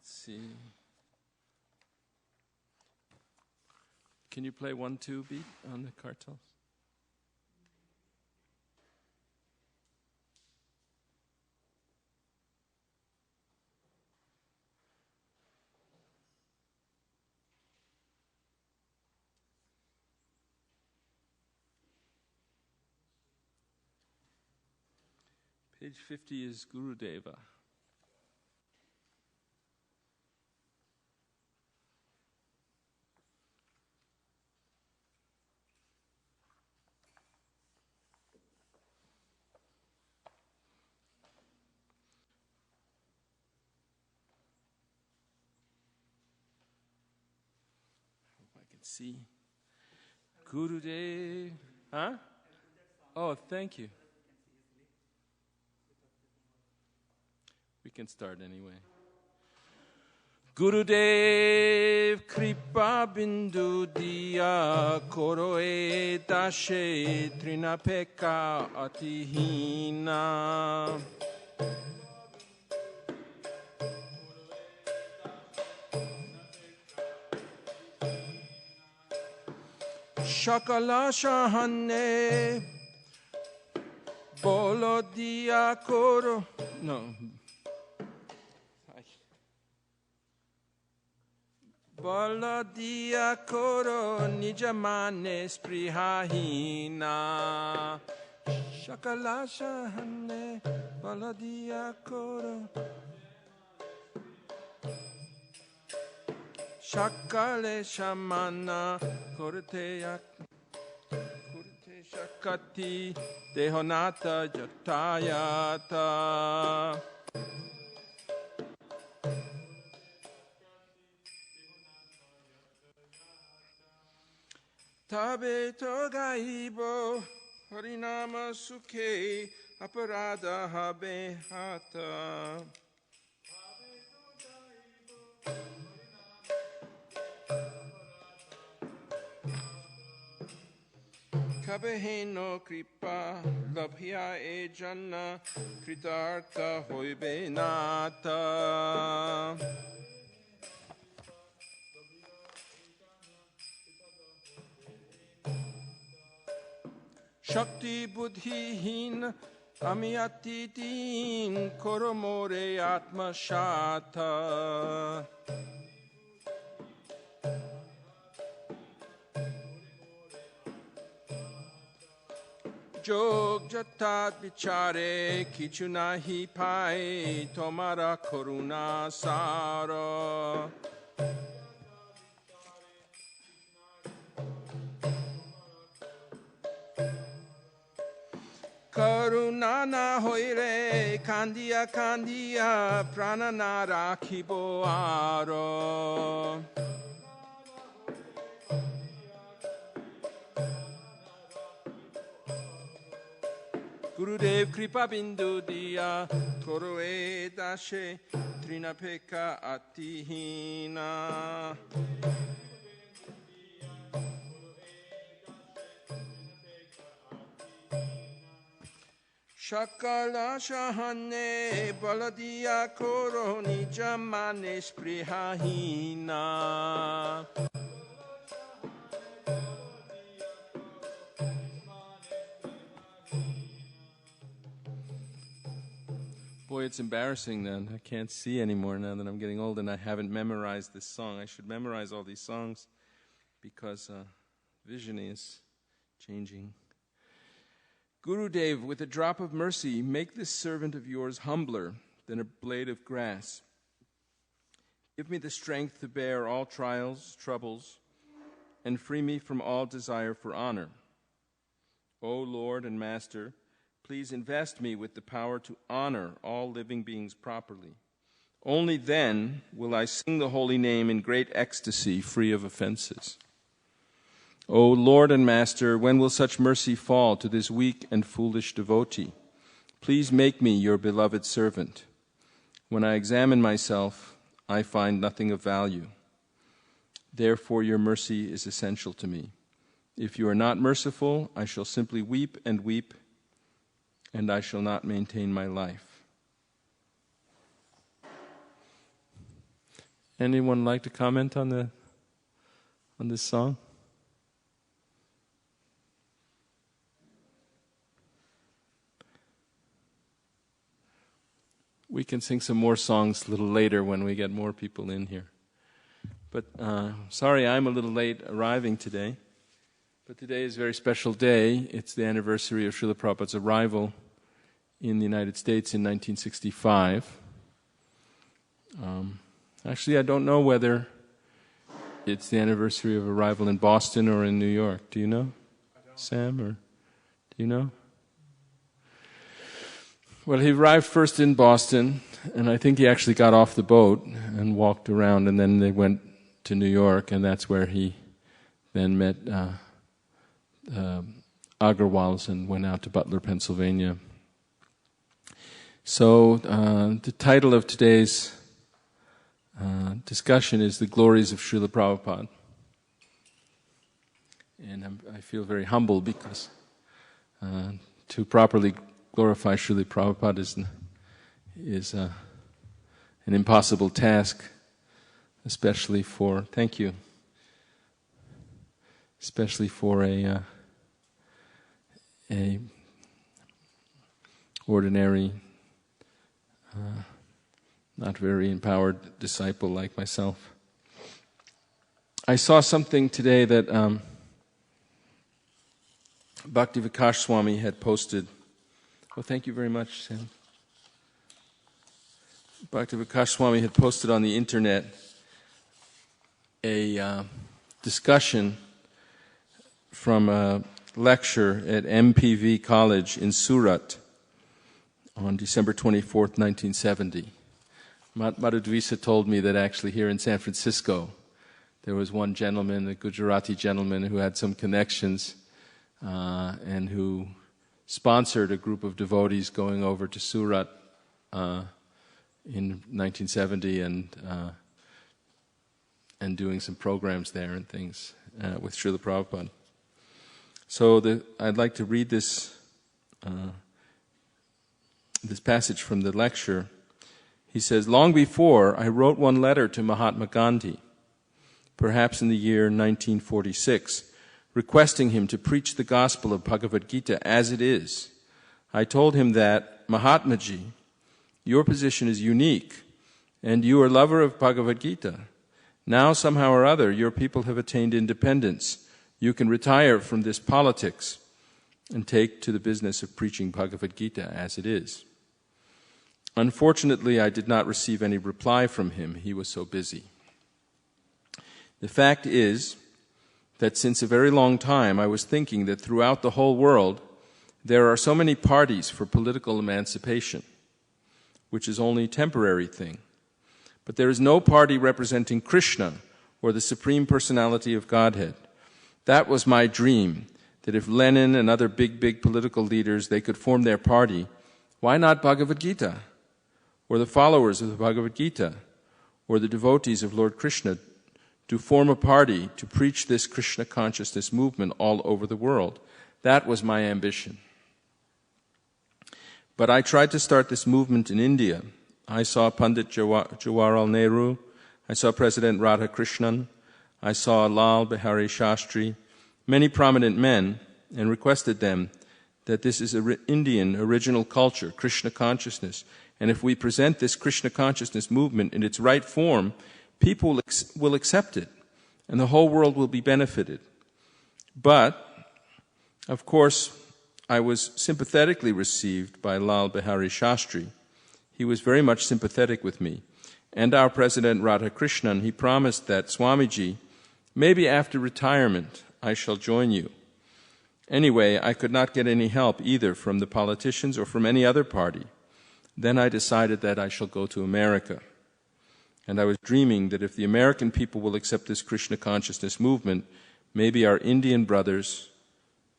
Let's see. Can you play 1-2 beat on the cartels? Page 50 is Gurudeva. I can see. Gurudev. Huh? Oh, thank you. We can start anyway. Gurudev kripa bindu diya koroe dashe trinapeka atihina. Shakala shahane bolo diya koro. No. Baladia koro nijamane sprihahina. Shakala shahane baladia koro. Shakale shamana korte shakati dehonata jatayata. Tabe togaibo harinama sukhe aparada habe hata. Kabeheno kripa labhya e janna kritartha hoibe nata. Shakti buddhihin amiyatitin koromore atma shata. Jog jatat bichare kichu nahi pai tomara koruna sara. Karuna na hoire kandia kandia prana na rakhibo aro. Gurudev kripa bindu diya koroe dashe trinapeka atihina. Shakala shahane baladiya koro nijamane sprihahina. Boy, it's embarrassing then. I can't see anymore now that I'm getting old and I haven't memorized this song. I should memorize all these songs because vision is changing. Gurudev, with a drop of mercy, make this servant of yours humbler than a blade of grass. Give me the strength to bear all trials, troubles, and free me from all desire for honor. O Lord and Master, please invest me with the power to honor all living beings properly. Only then will I sing the holy name in great ecstasy, free of offenses. O Lord and Master, when will such mercy fall to this weak and foolish devotee? Please make me your beloved servant. When I examine myself, I find nothing of value. Therefore, your mercy is essential to me. If you are not merciful, I shall simply weep, and I shall not maintain my life. Anyone like to comment on this song? We can sing some more songs a little later when we get more people in here. But sorry, I'm a little late arriving today. But today is a very special day. It's the anniversary of Srila Prabhupada's arrival in the United States in 1965. Actually, I don't know whether it's the anniversary of arrival in Boston or in New York. Do you know, Sam, or do you know? Well, he arrived first in Boston, and I think he actually got off the boat and walked around, and then they went to New York, and that's where he then met Agarwals and went out to Butler, Pennsylvania. So the title of today's discussion is The Glories of Srila Prabhupada. And I feel very humble because to properly glorify Srila Prabhupada is an impossible task, especially for a ordinary, not very empowered disciple like myself. I saw something today that Bhakti Vikash Swami had posted. Well, thank you very much, Sam. Bhakti Vikash Swami had posted on the internet a discussion from a lecture at MPV College in Surat on December 24th, 1970. Madhudvisa told me that actually here in San Francisco there was one gentleman, a Gujarati gentleman, who had some connections and who sponsored a group of devotees going over to Surat in 1970 and doing some programs there and things with Srila Prabhupada. So I'd like to read this passage from the lecture. He says, "Long before, I wrote one letter to Mahatma Gandhi, perhaps in the year 1946, requesting him to preach the gospel of Bhagavad Gita as it is. I told him that, Mahatmaji, your position is unique, and you are lover of Bhagavad Gita. Now, somehow or other, your people have attained independence. You can retire from this politics and take to the business of preaching Bhagavad Gita as it is." Unfortunately, I did not receive any reply from him. He was so busy. The fact is that since a very long time I was thinking that throughout the whole world there are so many parties for political emancipation, which is only a temporary thing. But there is no party representing Krishna or the Supreme Personality of Godhead. That was my dream, that if Lenin and other big political leaders, they could form their party, why not Bhagavad Gita? Or the followers of the Bhagavad Gita, or the devotees of Lord Krishna, to form a party to preach this Krishna consciousness movement all over the world. That was my ambition. But I tried to start this movement in India. I saw Pandit Jawaharlal Nehru, I saw President Radhakrishnan, I saw Lal Bihari Shastri, many prominent men, and requested them that this is an Indian original culture, Krishna consciousness, and if we present this Krishna consciousness movement in its right form, people will accept it, and the whole world will be benefited. But, of course, I was sympathetically received by Lal Bihari Shastri. He was very much sympathetic with me. And our President Radhakrishnan, he promised that, Swamiji, maybe after retirement I shall join you. Anyway, I could not get any help either from the politicians or from any other party. Then I decided that I shall go to America. And I was dreaming that if the American people will accept this Krishna consciousness movement, maybe our Indian brothers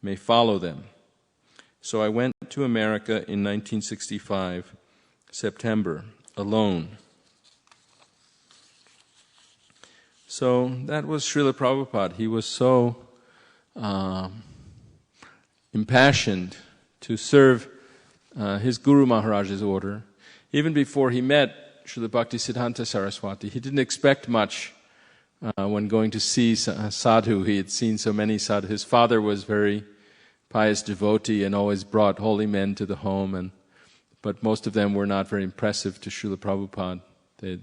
may follow them. So I went to America in 1965, September, alone. So that was Srila Prabhupada. He was so impassioned to serve his Guru Maharaj's order. Even before he met Srila Bhaktisiddhanta Saraswati. He didn't expect much when going to see sadhu. He had seen so many sadhu. His father was very pious devotee and always brought holy men to the home, but most of them were not very impressive to Srila Prabhupada.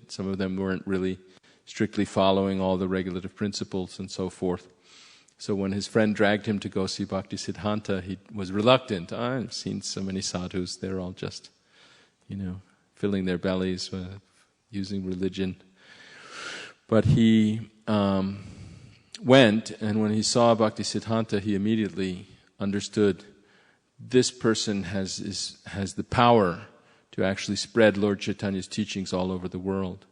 Some of them weren't really strictly following all the regulative principles and so forth. So when his friend dragged him to go see Bhaktisiddhanta, he was reluctant. I've seen so many sadhus, they're all just, filling their bellies, using religion. But he went, and when he saw Bhaktisiddhanta, he immediately understood this person has the power to actually spread Lord Chaitanya's teachings all over the world.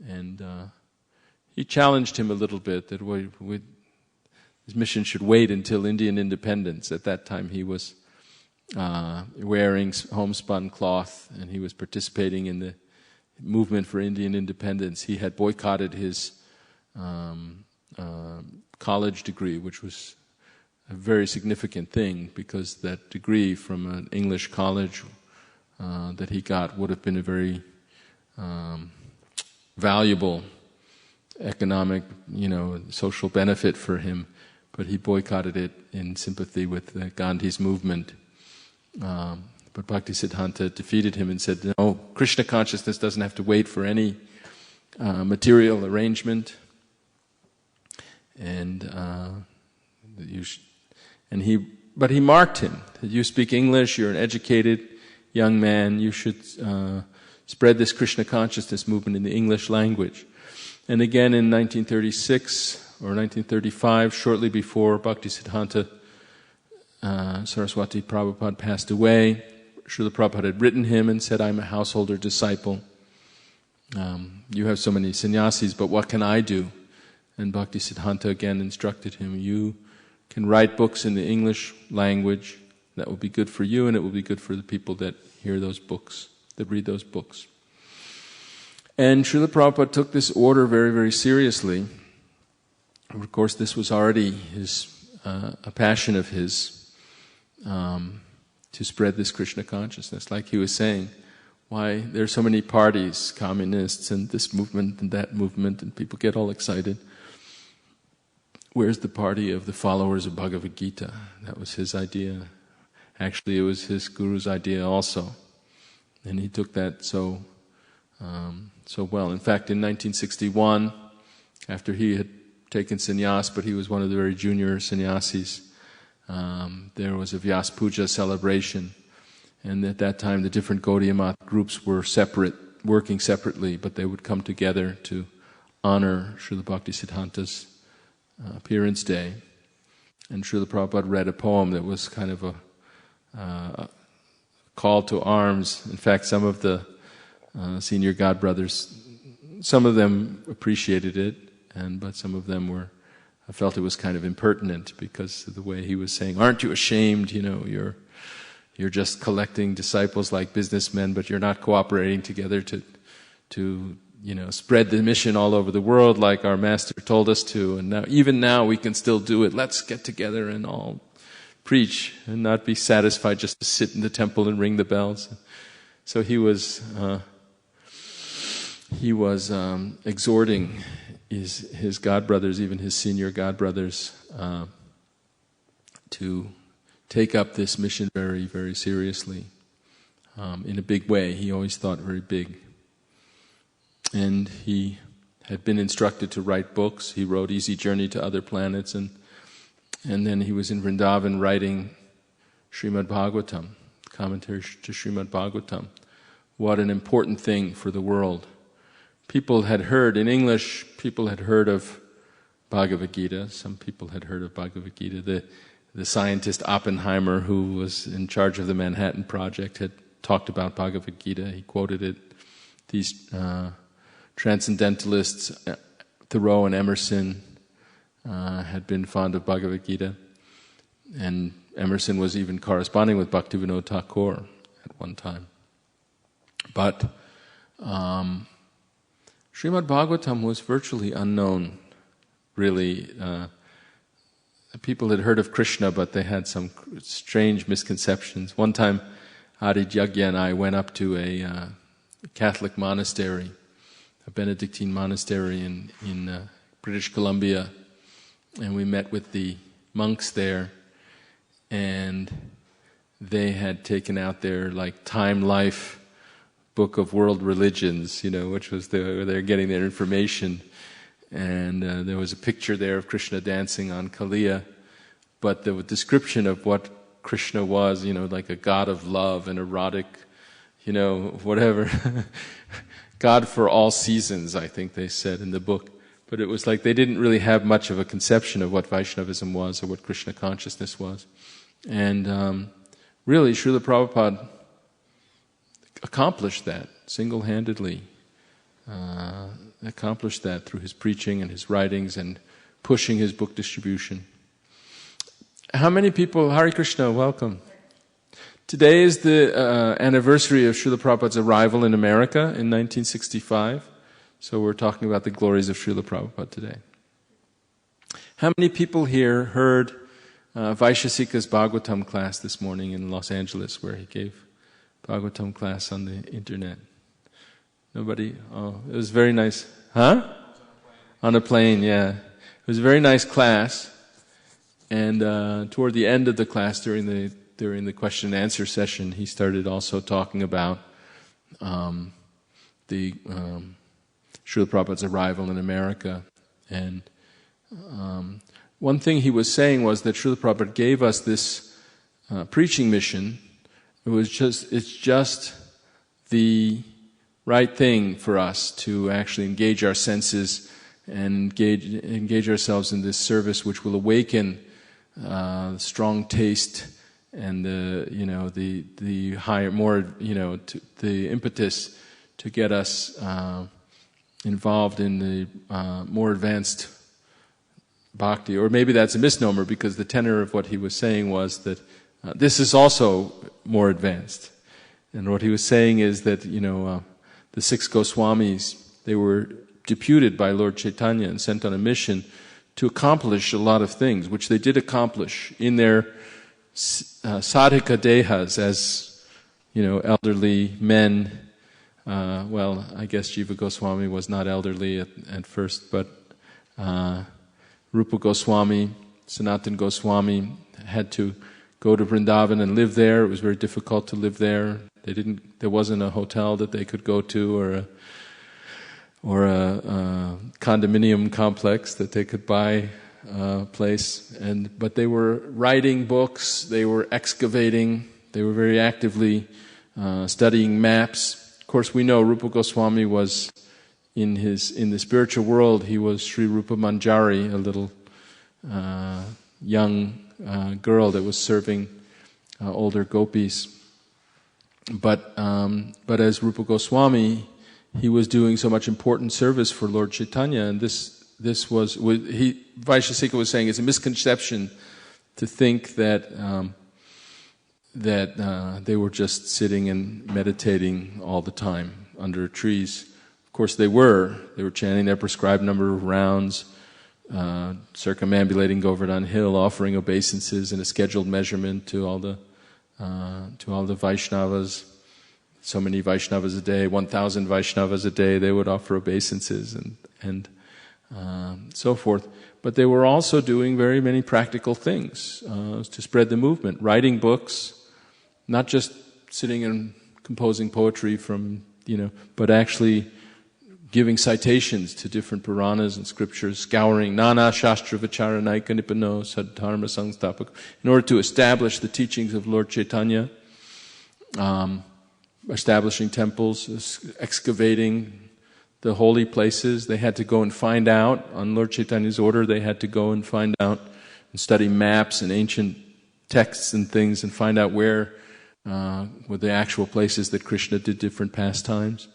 And he challenged him a little bit that his mission should wait until Indian independence. At that time he was wearing homespun cloth, and he was participating in the movement for Indian independence. He had boycotted his college degree, which was a very significant thing, because that degree from an English college that he got would have been a very valuable economic, social benefit for him. But he boycotted it in sympathy with Gandhi's movement. But Bhaktisiddhanta defeated him and said, no, Krishna consciousness doesn't have to wait for any material arrangement. But he marked him, that you speak English, you're an educated young man, you should spread this Krishna consciousness movement in the English language. And again in 1936 or 1935, shortly before Bhaktisiddhanta Saraswati Prabhupada passed away, Srila Prabhupada had written him and said, I'm a householder disciple. You have so many sannyasis, but what can I do? And Bhaktisiddhanta again instructed him, you can write books in the English language. That will be good for you, and it will be good for the people that hear those books, that read those books. And Srila Prabhupada took this order very, very seriously. Of course, this was already a passion of his, to spread this Krishna consciousness. Like he was saying, why there are so many parties, communists and this movement and that movement, and people get all excited. Where's the party of the followers of Bhagavad Gita? That was his idea. Actually, it was his guru's idea also. And he took that so well. In fact, in 1961, after he had taken sannyas, but he was one of the very junior sannyasis, there was a Vyas Puja celebration. And at that time, the different Gaudiya Math groups were separate, working separately, but they would come together to honor Srila Bhaktisiddhanta's appearance day. And Srila Prabhupada read a poem that was kind of a call to arms. In fact, some of the senior godbrothers, some of them appreciated it, but some of them felt it was kind of impertinent because of the way he was saying, aren't you ashamed, you're just collecting disciples like businessmen, but you're not cooperating together to spread the mission all over the world like our master told us to, and even now we can still do it. Let's get together and all preach and not be satisfied just to sit in the temple and ring the bells. So he was exhorting his godbrothers, even his senior godbrothers, to take up this mission very, very seriously, in a big way. He always thought very big. And he had been instructed to write books. He wrote Easy Journey to Other Planets, and then he was in Vrindavan writing Srimad Bhagavatam, commentary to Srimad Bhagavatam. What an important thing for the world. People had heard, in English, people had heard of Bhagavad Gita. Some people had heard of Bhagavad Gita. The scientist Oppenheimer, who was in charge of the Manhattan Project, had talked about Bhagavad Gita. He quoted it. These transcendentalists, Thoreau and Emerson, had been fond of Bhagavad Gita. And Emerson was even corresponding with Bhaktivinoda Thakur at one time. But Srimad Bhagavatam was virtually unknown, really. People had heard of Krishna, but they had some strange misconceptions. One time, Adi Jagya and I went up to Catholic monastery, a Benedictine monastery in British Columbia, and we met with the monks there, and they had taken out their Time Life book of world religions, which was where they're getting their information, and there was a picture there of Krishna dancing on Kaliya, but the description of what Krishna was, like a god of love and erotic, whatever. God for all seasons, I think they said in the book. But it was like they didn't really have much of a conception of what Vaishnavism was or what Krishna consciousness was. And really, Srila Prabhupada accomplished that single-handedly, accomplished that through his preaching and his writings and pushing his book distribution. How many people, Hare Krishna, welcome. Today is the anniversary of Srila Prabhupada's arrival in America in 1965. So we're talking about the glories of Srila Prabhupada today. How many people here heard Vaishesika's Bhagavatam class this morning in Los Angeles, where he gave Bhagavatam class on the internet? Nobody? Oh, it was very nice. Huh? On a plane, yeah. It was a very nice class. And toward the end of the class, during the question and answer session, he started also talking about the Srila Prabhupada's arrival in America. And one thing he was saying was that Srila Prabhupada gave us this preaching mission. It's just the right thing for us to actually engage our senses and engage ourselves in this service, which will awaken strong taste and the higher, more, the impetus to get us involved in the more advanced bhakti. Or maybe that's a misnomer, because the tenor of what he was saying was that this is also more advanced. And what he was saying is that, the 6 Goswamis, they were deputed by Lord Chaitanya and sent on a mission to accomplish a lot of things, which they did accomplish in their sadhika dehas as, elderly men. Well, I guess Jiva Goswami was not elderly at first, but Rupa Goswami, Sanatan Goswami had to go to Vrindavan and live there. It was very difficult to live there. There wasn't a hotel that they could go to, or a condominium complex that they could buy a place. But they were writing books, they were excavating, they were very actively studying maps. Of course, we know Rupa Goswami was in the spiritual world. He was Sri Rupa Manjari, a little young girl that was serving older gopis. But as Rupa Goswami, he was doing so much important service for Lord Chaitanya, and Vaishesika was saying it's a misconception to think that they were just sitting and meditating all the time under trees. Of course they were chanting their prescribed number of rounds, circumambulating Govardhan Hill, offering obeisances in a scheduled measurement to all the Vaishnavas. So many Vaishnavas a day, 1,000 Vaishnavas a day, they would offer obeisances and so forth. But they were also doing very many practical things to spread the movement, writing books, not just sitting and composing poetry but actually giving citations to different Puranas and scriptures, scouring Nana Shastra Vicharanaika Nipano Sadharma Sangstapak, in order to establish the teachings of Lord Chaitanya, establishing temples, excavating the holy places. They had to go and find out, on Lord Chaitanya's order, they had to go and find out and study maps and ancient texts and things and find out where were the actual places that Krishna did different pastimes.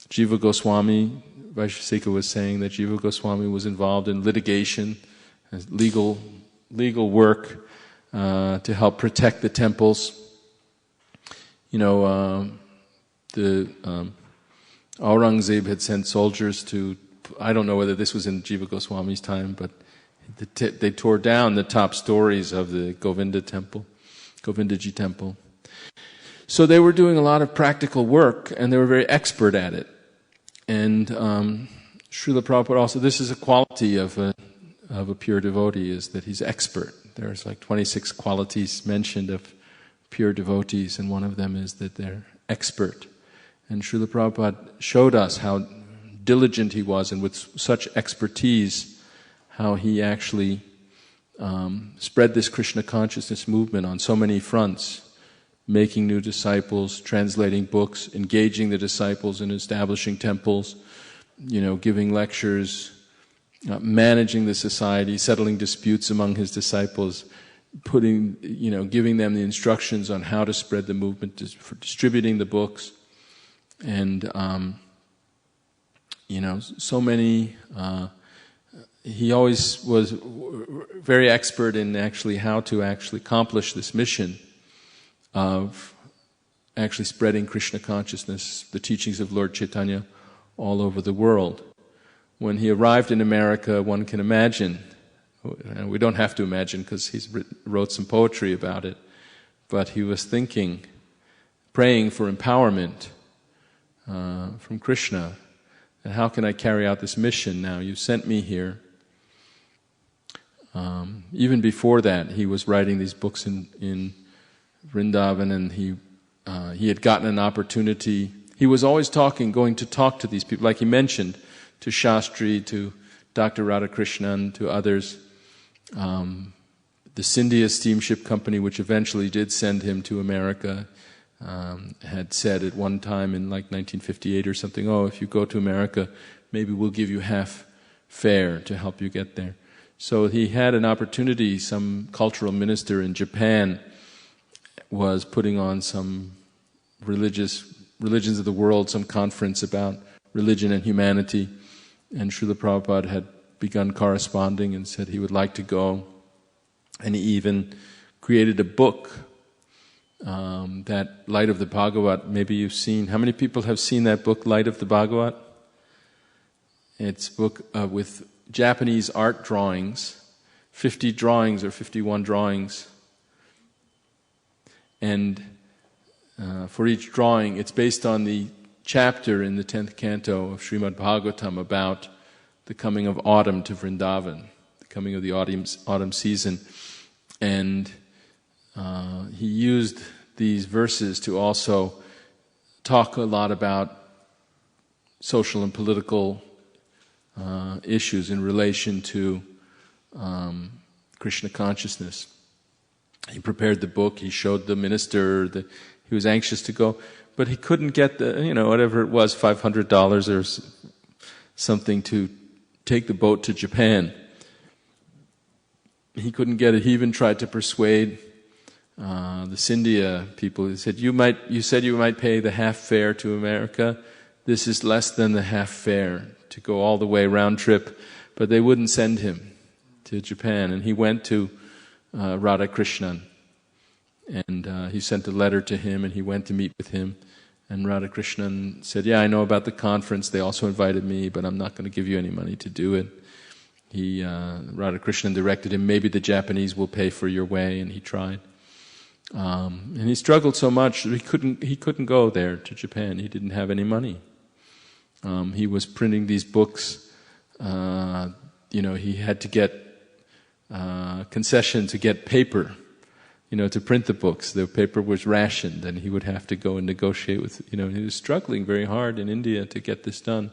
Jiva Goswami, Vaishesika was saying that Jiva Goswami was involved in litigation, legal work to help protect the temples. Aurangzeb had sent soldiers to, I don't know whether this was in Jiva Goswami's time, but they tore down the top stories of the Govindaji temple. So they were doing a lot of practical work, and they were very expert at it. And Srila Prabhupada also, this is a quality of a pure devotee, is that he's expert. There's like 26 qualities mentioned of pure devotees, and one of them is that they're expert. And Srila Prabhupada showed us how diligent he was, and with such expertise, how he actually spread this Krishna consciousness movement on so many fronts, making new disciples, translating books, engaging the disciples in establishing temples, giving lectures, managing the society, settling disputes among his disciples, giving them the instructions on how to spread the movement, for distributing the books, and so many. He always was very expert in actually how to actually accomplish this mission of actually spreading Krishna consciousness, the teachings of Lord Chaitanya, all over the world. When he arrived in America, one can imagine, and we don't have to imagine because he's wrote some poetry about it, but he was thinking, praying for empowerment from Krishna, and how can I carry out this mission now? You sent me here. Even before that, he was writing these books in Vrindavan, and he had gotten an opportunity. He was always going to talk to these people, like he mentioned, to Shastri, to Dr. Radhakrishnan, to others. The Scindia Steamship Company, which eventually did send him to America, had said at one time in like 1958 or something, if you go to America, maybe we'll give you half fare to help you get there. So he had an opportunity. Some cultural minister in Japan was putting on some religions of the world, some conference about religion and humanity, and Srila Prabhupada had begun corresponding and said he would like to go, and he even created a book, that Light of the Bhagavat. Maybe you've seen. How many people have seen that book, Light of the Bhagavat? It's a book with Japanese art drawings, 50 drawings or 51 drawings, and for each drawing, it's based on the chapter in the 10th canto of Srimad Bhagavatam about the coming of autumn to Vrindavan, the coming of the autumn season. And he used these verses to also talk a lot about social and political issues in relation to Krishna consciousness. He prepared the book, he showed the minister that he was anxious to go, but he couldn't get whatever it was, $500 or something to take the boat to Japan. He couldn't get it. He even tried to persuade the Scindia people. He said, you said you might pay the half fare to America. This is less than the half fare to go all the way round trip. But they wouldn't send him to Japan. And he went to Radhakrishnan. And he sent a letter to him, and he went to meet with him. And Radhakrishnan said, I know about the conference. They also invited me, but I'm not going to give you any money to do it. Radhakrishnan directed him, maybe the Japanese will pay for your way, and he tried. And he struggled so much that he couldn't go there to Japan. He didn't have any money. He was printing these books. He had to get concession to get paper, to print the books. The paper was rationed, and he would have to go and negotiate with. He was struggling very hard in India to get this done.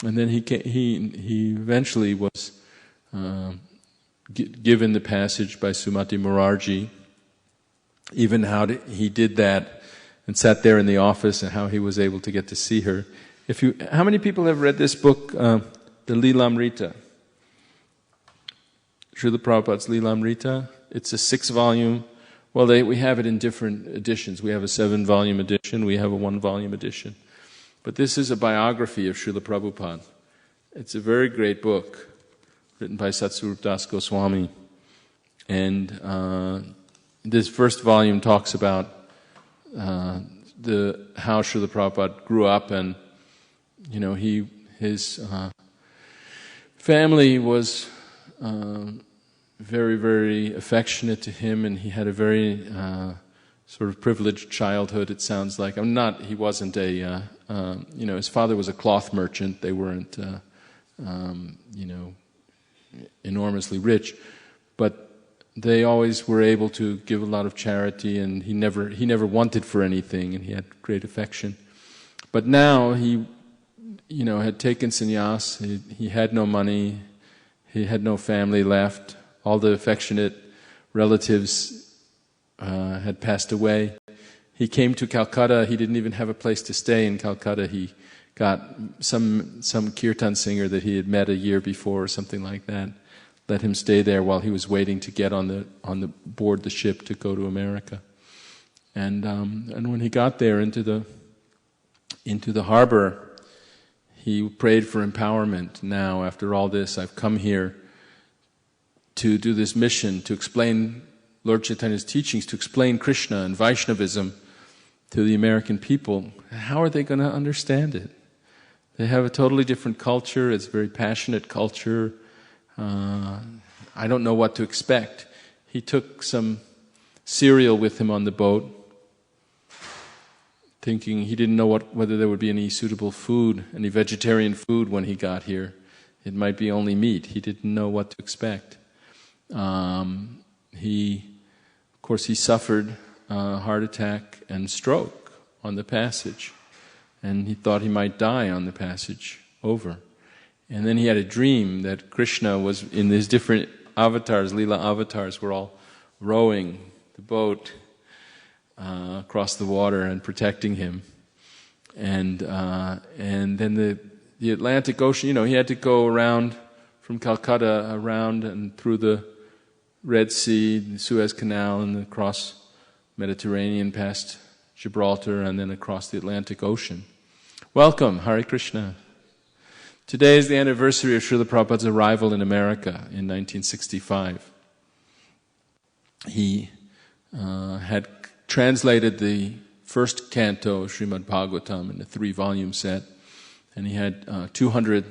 And then he eventually was given the passage by Sumati Morarji. Even how he did that and sat there in the office, and how he was able to get to see her. How many people have read this book, the Lilamrita? Srila Prabhupada's Lilamrita? It's a 6-volume. Well, we have it in different editions. We have a 7-volume edition. We have a 1-volume edition. But this is a biography of Srila Prabhupada. It's a very great book, written by Satsvarup Das Goswami. And this first volume talks about how Srila Prabhupada grew up, and his family was very, very affectionate to him, and he had a very sort of privileged childhood, it sounds like. He wasn't his father was a cloth merchant. They weren't, enormously rich, but they always were able to give a lot of charity, and he never wanted for anything, and he had great affection. But now he, had taken sannyas. He had no money. He had no family left. All the affectionate relatives had passed away. He came to Calcutta. He didn't even have a place to stay in Calcutta. He got some kirtan singer that he had met a year before or something like that. Let him stay there while he was waiting to get on the board the ship to go to America. And when he got there into the harbor, he prayed for empowerment. Now, after all this, I've come here to do this mission, to explain Lord Chaitanya's teachings, to explain Krishna and Vaishnavism to the American people. How are they going to understand it? They have a totally different culture. It's a very passionate culture. I don't know what to expect. He took some cereal with him on the boat, thinking he didn't know whether there would be any suitable food, any vegetarian food when he got here. It might be only meat. He didn't know what to expect. He suffered a heart attack and stroke on the passage, and he thought he might die on the passage over. And then he had a dream that Krishna was in his different avatars, Leela avatars, were all rowing the boat across the water and protecting him. And then the Atlantic Ocean, he had to go around from Calcutta around and through the Red Sea, the Suez Canal, and across Mediterranean past Gibraltar, and then across the Atlantic Ocean. Welcome, Hare Krishna. Today is the anniversary of Srila Prabhupada's arrival in America in 1965. He had translated the first canto of Srimad Bhagavatam in a 3-volume set, and he had 200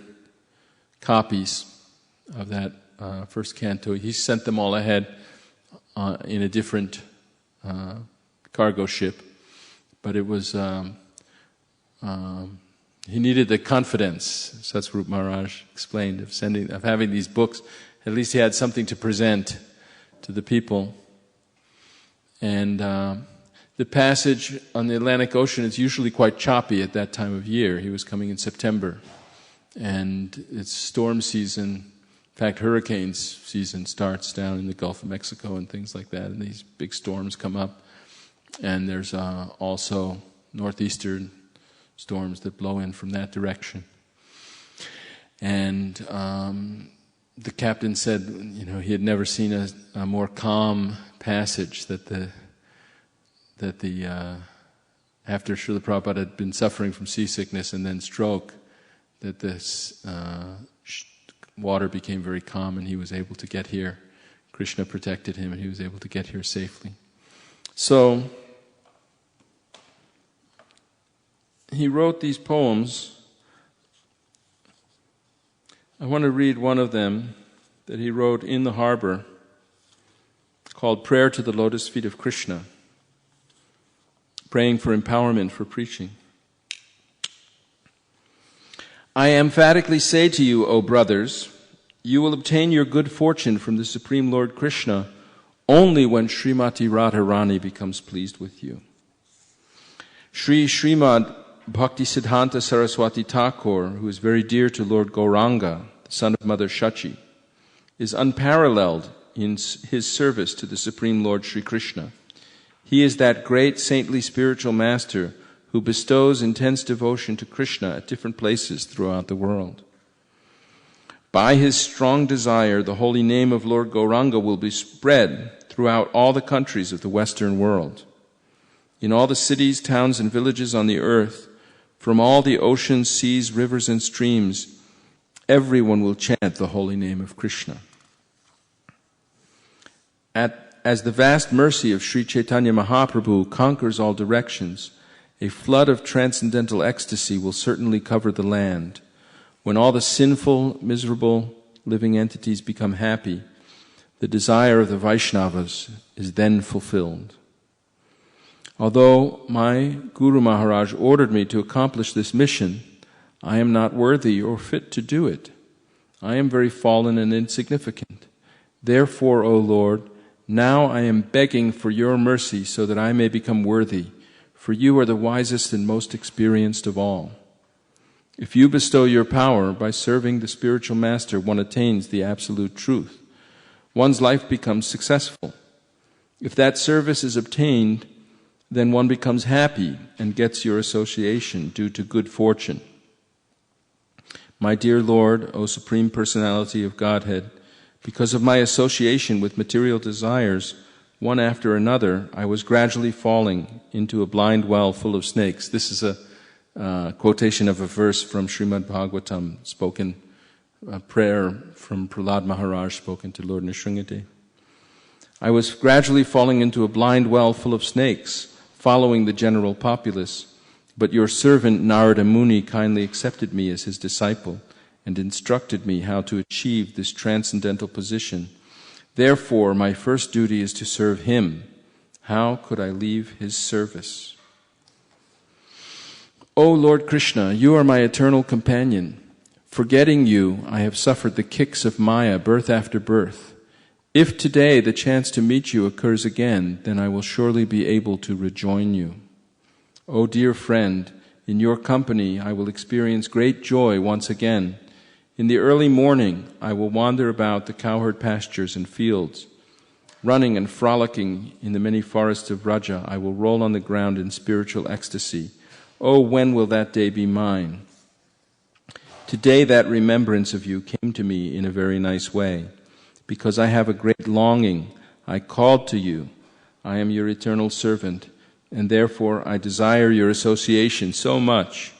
copies of that first canto. He sent them all ahead in a different cargo ship, but it was he needed the confidence, Satsvarup Maharaj explained, of having these books. At least he had something to present to the people. And the passage on the Atlantic Ocean is usually quite choppy at that time of year. He was coming in September, and it's storm season. In fact, hurricane season starts down in the Gulf of Mexico and things like that, and these big storms come up. And there's also northeastern storms that blow in from that direction. And the captain said, he had never seen a more calm passage, that after Srila Prabhupada had been suffering from seasickness and then stroke, that this water became very calm and he was able to get here. Krishna protected him and he was able to get here safely. So he wrote these poems. I want to read one of them that he wrote in the harbor, called Prayer to the Lotus Feet of Krishna, praying for empowerment for preaching. I emphatically say to you, O brothers, you will obtain your good fortune from the Supreme Lord Krishna only when Srimati Radharani becomes pleased with you. Srimad Bhaktisiddhanta Saraswati Thakur, who is very dear to Lord Gauranga, the son of Mother Shachi, is unparalleled in his service to the Supreme Lord Sri Krishna. He is that great saintly spiritual master who bestows intense devotion to Krishna at different places throughout the world. By his strong desire, the holy name of Lord Gauranga will be spread throughout all the countries of the Western world. In all the cities, towns, and villages on the earth, from all the oceans, seas, rivers, and streams, everyone will chant the holy name of Krishna. As the vast mercy of Sri Chaitanya Mahaprabhu conquers all directions, a flood of transcendental ecstasy will certainly cover the land. When all the sinful, miserable, living entities become happy, the desire of the Vaishnavas is then fulfilled. Although my Guru Maharaj ordered me to accomplish this mission, I am not worthy or fit to do it. I am very fallen and insignificant. Therefore, O Lord, now I am begging for your mercy so that I may become worthy, for you are the wisest and most experienced of all. If you bestow your power, by serving the spiritual master, one attains the absolute truth. One's life becomes successful. If that service is obtained, then one becomes happy and gets your association due to good fortune. My dear Lord, O Supreme Personality of Godhead, because of my association with material desires, one after another, I was gradually falling into a blind well full of snakes. This is a quotation of a verse from Srimad Bhagavatam, spoken, a prayer from Prahlad Maharaj, spoken to Lord Nrsimhadev. I was gradually falling into a blind well full of snakes, following the general populace, but your servant Narada Muni kindly accepted me as his disciple and instructed me how to achieve this transcendental position. Therefore, my first duty is to serve him. How could I leave his service? O Lord Krishna, you are my eternal companion. Forgetting you, I have suffered the kicks of Maya birth after birth. If today the chance to meet you occurs again, then I will surely be able to rejoin you. O dear friend, in your company I will experience great joy once again. In the early morning, I will wander about the cowherd pastures and fields. Running and frolicking in the many forests of Vraja, I will roll on the ground in spiritual ecstasy. Oh, when will that day be mine? Today that remembrance of you came to me in a very nice way. Because I have a great longing, I called to you. I am your eternal servant, and therefore I desire your association so much.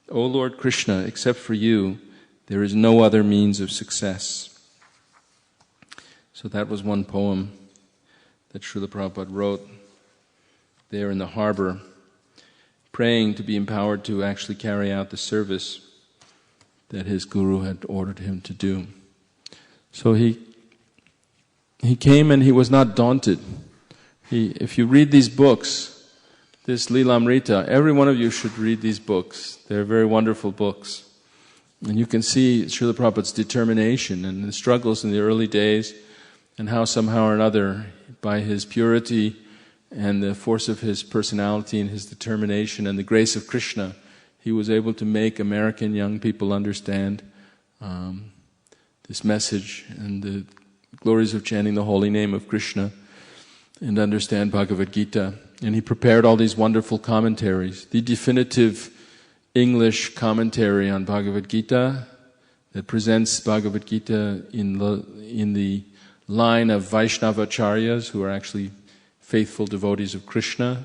O Lord Krishna, except for you, there is no other means of success. So that was one poem that Srila Prabhupada wrote there in the harbor, praying to be empowered to actually carry out the service that his guru had ordered him to do. So he came and he was not daunted. If you read these books, this Lilamrita, every one of you should read these books. They're very wonderful books. And you can see Srila Prabhupada's determination and the struggles in the early days, and how somehow or another, by his purity and the force of his personality and his determination and the grace of Krishna, he was able to make American young people understand this message and the glories of chanting the holy name of Krishna and understand Bhagavad Gita. And he prepared all these wonderful commentaries. The definitive English commentary on Bhagavad Gita that presents Bhagavad Gita in the line of Vaishnavacharyas, who are actually faithful devotees of Krishna,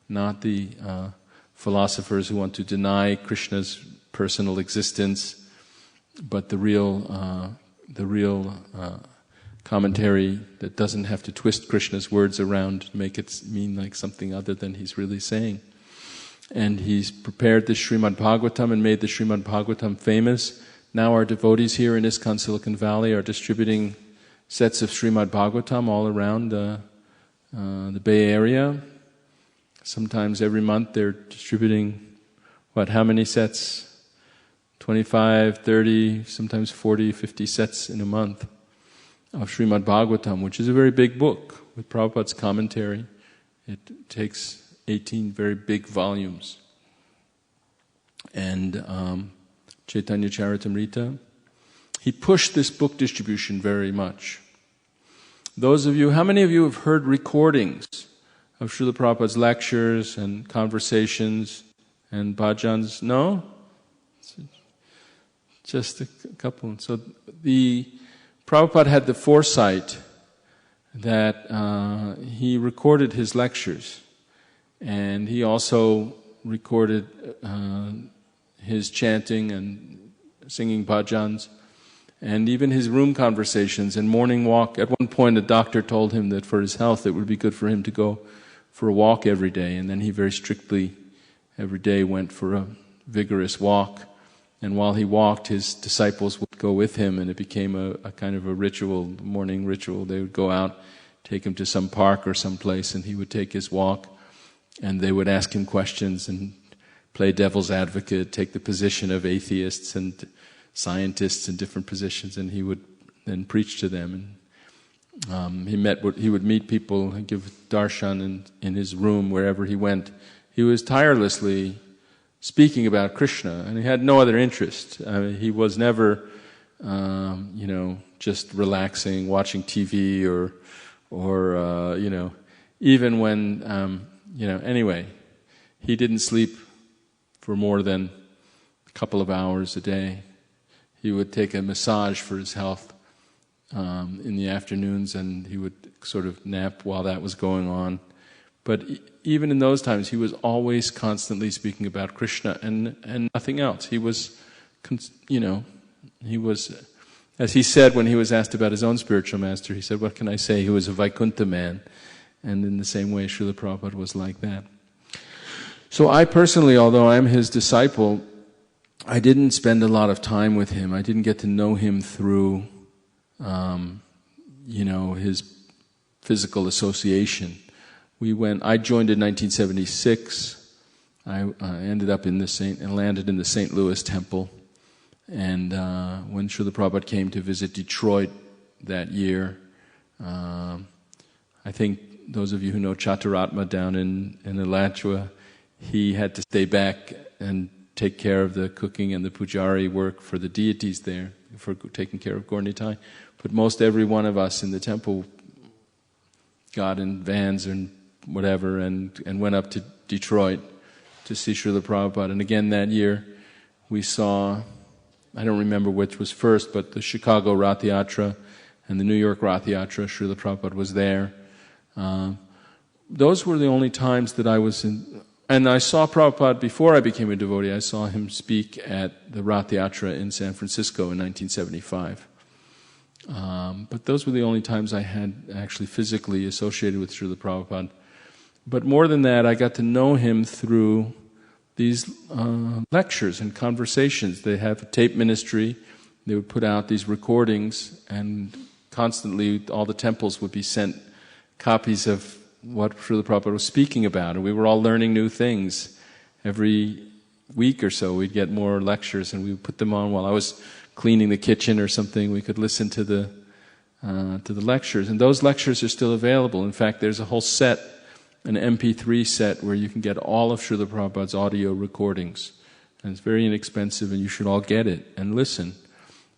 not the philosophers who want to deny Krishna's personal existence, but the real commentary that doesn't have to twist Krishna's words around to make it mean like something other than he's really saying. And he's prepared the Srimad Bhagavatam and made the Srimad Bhagavatam famous. Now our devotees here in ISKCON Silicon Valley are distributing sets of Srimad Bhagavatam all around the Bay Area. Sometimes every month they're distributing, how many sets? 25, 30, sometimes 40, 50 sets in a month of Srimad Bhagavatam, which is a very big book with Prabhupada's commentary. It takes 18 very big volumes. And Chaitanya Charitamrita, he pushed this book distribution very much. Those of you, how many of you have heard recordings of Srila Prabhupada's lectures and conversations and bhajans? No? Just a couple. So the Prabhupada had the foresight that he recorded his lectures, and he also recorded his chanting and singing bhajans, and even his room conversations and morning walk. At one point, a doctor told him that for his health it would be good for him to go for a walk every day, and then he very strictly every day went for a vigorous walk. And while he walked, his disciples would go with him, and it became a kind of a ritual, morning ritual. They would go out, take him to some park or some place, and he would take his walk and they would ask him questions and play devil's advocate, take the position of atheists and scientists in different positions, and he would then preach to them. And he would meet people and give darshan in his room wherever he went. He was tirelessly speaking about Krishna, and he had no other interest. He was never, just relaxing, watching TV, or even when, anyway, he didn't sleep for more than a couple of hours a day. He would take a massage for his health in the afternoons, and he would sort of nap while that was going on. But even in those times, he was always constantly speaking about Krishna and nothing else. He was, as he said when he was asked about his own spiritual master, he said, "What can I say? He was a Vaikuntha man." And in the same way, Srila Prabhupada was like that. So I personally, although I'm his disciple, I didn't spend a lot of time with him. I didn't get to know him through, his physical association. I joined in 1976. I ended up landed in the St. Louis temple. And when Srila Prabhupada came to visit Detroit that year, I think those of you who know Chaturatma down in Alachua, he had to stay back and take care of the cooking and the pujari work for the deities there, for taking care of Gaur Nitai. But most every one of us in the temple got in vans and whatever and went up to Detroit to see Srila Prabhupada. And again that year we saw, I don't remember which was first, but the Chicago Rath Yatra and the New York Rath Yatra. Srila Prabhupada was there. Those were the only times that I was in. And I saw Prabhupada before I became a devotee. I saw him speak at the Rath Yatra in San Francisco in 1975. But those were the only times I had actually physically associated with Srila Prabhupada. But more than that, I got to know him through these lectures and conversations. They have a tape ministry. They would put out these recordings, and constantly all the temples would be sent copies of what Srila Prabhupada was speaking about, and we were all learning new things. Every week or so we'd get more lectures, and we would put them on while I was cleaning the kitchen or something. We could listen to the lectures, and those lectures are still available. In fact, there's a whole set, an MP3 set, where you can get all of Srila Prabhupada's audio recordings, and it's very inexpensive, and you should all get it and listen.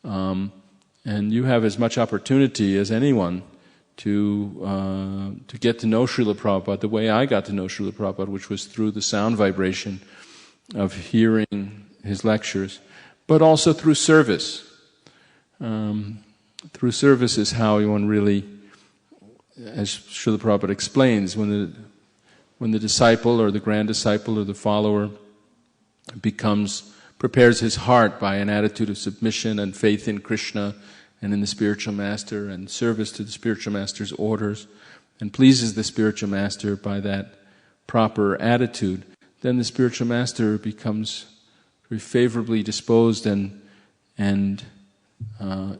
And you have as much opportunity as anyone to get to know Srila Prabhupada the way I got to know Srila Prabhupada, which was through the sound vibration of hearing his lectures, but also through service. Through service is how one really, as Srila Prabhupada explains, when the disciple or the grand disciple or the follower prepares his heart by an attitude of submission and faith in Krishna and in the spiritual master and service to the spiritual master's orders, and pleases the spiritual master by that proper attitude, then the spiritual master becomes very favorably disposed and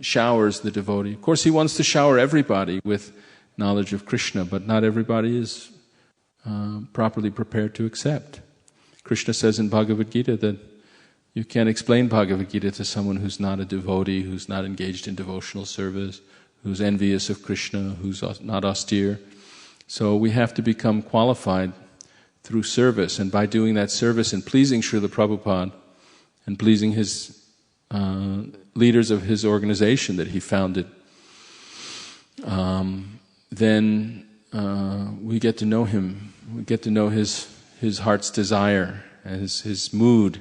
showers the devotee. Of course, he wants to shower everybody with knowledge of Krishna, but not everybody is properly prepared to accept. Krishna says in Bhagavad Gita that you can't explain Bhagavad Gita to someone who's not a devotee, who's not engaged in devotional service, who's envious of Krishna, who's not austere. So we have to become qualified through service, and by doing that service and pleasing Srila Prabhupada and pleasing his leaders of his organization that he founded, then we get to know him. We get to know his heart's desire, his mood.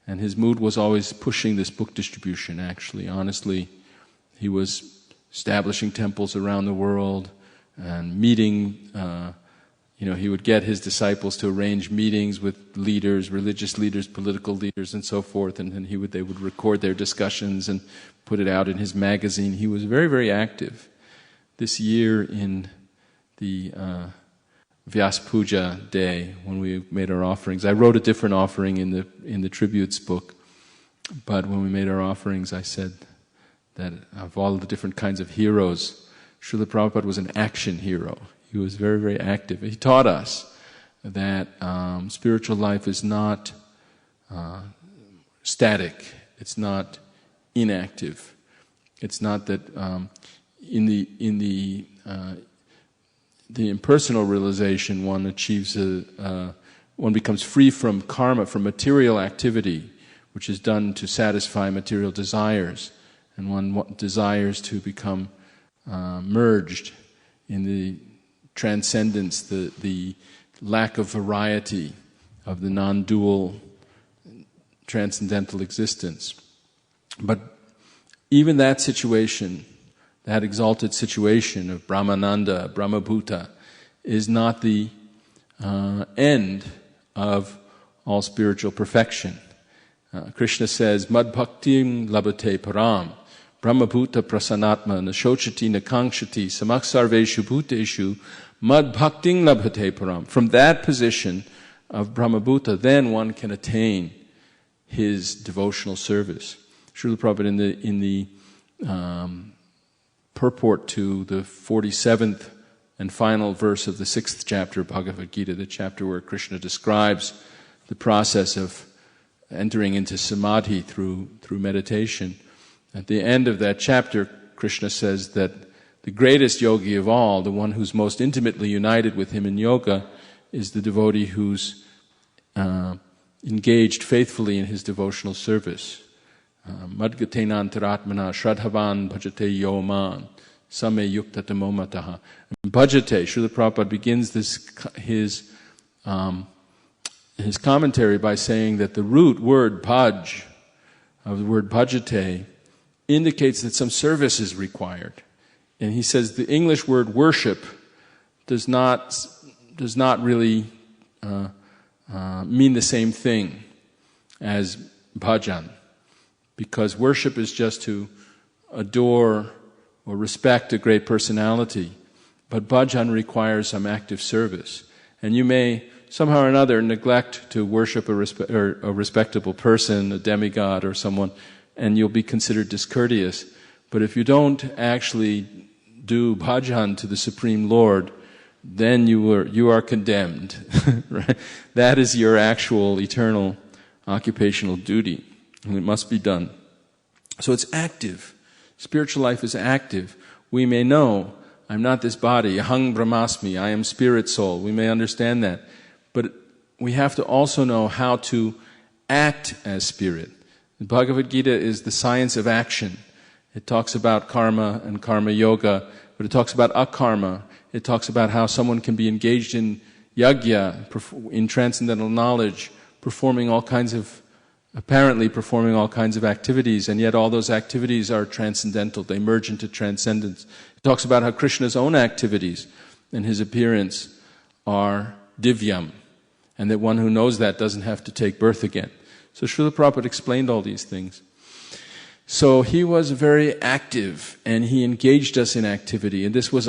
And his mood was always pushing this book distribution, actually. Honestly, he was establishing temples around the world and meeting, he would get his disciples to arrange meetings with leaders, religious leaders, political leaders, and so forth, and then they would record their discussions and put it out in his magazine. He was very, very active. This year in the Vyas Puja day, when we made our offerings, I wrote a different offering in the tributes book, but when we made our offerings, I said that of all the different kinds of heroes, Srila Prabhupada was an action hero. He was very, very active. He taught us that spiritual life is not static, it's not inactive. It's not that in the impersonal realization one achieves one becomes free from karma, from material activity, which is done to satisfy material desires, and one desires to become merged in the transcendence, the lack of variety of the non-dual transcendental existence. But even that situation, that exalted situation of Brahmananda, Brahmabhuta, is not the end of all spiritual perfection. Krishna says, Mad bhaktim labhate param, Brahmabhuta prasanatma, nashochati nakangshati, samak sarveshu bhuteshu, mad bhaktim labhate param. From that position of Brahmabhuta, then one can attain his devotional service. Srila Prabhupada in the purport to the 47th and final verse of the 6th chapter of Bhagavad Gita, the chapter where Krishna describes the process of entering into samadhi through meditation. At the end of that chapter, Krishna says that the greatest yogi of all, the one who's most intimately united with him in yoga, is the devotee who's engaged faithfully in his devotional service. Madgatenantaratmana shradhavan bhajate yoman same yuktatamomataha. Bhajate, Srila Prabhupada begins his commentary by saying that the root word bhaj, of the word bhajate, indicates that some service is required. And he says the English word worship does not really mean the same thing as bhajan, because worship is just to adore or respect a great personality, but bhajan requires some active service. And you may somehow or another neglect to worship a respectable person, a demigod or someone, and you'll be considered discourteous. But if you don't actually do bhajan to the Supreme Lord, then you are condemned. Right? That is your actual eternal occupational duty, and it must be done. So it's active. Spiritual life is active. We may know, I'm not this body, ahang brahmasmi, I am spirit soul. We may understand that. But we have to also know how to act as spirit. The Bhagavad Gita is the science of action. It talks about karma and karma yoga, but it talks about akarma. It talks about how someone can be engaged in yajna, in transcendental knowledge, apparently performing all kinds of activities, and yet all those activities are transcendental. They merge into transcendence. It talks about how Krishna's own activities and his appearance are divyam, and that one who knows that doesn't have to take birth again. So Srila Prabhupada explained all these things. So he was very active, and he engaged us in activity, and this is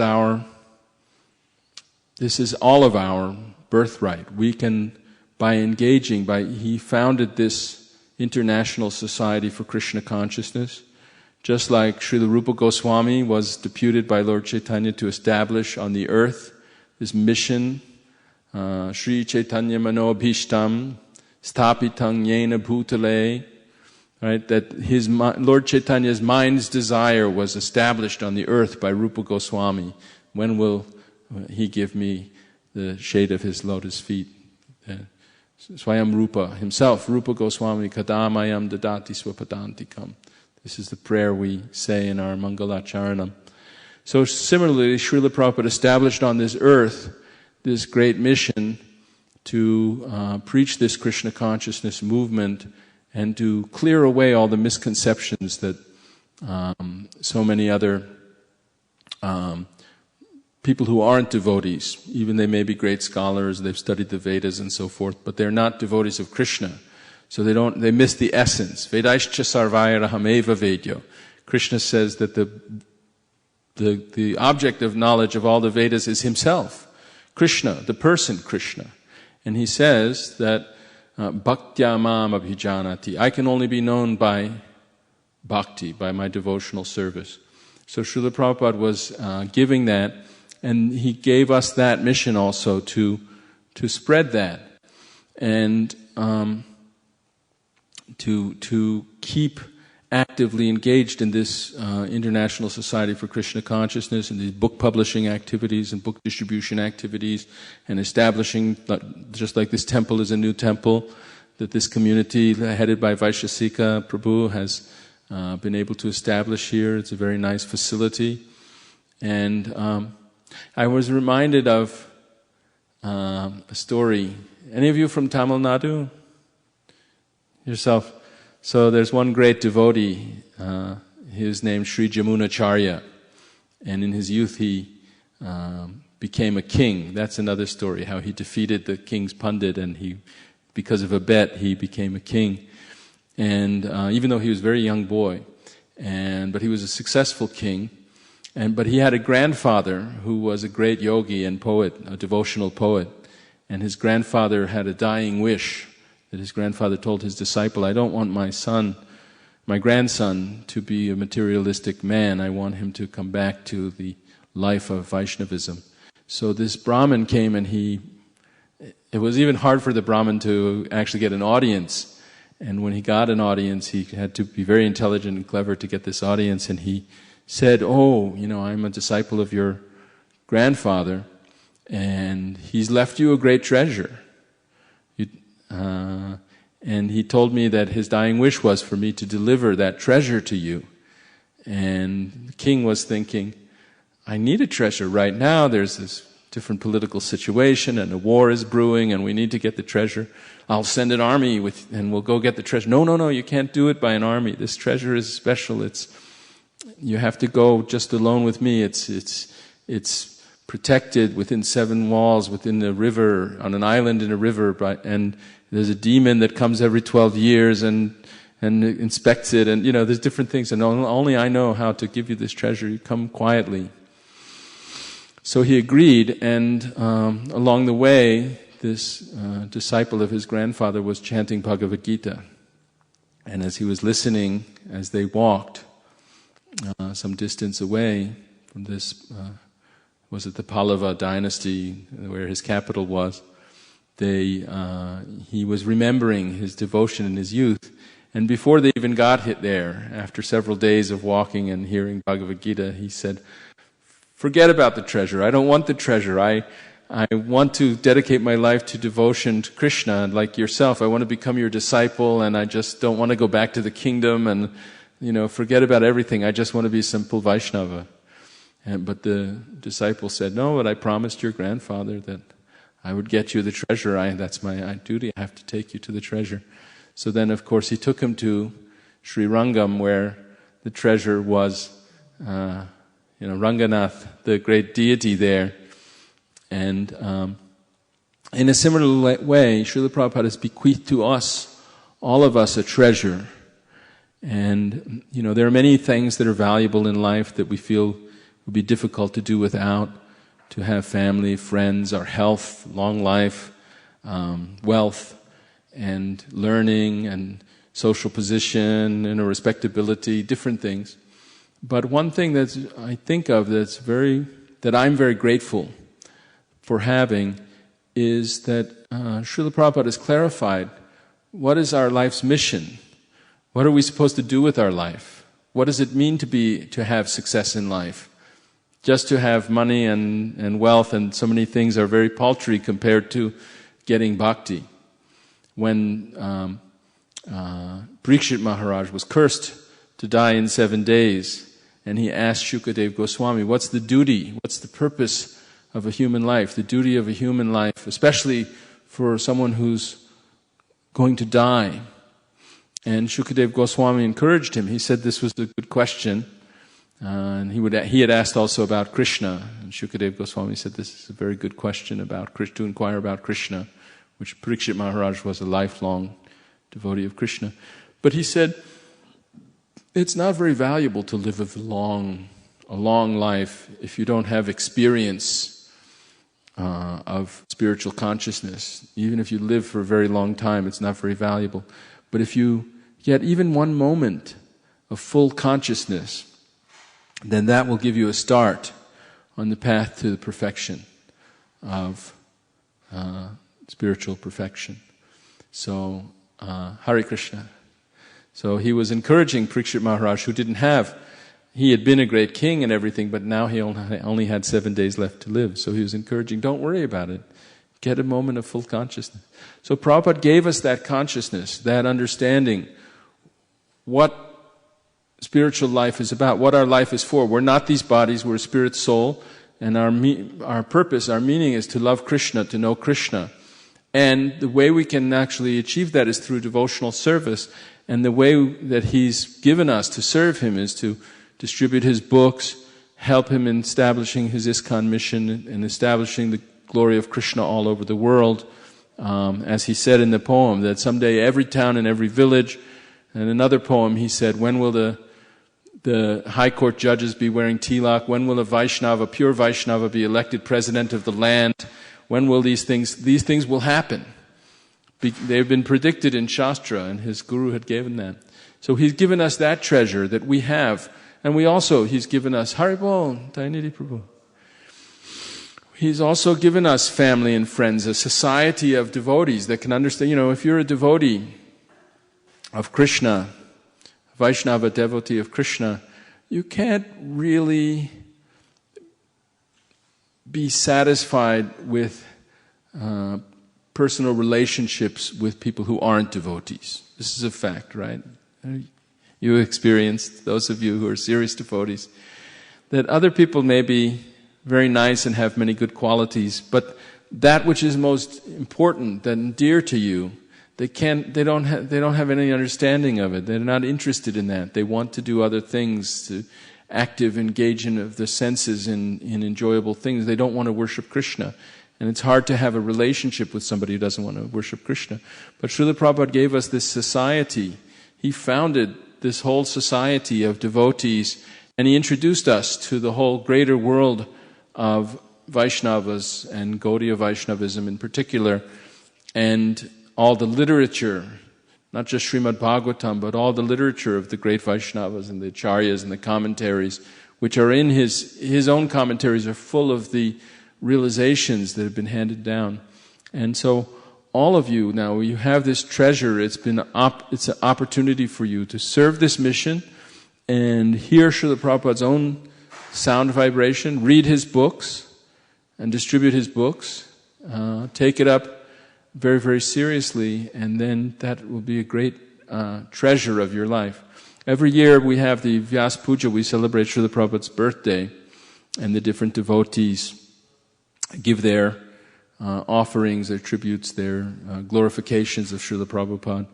all of our birthright. We can, he founded this International Society for Krishna Consciousness, just like Srila Rupa Goswami was deputed by Lord Chaitanya to establish on the earth this mission, Sri Chaitanya Mano Bhishtam, Stapitang Yena Bhutale, right? That Lord Chaitanya's mind's desire was established on the earth by Rupa Goswami. When will he give me the shade of his lotus feet? Swayam Rupa himself, Rupa Goswami, Kadamayam Dadati Swapadantikam. This is the prayer we say in our Mangalacharanam. So similarly, Srila Prabhupada established on this earth this great mission to preach this Krishna consciousness movement and to clear away all the misconceptions that so many other people who aren't devotees, even they may be great scholars, they've studied the Vedas and so forth, but they're not devotees of Krishna. So they miss the essence. Vedaischa sarvaya rahameva vedyo. Krishna says that the object of knowledge of all the Vedas is himself. Krishna, the person Krishna. And he says that bhaktya mam abhijanati. I can only be known by bhakti, by my devotional service. So Srila Prabhupada was giving that, and he gave us that mission also to spread that, and to keep actively engaged in this International Society for Krishna Consciousness and these book publishing activities and book distribution activities, and establishing, just like this temple is a new temple, that this community headed by Vaishesika Prabhu has been able to establish here. It's a very nice facility. And I was reminded of a story. Any of you from Tamil Nadu? Yourself? So there's one great devotee, his name Sri Jamunacharya, and in his youth he became a king. That's another story, how he defeated the king's pundit, and because of a bet he became a king. And even though he was a very young boy, but he was a successful king, but he had a grandfather who was a great yogi and poet, a devotional poet, and his grandfather had a dying wish. That his grandfather told his disciple, I don't want my grandson to be a materialistic man. I want him to come back to the life of Vaishnavism. So this Brahmin came, and it was even hard for the Brahmin to actually get an audience. And when he got an audience, he had to be very intelligent and clever to get this audience. And he said, I'm a disciple of your grandfather, and he's left you a great treasure. And he told me that his dying wish was for me to deliver that treasure to you. And the king was thinking, I need a treasure right now. There's this different political situation, and a war is brewing, and we need to get the treasure. I'll send an army and we'll go get the treasure. No, you can't do it by an army. This treasure is special. You have to go just alone with me. It's protected within 7 walls, within a river, on an island in a river, and there's a demon that comes every 12 years and inspects it, and there's different things, and only I know how to give you this treasure. You come quietly. So he agreed, and along the way, this disciple of his grandfather was chanting Bhagavad Gita, and as he was listening, as they walked some distance away from this, was it the Pallava dynasty where his capital was, he was remembering his devotion in his youth. And before they even got there, after several days of walking and hearing Bhagavad Gita, he said, forget about the treasure. I don't want the treasure. I want to dedicate my life to devotion to Krishna, like yourself. I want to become your disciple, and I just don't want to go back to the kingdom and, forget about everything. I just want to be a simple Vaishnava. But the disciple said, no, but I promised your grandfather that I would get you the treasure. That's my duty. I have to take you to the treasure. So then, of course, he took him to Sri Rangam, where the treasure was, Ranganath, the great deity there. And in a similar way, Srila Prabhupada has bequeathed to us, all of us, a treasure. And, there are many things that are valuable in life that we feel would be difficult to do without. To have family, friends, our health, long life, wealth, and learning, and social position, respectability, different things. But one thing that I think of that I'm very grateful for having is that Srila Prabhupada has clarified what is our life's mission. What are we supposed to do with our life? What does it mean to have success in life? Just to have money and wealth and so many things are very paltry compared to getting bhakti. When Parikshit Maharaj was cursed to die in 7 days, and he asked Shukadev Goswami, what's the duty, what's the purpose of a human life? The duty of a human life, especially for someone who's going to die. And Shukadev Goswami encouraged him. He said this was a good question. And he had asked also about Krishna, and Shukadev Goswami said this is a very good question to inquire about Krishna, which Parikshit Maharaj was a lifelong devotee of Krishna. But he said, it's not very valuable to live a long life if you don't have experience of spiritual consciousness. Even if you live for a very long time, it's not very valuable. But if you get even one moment of full consciousness, then that will give you a start on the path to the perfection of spiritual perfection. So, Hare Krishna. So he was encouraging Parikshit Maharaj, he had been a great king and everything, but now he only had 7 days left to live. So he was encouraging, don't worry about it. Get a moment of full consciousness. So Prabhupada gave us that consciousness, that understanding, what spiritual life is about, what our life is for. We're not these bodies, we're a spirit soul, and our purpose, our meaning is to love Krishna, to know Krishna. And the way we can actually achieve that is through devotional service. And the way that He's given us to serve Him is to distribute His books, help Him in establishing His ISKCON mission and establishing the glory of Krishna all over the world. As He said in the poem, that someday every town and every village, and another poem He said, when will the high court judges be wearing tilak? When will a pure Vaishnava be elected president of the land? When will these things will happen? They've been predicted in Shastra, and his guru had given that. So He's given us that treasure that we have. And He's given us, Haribol, Dainidhi Prabhu. He's also given us family and friends, a society of devotees that can understand. If you're a devotee of Krishna, Vaishnava devotee of Krishna, you can't really be satisfied with personal relationships with people who aren't devotees. This is a fact, right? You experienced, those of you who are serious devotees, that other people may be very nice and have many good qualities, but that which is most important and dear to you, they don't have any understanding of it. They're not interested in that. They want to do other things, to active engagement of the senses in enjoyable things. They don't want to worship Krishna. And it's hard to have a relationship with somebody who doesn't want to worship Krishna. But Srila Prabhupada gave us this society. He founded this whole society of devotees, and He introduced us to the whole greater world of Vaishnavas and Gaudiya Vaishnavism in particular, and all the literature, not just Srimad Bhagavatam, but all the literature of the great Vaishnavas and the Acharyas and the commentaries, which are in his own commentaries are full of the realizations that have been handed down. And so all of you now, you have this treasure. It's an opportunity for you to serve this mission and hear Srila Prabhupada's own sound vibration, read his books and distribute his books, take it up very, very seriously, and then that will be a great treasure of your life. Every year we have the Vyas Puja, we celebrate Srila Prabhupada's birthday, and the different devotees give their offerings, their tributes, their glorifications of Srila Prabhupada.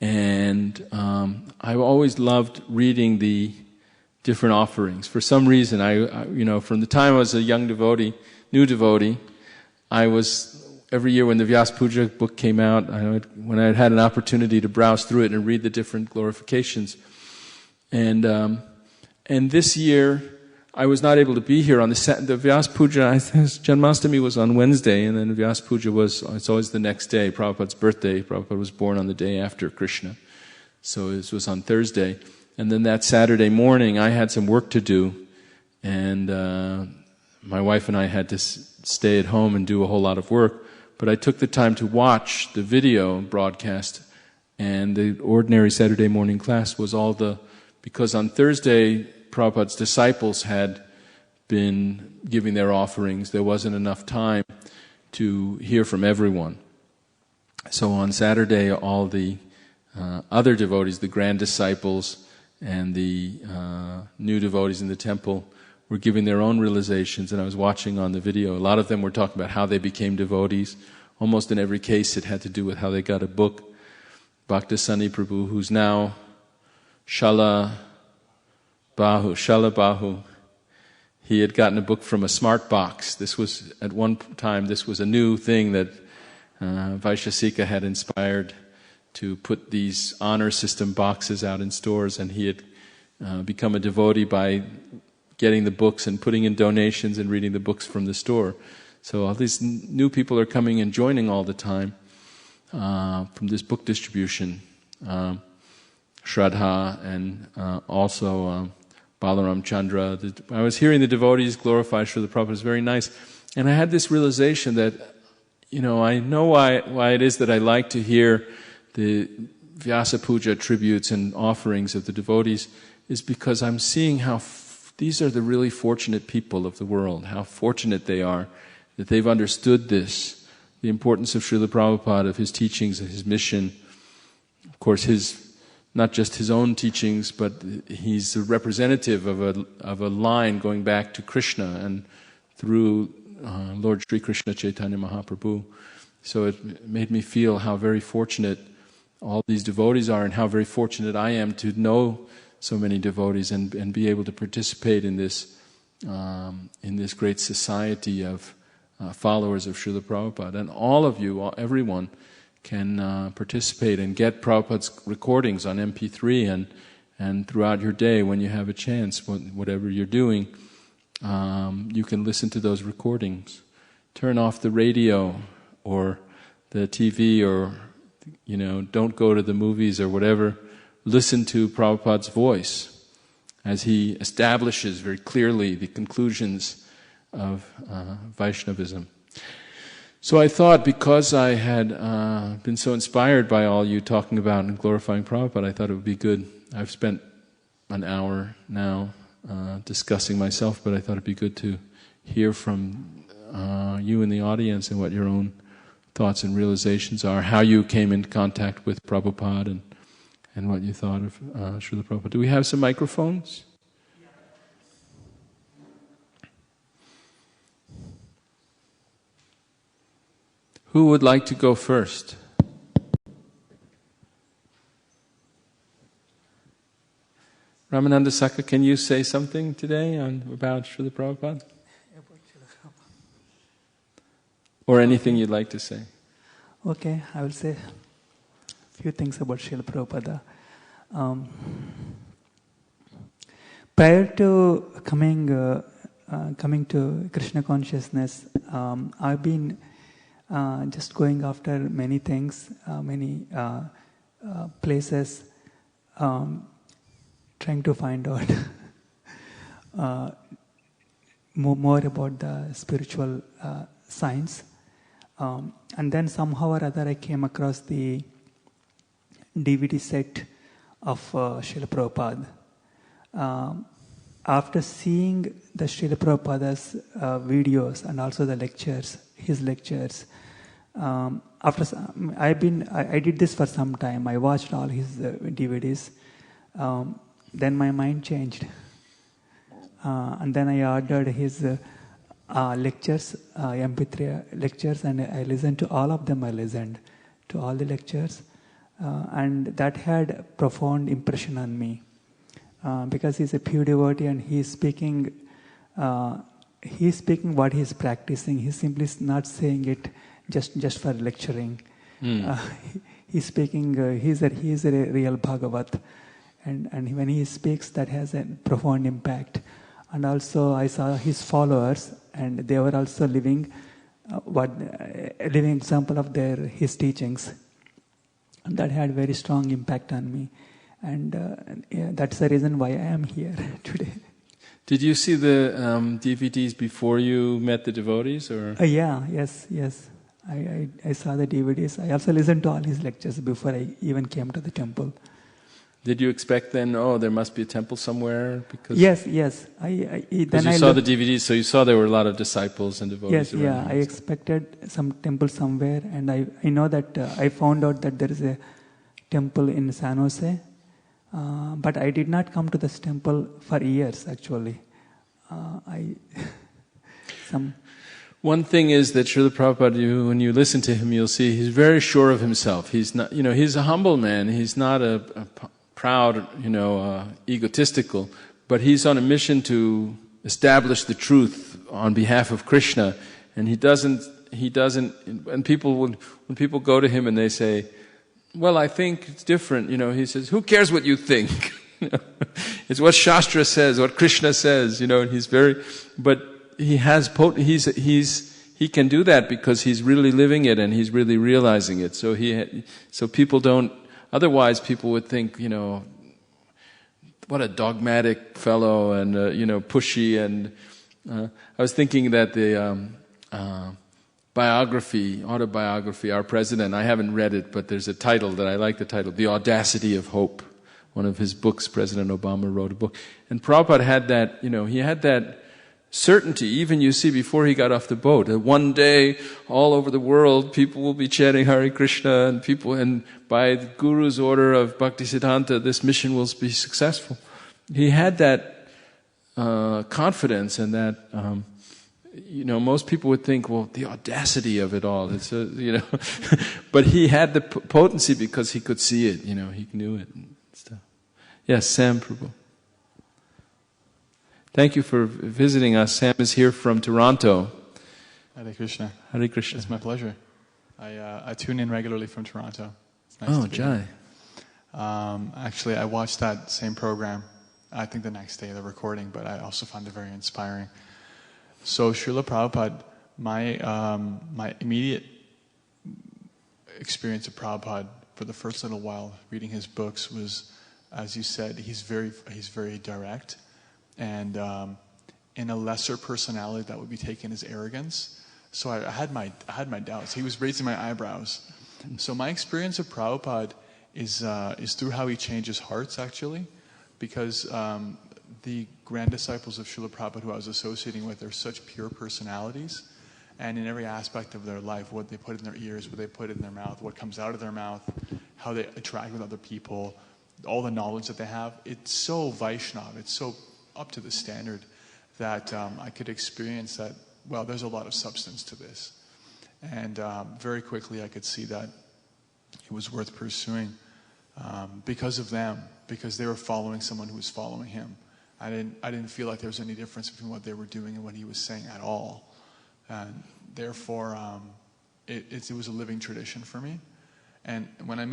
And I've always loved reading the different offerings. For some reason, I from the time I was a young devotee, new devotee, I was, every year when the Vyas Puja book came out, when I had an opportunity to browse through it and read the different glorifications. And this year, I was not able to be here on the Vyas Puja. Janmashtami was on Wednesday, and then Vyas Puja it's always the next day, Prabhupada's birthday. Prabhupada was born on the day after Krishna. So this was on Thursday. And then that Saturday morning, I had some work to do, and my wife and I had to stay at home and do a whole lot of work. But I took the time to watch the video broadcast, and the ordinary Saturday morning class was because on Thursday, Prabhupada's disciples had been giving their offerings. There wasn't enough time to hear from everyone. So on Saturday, all the other devotees, the grand disciples and the new devotees in the temple, were giving their own realizations, and I was watching on the video. A lot of them were talking about how they became devotees. Almost in every case it had to do with how they got a book. Bhaktasani Prabhu, who's now Shala Bahu, he had gotten a book from a smart box. This was, at one time, this was a new thing that Vaishasika had inspired to put these honor system boxes out in stores, and he had become a devotee by getting the books and putting in donations and reading the books from the store. So all these new people are coming and joining all the time from this book distribution. Shraddha and also Balaram Chandra. I was hearing the devotees glorify Srila Prabhupada. It was very nice. And I had this realization that I know why it is that I like to hear the Vyasa Puja tributes and offerings of the devotees, is because I'm seeing how these are the really fortunate people of the world, how fortunate they are that they've understood this, the importance of Srila Prabhupada, of his teachings, of his mission. Of course, not just his own teachings, but he's a representative of a line going back to Krishna and through Lord Sri Krishna Chaitanya Mahaprabhu. So it made me feel how very fortunate all these devotees are, and how very fortunate I am to know so many devotees and be able to participate in this great society of followers of Srila Prabhupada. And all of you, everyone, can participate and get Prabhupada's recordings on MP3 and throughout your day when you have a chance, whatever you're doing, you can listen to those recordings. Turn off the radio or the TV, or don't go to the movies or whatever. Listen to Prabhupada's voice as he establishes very clearly the conclusions of Vaishnavism. So I thought, because I had been so inspired by all you talking about and glorifying Prabhupada, I thought it would be good. I've spent an hour now discussing myself, but I thought it'd be good to hear from you in the audience and what your own thoughts and realizations are, how you came in contact with Prabhupada and what you thought of Srila Prabhupada. Do we have some microphones? Who would like to go first? Ramananda Saka, can you say something today about Srila Prabhupada? Or anything you'd like to say? Okay, I will say a few things about Srila Prabhupada. Prior to coming to Krishna consciousness, I've been just going after many things, many places, trying to find out more about the spiritual science. And then somehow or other I came across the DVD set of Srila Prabhupada. After seeing the Srila Prabhupada's videos and also the lectures, his lectures, I did this for some time. I watched all his DVDs. Then my mind changed, and then I ordered his lectures, MP3 lectures, and I listened to all of them. I listened to all the lectures, and that had a profound impression on me, because he's a pure devotee and he's speaking what he's practicing. He's simply not saying it just for lecturing. He's speaking. He's a real Bhagavat, and when he speaks, that has a profound impact. And also, I saw his followers, and they were also living a living example of his teachings. And that had very strong impact on me, and that's the reason why I am here today. Did you see the DVDs before you met the devotees, or? Yes. I saw the DVDs. I also listened to all his lectures before I even came to the temple. Did you expect then, there must be a temple somewhere? Because Yes. Then you saw the DVDs, so you saw there were a lot of disciples and devotees around. Yes, I expected some temple somewhere, and I know that I found out that there is a temple in San Jose, but I did not come to this temple for years, actually. One thing is that Srila Prabhupada, when you listen to him, you'll see he's very sure of himself. He's not, he's a humble man. He's not a proud, egotistical, but he's on a mission to establish the truth on behalf of Krishna. And he doesn't, when people go to him and they say, well, I think it's different, he says, who cares what you think? It's what Shastra says, what Krishna says, and he's but he has, he can do that because he's really living it and he's really realizing it. So people don't, otherwise people would think, what a dogmatic fellow and, pushy. And I was thinking that autobiography, Our President. I haven't read it, but there's a title that I like the title, The Audacity of Hope. One of his books, President Obama wrote a book. And Prabhupada had that, he had that certainty, even you see before he got off the boat, that one day all over the world people will be chanting Hare Krishna and by the Guru's order of Bhaktisiddhanta this mission will be successful. He had that confidence and that, most people would think, well, the audacity of it all, it's but he had the potency because he could see it, he knew it and stuff. Yes, Sam Prabhu. Thank you for visiting us. Sam is here from Toronto. Hare Krishna. Hare Krishna. It's my pleasure. I tune in regularly from Toronto. It's nice to be Jai. here. Actually, I watched that same program, I think the next day, the recording, but I also found it very inspiring. So, Srila Prabhupada, my immediate experience of Prabhupada for the first little while, reading his books, was, as you said, he's very direct. And in a lesser personality that would be taken as arrogance. So I had my doubts. He was raising my eyebrows. So my experience of Prabhupada is through how he changes hearts, actually, because the grand disciples of Srila Prabhupada who I was associating with are such pure personalities, and in every aspect of their life, what they put in their ears, what they put in their mouth, what comes out of their mouth, how they interact with other people, all the knowledge that they have, it's so Vaishnava, it's so up to the standard that I could experience that, well, there's a lot of substance to this. And very quickly I could see that it was worth pursuing because of them, because they were following someone who was following him. I didn't feel like there was any difference between what they were doing and what he was saying at all. And therefore, it was a living tradition for me. And when I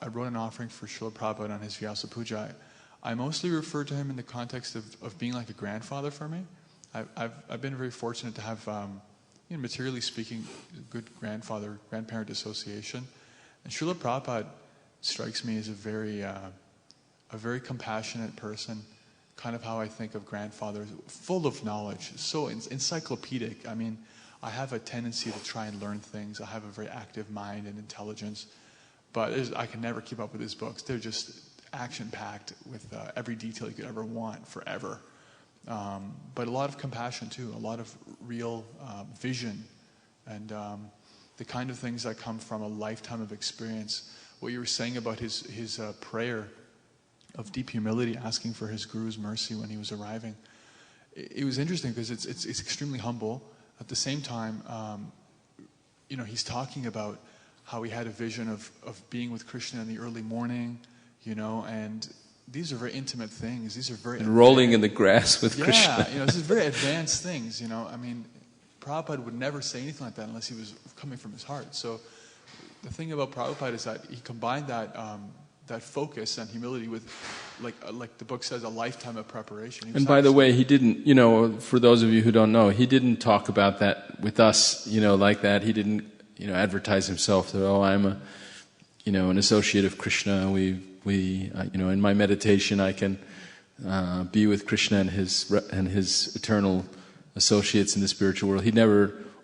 wrote an offering for Srila Prabhupada on his Vyasa Puja, I mostly referred to him in the context of being like a grandfather for me. I've been very fortunate to have, materially speaking, a good grandparent association. And Srila Prabhupada strikes me as a very compassionate person, kind of how I think of grandfathers, full of knowledge, so encyclopedic. I mean, I have a tendency to try and learn things. I have a very active mind and intelligence, but I can never keep up with his books. They're just action-packed with every detail you could ever want forever. But a lot of compassion too, a lot of real vision, and the kind of things that come from a lifetime of experience. What you were saying about his prayer of deep humility, asking for his Guru's mercy when he was arriving. It was interesting because it's extremely humble. At the same time, he's talking about how he had a vision of being with Krishna in the early morning, and these are very intimate things. These are very rolling in the grass with Krishna. Yeah, this is very advanced things. I mean, Prabhupada would never say anything like that unless he was coming from his heart. So the thing about Prabhupada is that he combined that focus and humility with, like the book says, a lifetime of preparation. And by the way, he didn't, for those of you who don't know, he didn't talk about that with us, like that. He didn't, advertise himself that, I'm an associate of Krishna. We in my meditation I can be with Krishna and his eternal associates in the spiritual world.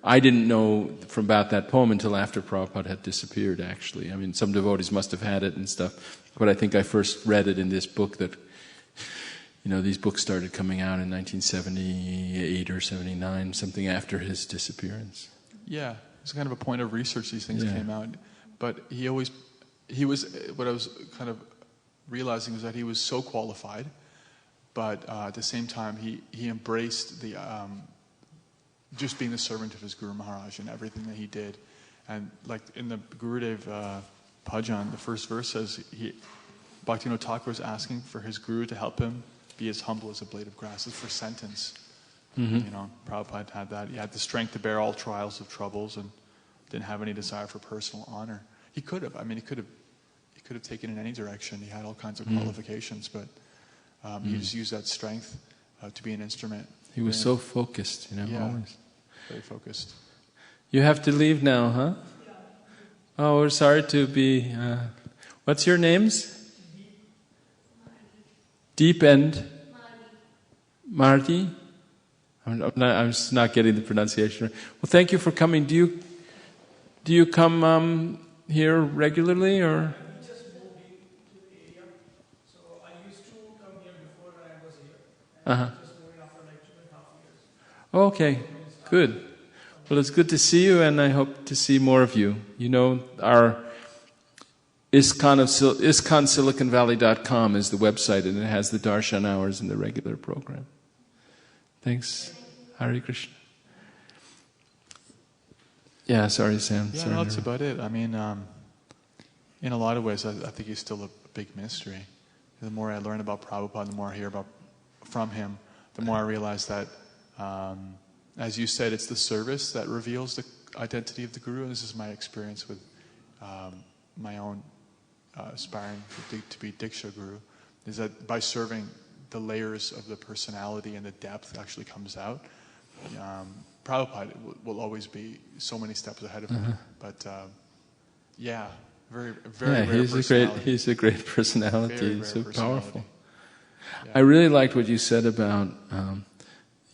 I didn't know about that poem until after Prabhupada had disappeared, actually. I mean, some devotees must have had it and stuff, but I think I first read it in this book that, these books started coming out in 1978 or 79, something after his disappearance. Yeah, it's kind of a point of research these things came out. But what I was kind of realizing was that he was so qualified, but at the same time he embraced the just being the servant of his Guru Maharaj and everything that he did. And like in the Gurudev Bhajan, the first verse says Bhaktivinoda Thakur was asking for his Guru to help him be as humble as a blade of grass. It's the first sentence. Mm-hmm. Prabhupada had that. He had the strength to bear all trials of troubles and didn't have any desire for personal honor. He could have. I mean, he could have taken in any direction. He had all kinds of qualifications, but he just used that strength to be an instrument. He was so focused, always. Very focused. You have to leave now, huh? Oh, we're sorry to be... what's your names? Deep and... Marty? I'm just not getting the pronunciation right. Well, thank you for coming. Do you come here regularly, or? I just moved into the area, so I used to come here before when I was here. Uh-huh. Just moving after like 2.5 years. Okay, good. Well, it's good to see you, and I hope to see more of you. You know, our ISKCON is the website, and it has the darshan hours in the regular program. Thanks. Hare Krishna. Yeah, sorry, Sam. Yeah, sorry. no, that's about it. I mean, in a lot of ways, I think he's still a big mystery. The more I learn about Prabhupada, the more I hear from him, the more I realize that, as you said, it's the service that reveals the identity of the Guru. And this is my experience with my own aspiring to be Diksha Guru, is that by serving, the layers of the personality and the depth actually comes out. Prabhupada will always be so many steps ahead of me, but yeah, very rare personality. He's a great personality. Very He's rare so powerful. Yeah. I really liked what you said about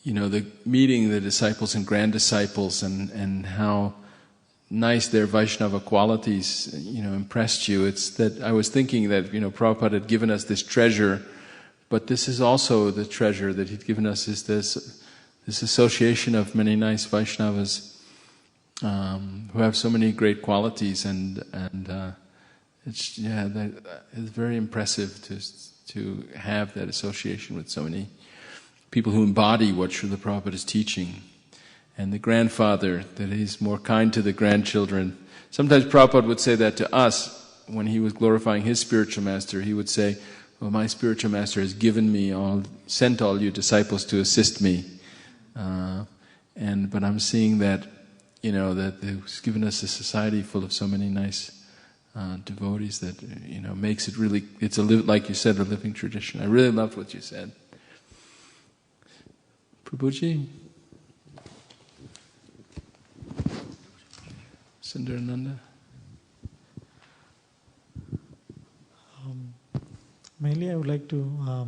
the meeting the disciples and grand disciples, and how nice their Vaishnava qualities impressed you. It's that I was thinking that Prabhupada had given us this treasure, but this is also the treasure that he'd given us, is this association of many nice Vaishnavas who have so many great qualities, and it's very impressive to have that association with so many people who embody what Srila Prabhupada is teaching. And the grandfather, that he's more kind to the grandchildren. Sometimes Prabhupada would say that to us when he was glorifying his spiritual master. He would say, "Well, my spiritual master has sent all you disciples to assist me." But I'm seeing that, that he's given us a society full of so many nice devotees that, makes it really, like you said, a living tradition. I really loved what you said. Prabhuji? Sundarananda? Mainly I would like to,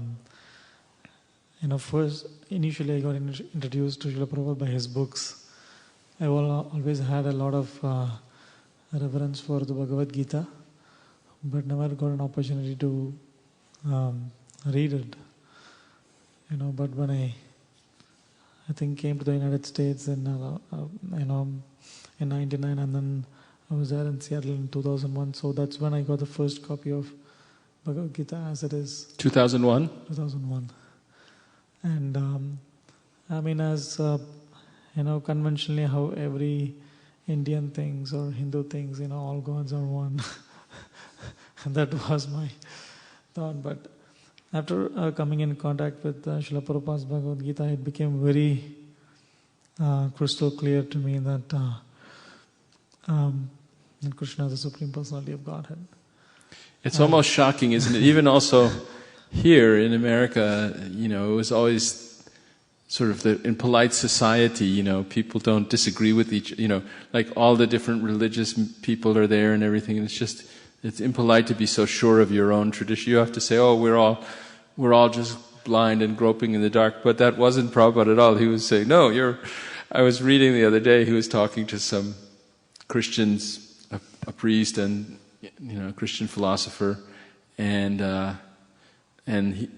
first, initially I got introduced to Srila Prabhupada by his books. I always had a lot of reverence for the Bhagavad Gita, but never got an opportunity to read it. But when I think came to the United States in 99, and then I was there in Seattle in 2001. So that's when I got the first copy of Bhagavad Gita as it is. 2001? 2001. And as conventionally how every Indian thinks or Hindu thinks, all gods are one. And that was my thought. But after coming in contact with Srila Prabhupada's Bhagavad Gita, it became very crystal clear to me that Krishna is the Supreme Personality of Godhead. It's almost shocking, isn't it? Even also here in America, it was always sort of in polite society, people don't disagree with like all the different religious people are there and everything, and it's impolite to be so sure of your own tradition. You have to say, "Oh, we're all just blind and groping in the dark." But that wasn't Prabhupada at all. He was saying, "No, I was reading the other day, he was talking to some Christians, a priest and a Christian philosopher, and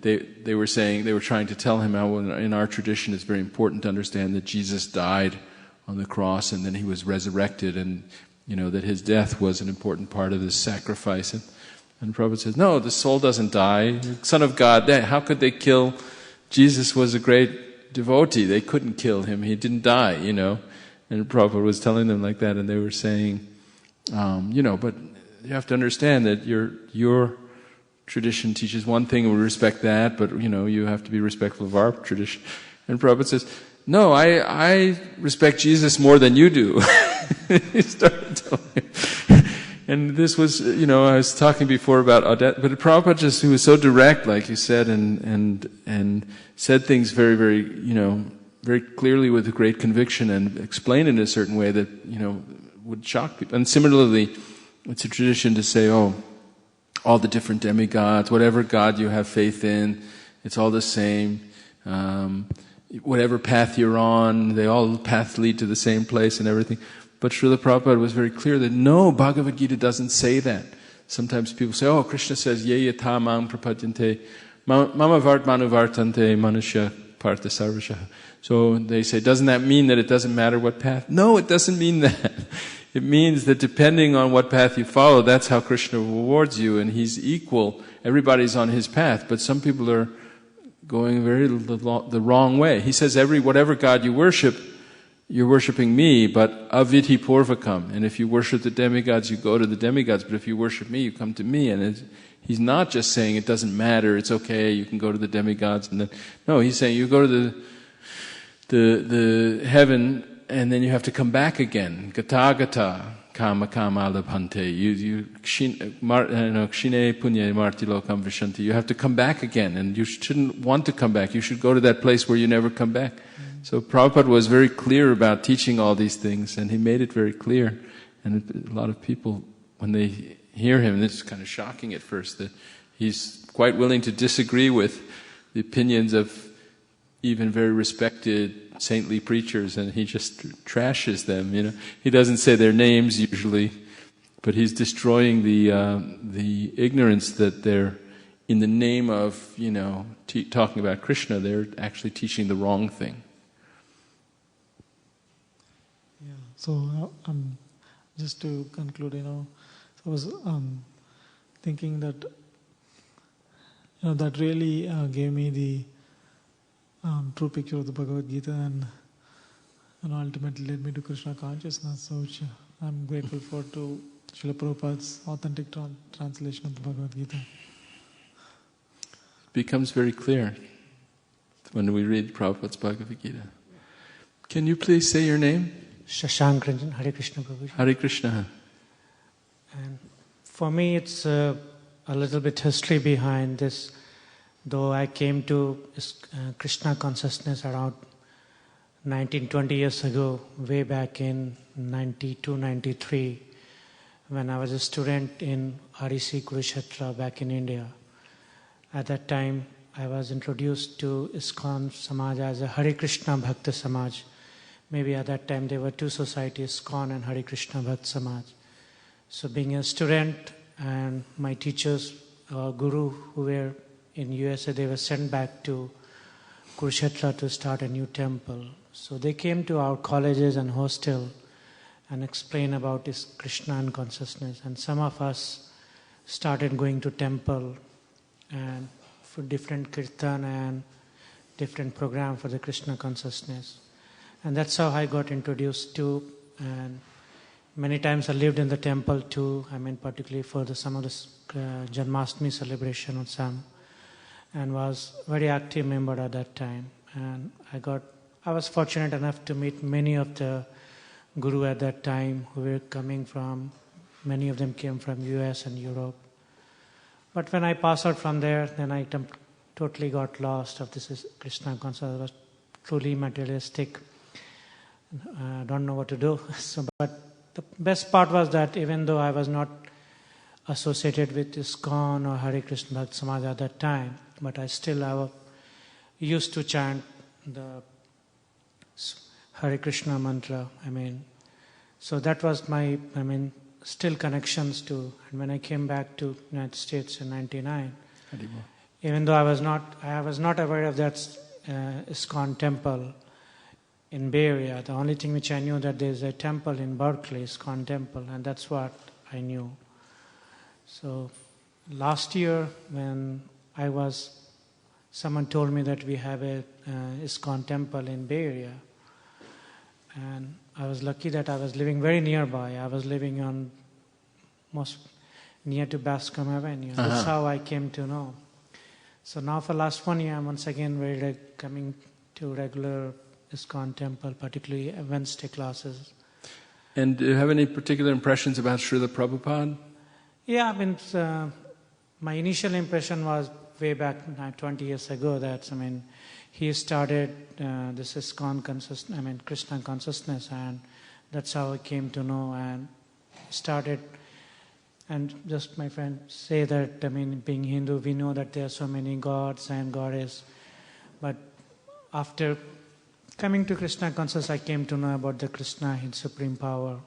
they were trying to tell him how in our tradition it's very important to understand that Jesus died on the cross and then he was resurrected, and that his death was an important part of this sacrifice." And Prabhupada says, "No, the soul doesn't die. The Son of God, how could they kill? Jesus was a great devotee. They couldn't kill him. He didn't die, And Prabhupada was telling them like that, and they were saying, but you have to understand that your tradition teaches one thing, and we respect that, but you have to be respectful of our tradition." And Prabhupada says, "No, I respect Jesus more than you do." He started telling him. And this was, I was talking before about Audette, but Prabhupada who was so direct, like you said, and said things very, very, very clearly with great conviction, and explained in a certain way that, would shock people. And similarly, it's a tradition to say, "Oh, all the different demigods, whatever god you have faith in, it's all the same. whatever path you're on, they all paths lead to the same place and everything. But Srila Prabhupada was very clear that no, Bhagavad Gita doesn't say that. Sometimes people say, oh, Krishna says, ye yatha mam prapadyante, mama vart manu vartante manusya partha sarvasha. So they say, doesn't that mean that it doesn't matter what path? No, it doesn't mean that. It means that depending on what path you follow, that's how Krishna rewards you, and He's equal. Everybody's on His path, but some people are going the wrong way. He says, whatever God you worship, you're worshiping me, but avidhi purvakam. And if you worship the demigods, you go to the demigods, but if you worship me, you come to me. And He's not just saying it doesn't matter, it's okay, you can go to the demigods. And then, no, He's saying you go to the heaven, and then you have to come back again. Gata gata kama kama labhante. Kshine punya marti lokam vishanti. You have to come back again, and you shouldn't want to come back. You should go to that place where you never come back. So Prabhupada was very clear about teaching all these things, and he made it very clear. And a lot of people, when they hear him, this is kind of shocking at first, that he's quite willing to disagree with the opinions of even very respected saintly preachers, and he just trashes them. He doesn't say their names usually, but he's destroying the ignorance that they're in the name of talking about Krishna. They're actually teaching the wrong thing. Yeah. So just to conclude, I was thinking that that really gave me the true picture of the Bhagavad Gita, and ultimately led me to Krishna consciousness. So which I'm grateful for to Srila Prabhupada's authentic translation of the Bhagavad Gita. It becomes very clear when we read Prabhupada's Bhagavad Gita. Can you please say your name? Shashank Ranjan, Hare Krishna Prabhu. Hare Krishna. And for me, it's a little bit history behind this. Though I came to Krishna consciousness around 19-20 years ago, way back in 92-93, when I was a student in REC Kurukshetra back in India. At that time, I was introduced to ISKCON Samaj as a Hare Krishna Bhakta Samaj. Maybe at that time there were two societies, ISKCON and Hare Krishna Bhakta Samaj. So being a student, and my teachers, guru who were in USA, they were sent back to Kurukshetra to start a new temple. So they came to our colleges and hostel and explained about this Krishna and consciousness. And some of us started going to temple and for different kirtan and different program for the Krishna consciousness. And that's how I got introduced to, and many times I lived in the temple too, particularly for some of the Janmashtami celebration or some, and was very active member at that time. And I was fortunate enough to meet many of the guru at that time who were coming from, many of them came from US and Europe. But when I passed out from there, then I totally got lost of this Krishna concept. I was truly materialistic. Don't know what to do. But the best part was that even though I was not associated with ISKCON or Hare Krishna Bhakta Samaj at that time, but I still used to chant the Hare Krishna mantra. So that was my, still connections to. And when I came back to United States in '99, even though I was not aware of that ISKCON temple in Bay Area. The only thing which I knew that there's a temple in Berkeley, ISKCON temple, and that's what I knew. So last year when someone told me that we have a ISKCON temple in Bay Area, and I was lucky that I was living very nearby. I was living on most near to Bascom Avenue. That's how I came to know. So now for last 1 year, I'm once again coming to regular ISKCON temple, particularly Wednesday classes. And do you have any particular impressions about Srila Prabhupada? Yeah, my initial impression was way back 20 years ago that, he started this ISKCON Krishna consciousness, and that's how I came to know and started. And just my friend say that, being Hindu, we know that there are so many gods and goddess, but after coming to Krishna consciousness, I came to know about the Krishna, His supreme power,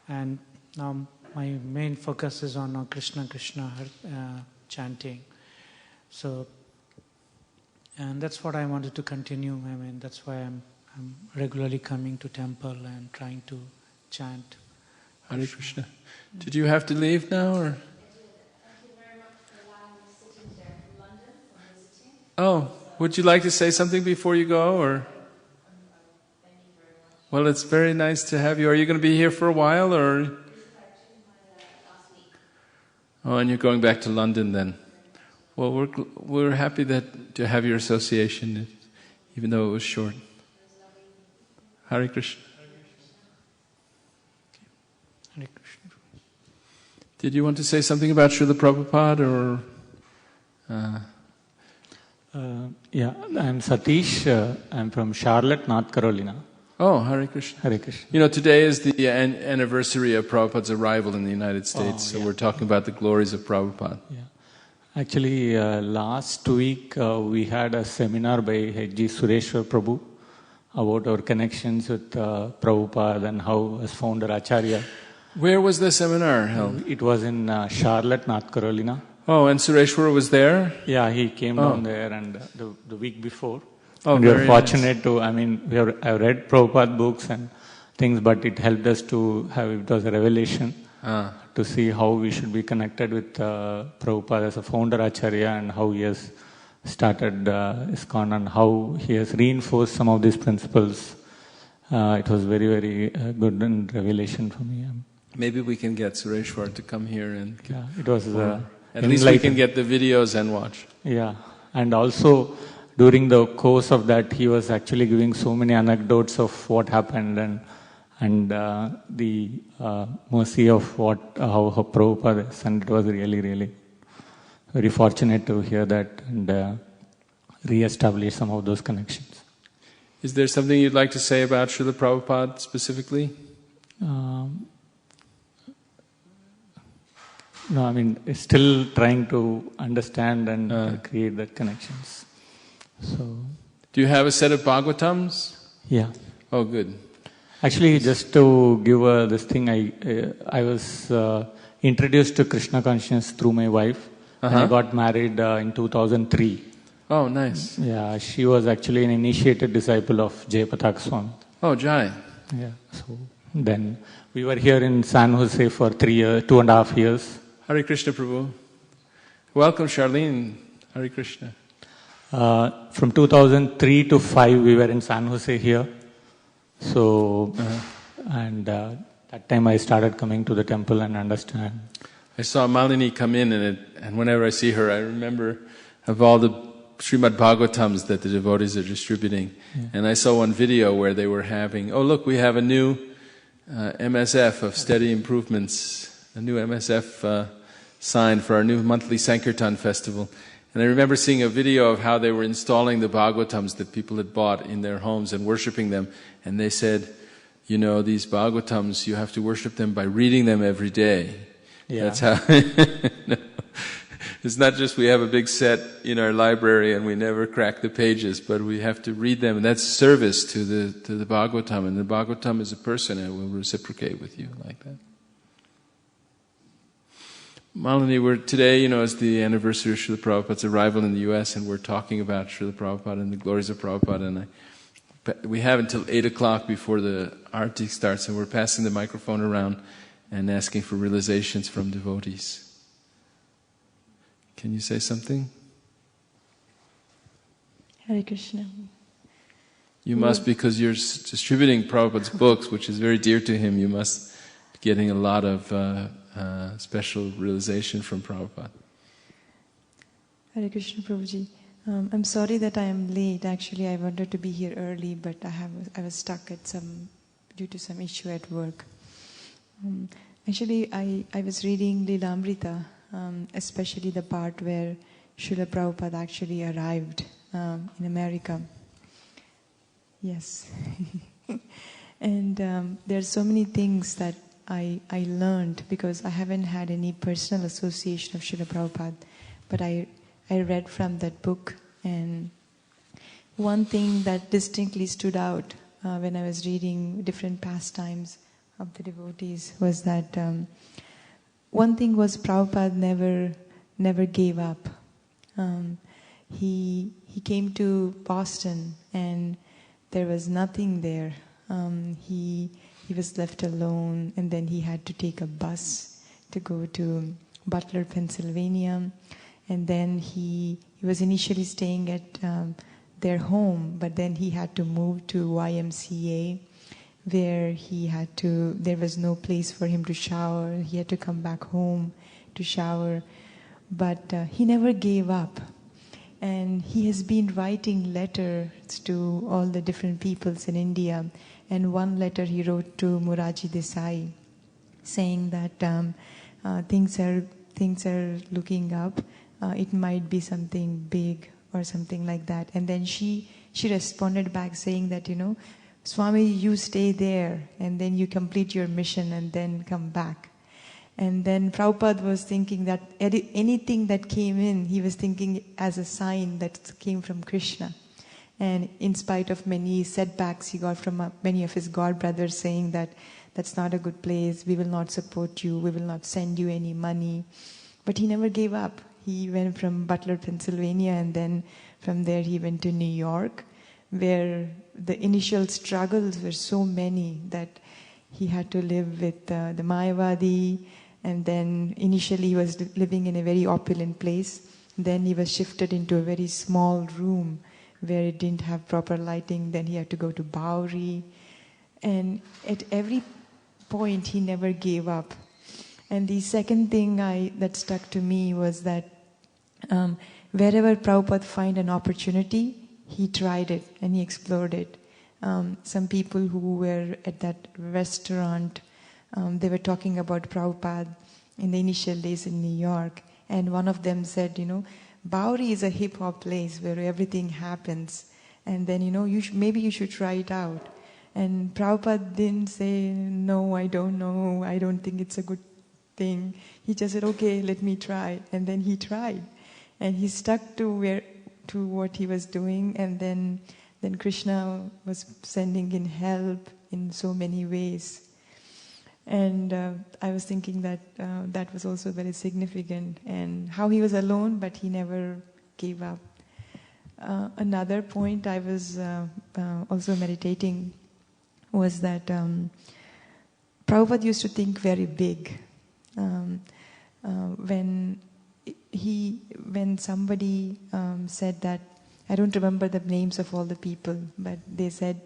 and now my main focus is on Krishna Krishna chanting. So, and that's what I wanted to continue. I mean, that's why I'm regularly coming to temple and trying to chant. Hare Krishna. Did you have to leave now, or? Thank you very much for allowing me to sit in there from London for visiting. Oh, would you like to say something before you go, or? Thank you very much. Well, it's very nice to have you. Are you going to be here for a while, or? This is actually my last week. Oh, and you're going back to London then. Well, we're happy to have your association, even though it was short. Hare Krishna. Hare Krishna. Did you want to say something about Srila Prabhupada, or? Yeah, I'm Satish. I'm from Charlotte, North Carolina. Oh, Hare Krishna. Hare Krishna. You know, today is the anniversary of Prabhupada's arrival in the United States, so we're talking about the glories of Prabhupada. Yeah. Actually, last week we had a seminar by H.G. Sureshwar Prabhu about our connections with Prabhupada and how as founder Acharya. Where was the seminar held? It was in Charlotte, North Carolina. Oh, and Sureshwar was there? Yeah, he came down there and the week before. Oh, and we were very fortunate nice. to, I mean, I've read Prabhupada books and things, but it helped us to have, it was a revelation to see how we should be connected with Prabhupada as a founder Acharya and how he has started ISKCON and how he has reinforced some of these principles. It was very, very good and revelation for me. Maybe we can get Sureshwar to come here and... Yeah, it was... at least we can get the videos and watch. Yeah, and also during the course of that, he was actually giving so many anecdotes of what happened and the mercy of how Prabhupada is, and it was really, really very fortunate to hear that and re-establish some of those connections. Is there something you'd like to say about Srila Prabhupada specifically? No, I mean, still trying to understand and create that connections. So, do you have a set of Bhagavatams? Yeah. Oh, good. Actually, just to give this thing, I was introduced to Krishna consciousness through my wife. And I got married in 2003. Oh, nice. Yeah, she was actually an initiated disciple of Jayapataka Swami. Oh, Jai. Yeah. So then we were here in San Jose for 2.5 years. Hare Krishna, Prabhu. Welcome, Charlene. Hare Krishna. From 2003 to 5, we were in San Jose here. So, and that time I started coming to the temple and understand. I saw Malini come in, and whenever I see her, I remember of all the Srimad Bhagavatams that the devotees are distributing. Yeah. And I saw one video where they were having, oh look, we have a new MSF of steady improvements, a new MSF sign for our new monthly Sankirtan festival. And I remember seeing a video of how they were installing the Bhagavatams that people had bought in their homes and worshipping them. And they said, you know, these Bhagavatams, you have to worship them by reading them every day. Yeah. That's how... It's not just we have a big set in our library and we never crack the pages, but we have to read them, and that's service to the Bhagavatam. And the Bhagavatam is a person and will reciprocate with you like that. Malini, today, is the anniversary of Srila Prabhupada's arrival in the U.S., and we're talking about Srila Prabhupada and the glories of Prabhupada. And we have until 8 o'clock before the arati starts, and we're passing the microphone around and asking for realizations from devotees. Can you say something? Hare Krishna. You must, because you're distributing Prabhupada's books, which is very dear to him, you must be getting a lot of special realization from Prabhupada. Hare Krishna, Prabhuji. I'm sorry that I am late. Actually, I wanted to be here early, but I was stuck due to some issue at work. Actually, I was reading Lilamrita, especially the part where Srila Prabhupada actually arrived in America. Yes. And there are so many things that I learned because I haven't had any personal association of Srila Prabhupada, but I read from that book, and one thing that distinctly stood out when I was reading different pastimes of the devotees was that one thing was Prabhupada never gave up. He came to Boston and there was nothing there. He was left alone, and then he had to take a bus to go to Butler, Pennsylvania, and then he was initially staying at their home, but then he had to move to YMCA, where there was no place for him to shower. He had to come back home to shower, but he never gave up. And he has been writing letters to all the different peoples in India. And one letter he wrote to Morarji Desai, saying that things are looking up. It might be something big or something like that. And then she responded back saying that, Swami, you stay there and then you complete your mission and then come back. And then Prabhupada was thinking that anything that came in, he was thinking as a sign that came from Krishna. And in spite of many setbacks he got from many of his god brothers saying that that's not a good place, we will not support you, we will not send you any money. But he never gave up. He went from Butler, Pennsylvania, and then from there he went to New York, where the initial struggles were so many that he had to live with the Mayavadi, and then initially he was living in a very opulent place. Then he was shifted into a very small room where it didn't have proper lighting. Then he had to go to Bowery. And at every point he never gave up. And the second thing that stuck to me was that wherever Prabhupada find an opportunity, he tried it and he explored it. Some people who were at that restaurant, they were talking about Prabhupada in the initial days in New York. And one of them said, Bowery is a hip-hop place where everything happens. And then, maybe you should try it out. And Prabhupada didn't say, no, I don't know, I don't think it's a good thing. He just said, okay, let me try. And then he tried. And he stuck to what he was doing. And then Krishna was sending in help in so many ways. And I was thinking that that was also very significant, and how he was alone, but he never gave up. Another point I was also meditating was that Prabhupada used to think very big. When somebody said that, I don't remember the names of all the people, but they said,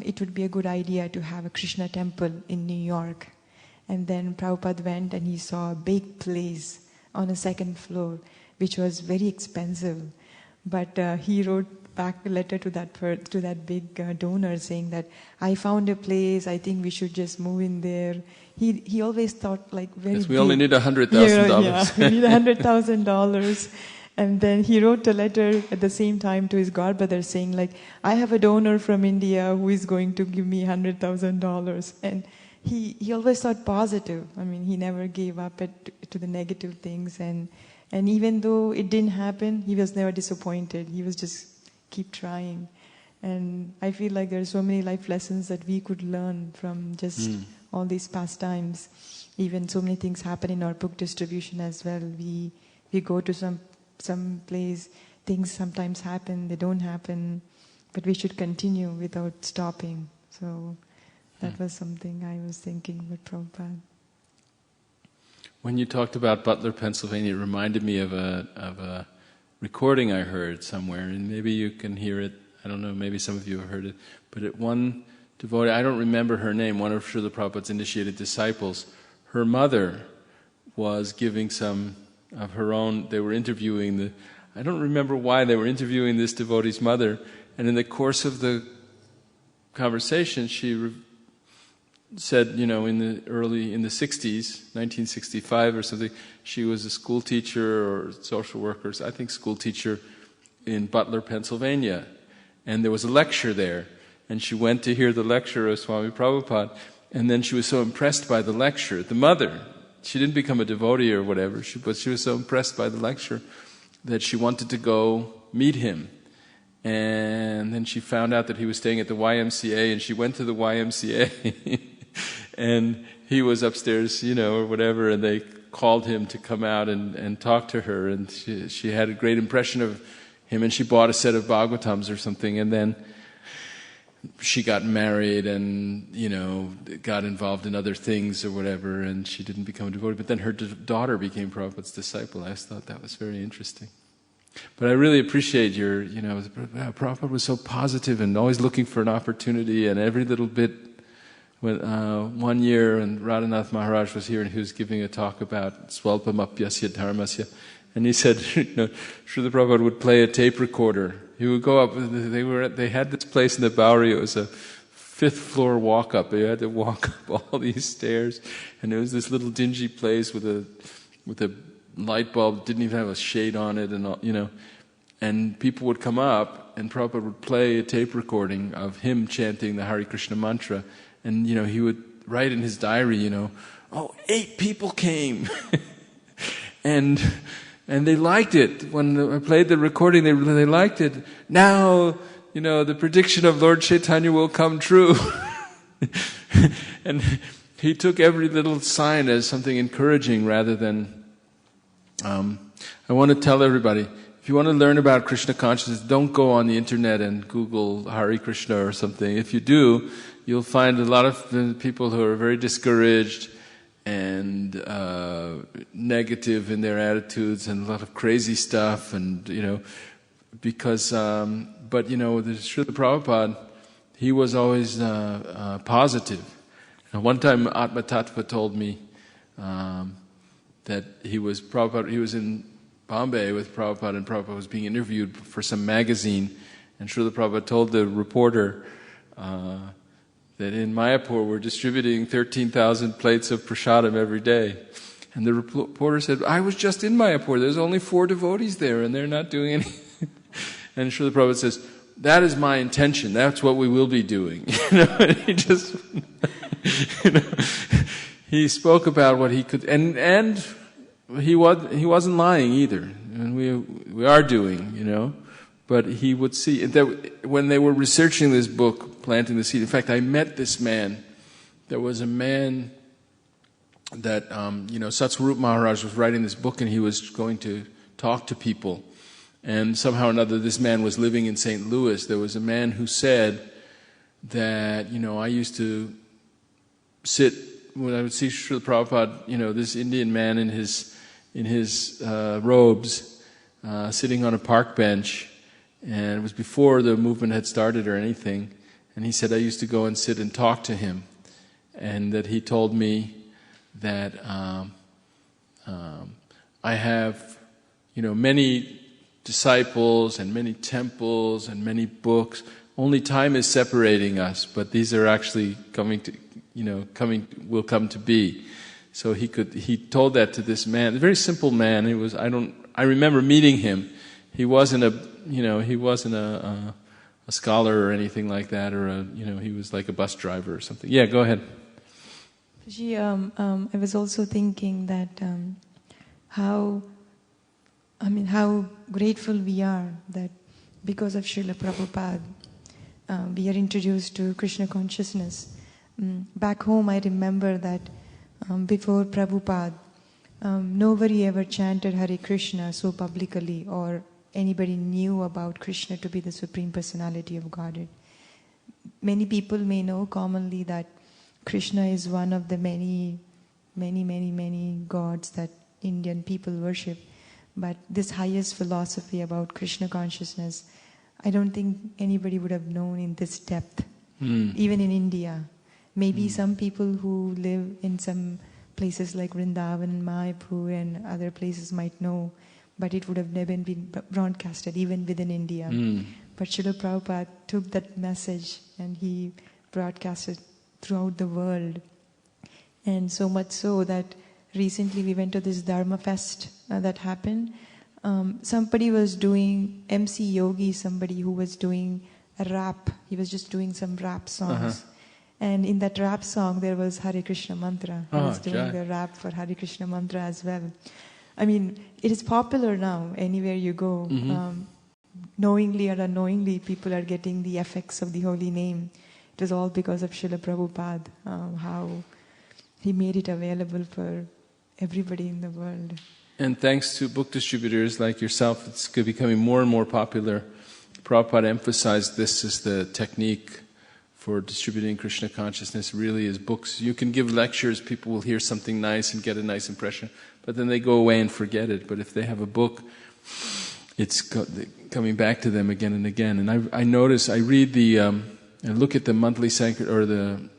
it would be a good idea to have a Krishna temple in New York. And then Prabhupada went and he saw a big place on a second floor, which was very expensive. But he wrote back a letter to that big donor saying that, I found a place, I think we should just move in there. He always thought like very big. We only need $100,000. Yeah, we need $100,000. And then he wrote a letter at the same time to his godbrother saying like, I have a donor from India who is going to give me $100,000. And he always thought positive. I mean, he never gave up to the negative things. And even though it didn't happen, he was never disappointed. He was just keep trying. And I feel like there are so many life lessons that we could learn from just all these pastimes. Even so many things happen in our book distribution as well. We go to some place, things sometimes happen, they don't happen, but we should continue without stopping. So that was something I was thinking with Prabhupada. When you talked about Butler, Pennsylvania, it reminded me of a recording I heard somewhere, and maybe you can hear it, I don't know, maybe some of you have heard it, but at one devotee, I don't remember her name, one of Srila Prabhupada's initiated disciples, her mother was giving some of her own, they were interviewing I don't remember why they were interviewing this devotee's mother, and in the course of the conversation she said, in the 60s, 1965 or something, she was a school teacher or social worker, I think school teacher in Butler, Pennsylvania, and there was a lecture there, and she went to hear the lecture of Swami Prabhupada, and then she was so impressed by the lecture, the mother, she didn't become a devotee or whatever, but she was so impressed by the lecture that she wanted to go meet him. And then she found out that he was staying at the YMCA, and she went to the YMCA, and he was upstairs, or whatever, and they called him to come out and talk to her, and she had a great impression of him, and she bought a set of Bhagavatams or something, and then she got married and, got involved in other things or whatever, and she didn't become a devotee. But then her daughter became Prabhupada's disciple. I just thought that was very interesting. But I really appreciate your, Prabhupada was so positive and always looking for an opportunity, and every little bit. When, one year, and Radhanath Maharaj was here, and he was giving a talk about Swalpamapyasya Dharmasya, and he said, Srila Prabhupada would play a tape recorder. He would go up. They had this place in the Bowery. It was a 5th floor walk up. You had to walk up all these stairs, and it was this little dingy place with a light bulb. Didn't even have a shade on it, and all, And people would come up, and Prabhupada would play a tape recording of him chanting the Hare Krishna mantra, and he would write in his diary, 8 people came, and they liked it. When I played the recording, they liked it. Now, the prediction of Lord Chaitanya will come true. And he took every little sign as something encouraging rather than... I want to tell everybody, if you want to learn about Krishna consciousness, don't go on the internet and Google Hare Krishna or something. If you do, you'll find a lot of people who are very discouraged and negative in their attitudes, and a lot of crazy stuff, and because but the Srila Prabhupada, he was always positive. Now, one time Atma Tattva told me that he was in Bombay with Prabhupada, and Prabhupada was being interviewed for some magazine, and Srila Prabhupada told the reporter that in Mayapur we're distributing 13,000 plates of prasadam every day. And the reporter said, I was just in Mayapur, there's only 4 devotees there and they're not doing anything. And Srila Prabhupada says, that is my intention, that's what we will be doing. And he just, he spoke about what he could, and he wasn't lying either. And we are doing, But he would see that when they were researching this book, Planting the Seed. In fact, I met this man. There was a man that Satsvarup Maharaj was writing this book, and he was going to talk to people. And somehow or another, this man was living in St. Louis. There was a man who said that I used to sit when I would see Srila Prabhupada. This Indian man in his robes, sitting on a park bench. And it was before the movement had started or anything. And he said, I used to go and sit and talk to him. And that he told me that I have, many disciples and many temples and many books. Only time is separating us, but these are actually will come to be. So he told that to this man, a very simple man. I remember meeting him. He wasn't a scholar or anything like that, or he was like a bus driver or something. Yeah, go ahead. I was also thinking that how grateful we are that because of Srila Prabhupada, we are introduced to Krishna consciousness. Back home, I remember that before Prabhupada, nobody ever chanted Hare Krishna so publicly, or anybody knew about Krishna to be the Supreme Personality of Godhead. Many people may know commonly that Krishna is one of the many gods that Indian people worship. But this highest philosophy about Krishna consciousness, I don't think anybody would have known in this depth, even in India. Maybe some people who live in some places like Vrindavan and Mayapur and other places might know, but it would have never been broadcasted even within India. But Srila Prabhupada took that message and he broadcasted throughout the world. And so much so that recently we went to this Dharma Fest that happened. Somebody was doing, MC Yogi, somebody who was doing a rap. He was just doing some rap songs. And in that rap song there was Hare Krishna mantra. He was doing the rap for Hare Krishna mantra as well. I mean, it is popular now anywhere you go. knowingly or unknowingly people are getting the effects of the holy name. It was all because of Srila Prabhupada, how he made it available for everybody in the world. And thanks to book distributors like yourself, it's becoming more and more popular. Prabhupada emphasized this as the technique for distributing Krishna consciousness, really is books. You can give lectures, people will hear something nice and get a nice impression, but then they go away and forget it. But if they have a book, it's coming back to them again and again. And I notice, I read I look at the monthly the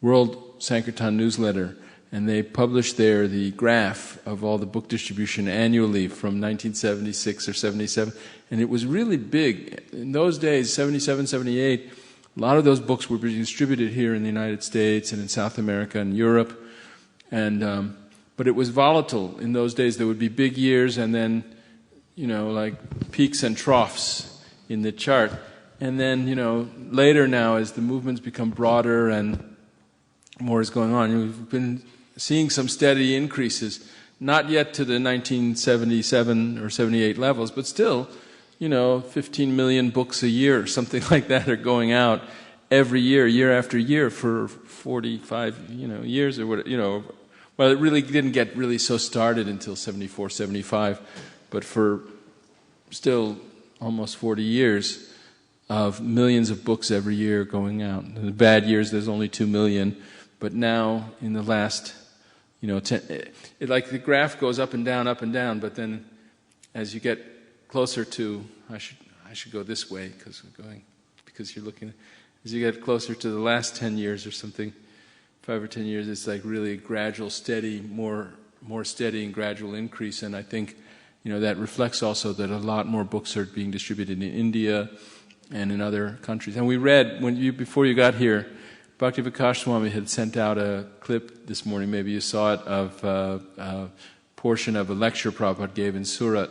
World Sankirtan newsletter, and they publish there the graph of all the book distribution annually from 1976 or 77, and it was really big. In those days, 77, 78, a lot of those books were being distributed here in the United States and in South America and Europe, and but it was volatile. In those days there would be big years and then, like peaks and troughs in the chart. And then, later now as the movements become broader and more is going on, we've been seeing some steady increases, not yet to the 1977 or 78 levels, but still, 15 million books a year, something like that, are going out every year, year after year, for 45, years or whatever, Well, it really didn't get really so started until 74, 75, but for still almost 40 years of millions of books every year going out. In the bad years, there's only 2 million, but now in the last, like the graph goes up and down, but then as you get closer to, I should go this way because you're looking, as you get closer to the last 10 years or something, 5 or 10 years, it's like really a gradual, steady, more steady and gradual increase. And I think, that reflects also that a lot more books are being distributed in India and in other countries. And we read, before you got here, Bhakti Vikas Swami had sent out a clip this morning, maybe you saw it, of a portion of a lecture Prabhupada gave in Surat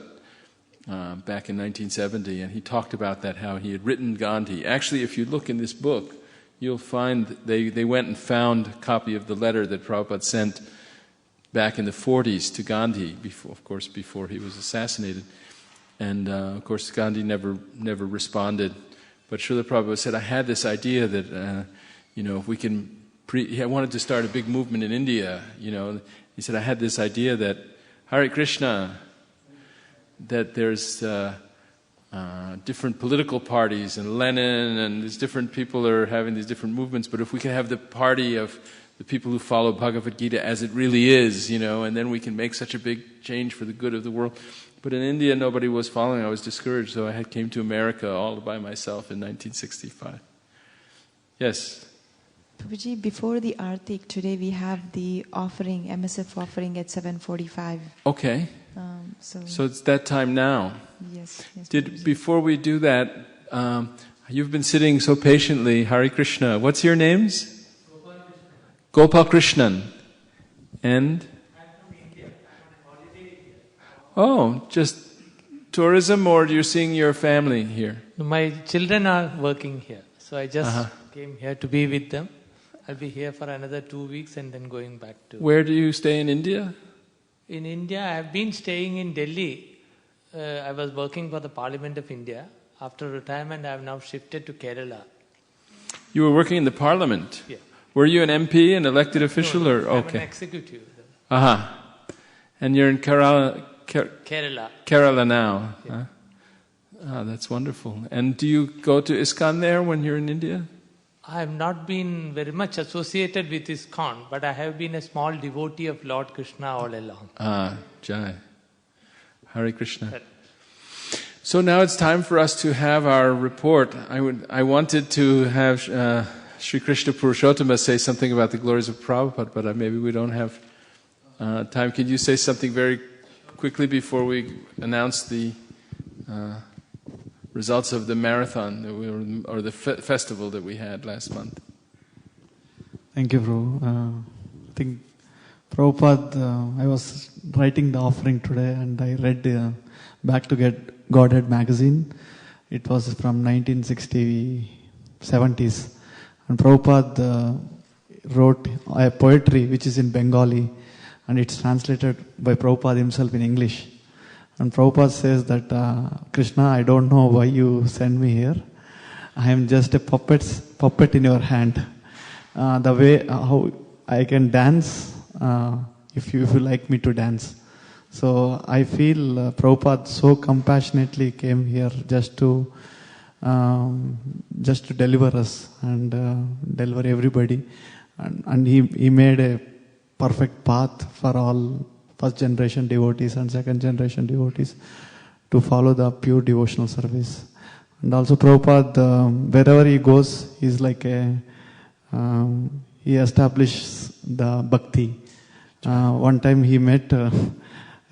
back in 1970, and he talked about that, how he had written Gandhi. Actually, if you look in this book, you'll find they went and found a copy of the letter that Prabhupada sent back in the 40s to Gandhi, before he was assassinated. And of course Gandhi never responded. But Srila Prabhupada said, I had this idea that, if we can, I wanted to start a big movement in India, He said, I had this idea that, Hare Krishna, that there's different political parties, and Lenin, and these different people are having these different movements, but if we can have the party of the people who follow Bhagavad Gita as it really is, and then we can make such a big change for the good of the world. But in India, nobody was following. I was discouraged, so I came to America all by myself in 1965. Yes? Prabhuji, before the Artik, today we have the offering, MSF offering at 7:45. Okay. So it's that time now. Yes. Before we do that, you've been sitting so patiently. Hare Krishna. What's your names? Gopal Krishnan. And? I'm from India. I'm on holiday here. Oh, just tourism, or you're seeing your family here? My children are working here, so I just came here to be with them. I'll be here for another 2 weeks and then going back to... Where do you stay in India? In India, I've been staying in Delhi. I was working for the Parliament of India. After retirement, I have now shifted to Kerala. You were working in the Parliament? Yeah. Were you an MP, an elected official, No, or I'm an executive. And you're in Kerala now? Yeah. That's wonderful. And do you go to ISKCON there when you're in India? I have not been very much associated with ISKCON, but I have been a small devotee of Lord Krishna all along. Jai. Hare Krishna. So now it's time for us to have our report. I wanted to have Sri Krishna Purushottama say something about the glories of Prabhupada, but maybe we don't have time. Could you say something very quickly before we announce the results of the marathon or the festival that we had last month? Thank you, Prabhu. I think Prabhupada, I was writing the offering today and I read Back to Get Godhead magazine. It was from 1970s. And Prabhupada wrote a poetry which is in Bengali and it's translated by Prabhupada himself in English. And Prabhupada says that, Krishna, I don't know why you sent me here. I am just a puppet in your hand. The way how I can dance, if you like me to dance. So I feel Prabhupada so compassionately came here just to deliver us and deliver everybody. And he made a perfect path for all first generation devotees and second generation devotees to follow the pure devotional service. And also Prabhupada, wherever he goes, he's like he establishes the bhakti. One time he met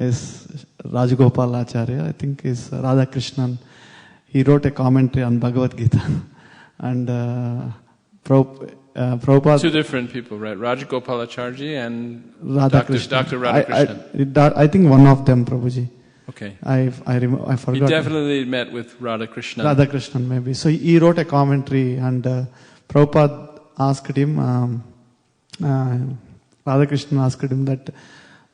is Rajagopal Acharya, I think is Radha Krishnan. He wrote a commentary on Bhagavad Gita. And Prabhupada... Two different people, right? Rajagopalacharya and Dr. Radhakrishnan. I think one of them, Prabhuji. Okay. I forgot. He definitely met with Radhakrishnan. Radhakrishnan, maybe. So he wrote a commentary, and Prabhupada asked him, Radhakrishnan asked him that,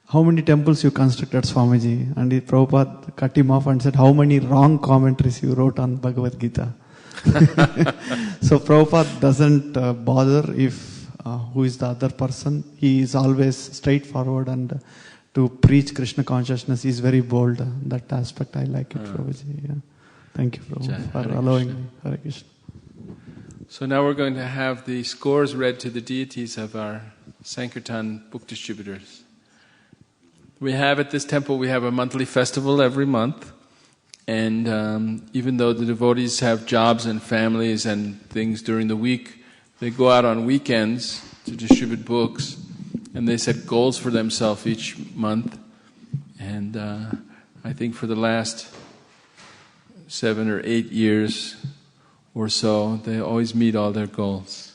how many temples you constructed, Swamiji? And Prabhupada cut him off and said, how many wrong commentaries you wrote on Bhagavad Gita? So Prabhupada doesn't bother if who is the other person. He is always straightforward, and to preach Krishna consciousness, he is very bold. That aspect I like it, Prabhuji. Yeah. Thank you, Prabhu, for allowing me. Hare Krishna. So now we're going to have the scores read to the deities of our Sankirtan book distributors. We have at this temple, we have a monthly festival every month. And even though the devotees have jobs and families and things during the week, they go out on weekends to distribute books, and they set goals for themselves each month. And I think for the last 7 or 8 years or so, they always meet all their goals.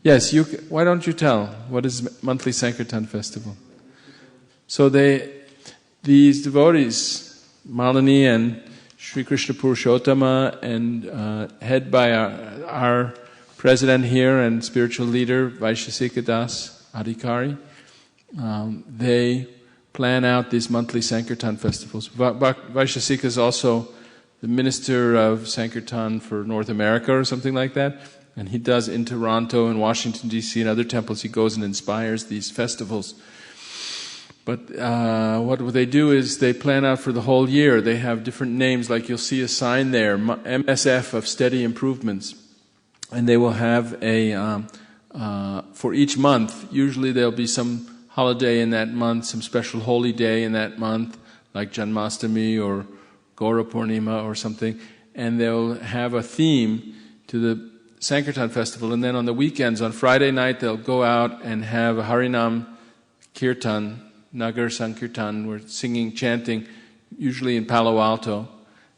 Yes, why don't you tell? What is monthly Sankirtan festival? So these devotees, Malini and Sri Krishna Purushottama, and head by our president here and spiritual leader, Vaishesika Das Adhikari, they plan out these monthly Sankirtan festivals. Vaishesika is also the minister of Sankirtan for North America or something like that. And he does in Toronto and Washington, D.C. and other temples. He goes and inspires these festivals. But what they do is they plan out for the whole year. They have different names, like you'll see a sign there, MSF of Steady Improvements. And they will have for each month, usually there'll be some holiday in that month, some special holy day in that month, like Janmashtami or Gaura Purnima or something. And they'll have a theme to the Sankirtan festival, and then on the weekends, on Friday night, they'll go out and have a Harinam Kirtan, Nagar Sankirtan, we're singing, chanting, usually in Palo Alto.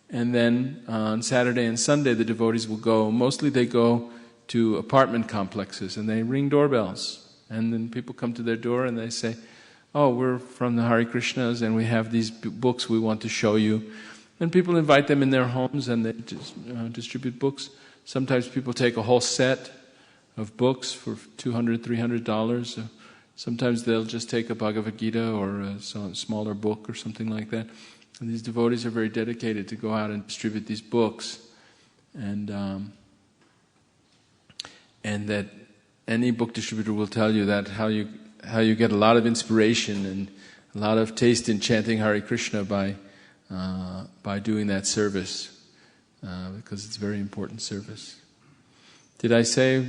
And then on Saturday and Sunday, the devotees will go, mostly they go to apartment complexes, and they ring doorbells. And then people come to their door and they say, oh, we're from the Hare Krishnas, and we have these books we want to show you. And people invite them in their homes, and they distribute books. Sometimes people take a whole set of books for $200, $300. Sometimes they'll just take a Bhagavad Gita or a smaller book or something like that. And these devotees are very dedicated to go out and distribute these books. And that any book distributor will tell you that how you get a lot of inspiration and a lot of taste in chanting Hare Krishna by doing that service. Because it's a very important service. Did I say?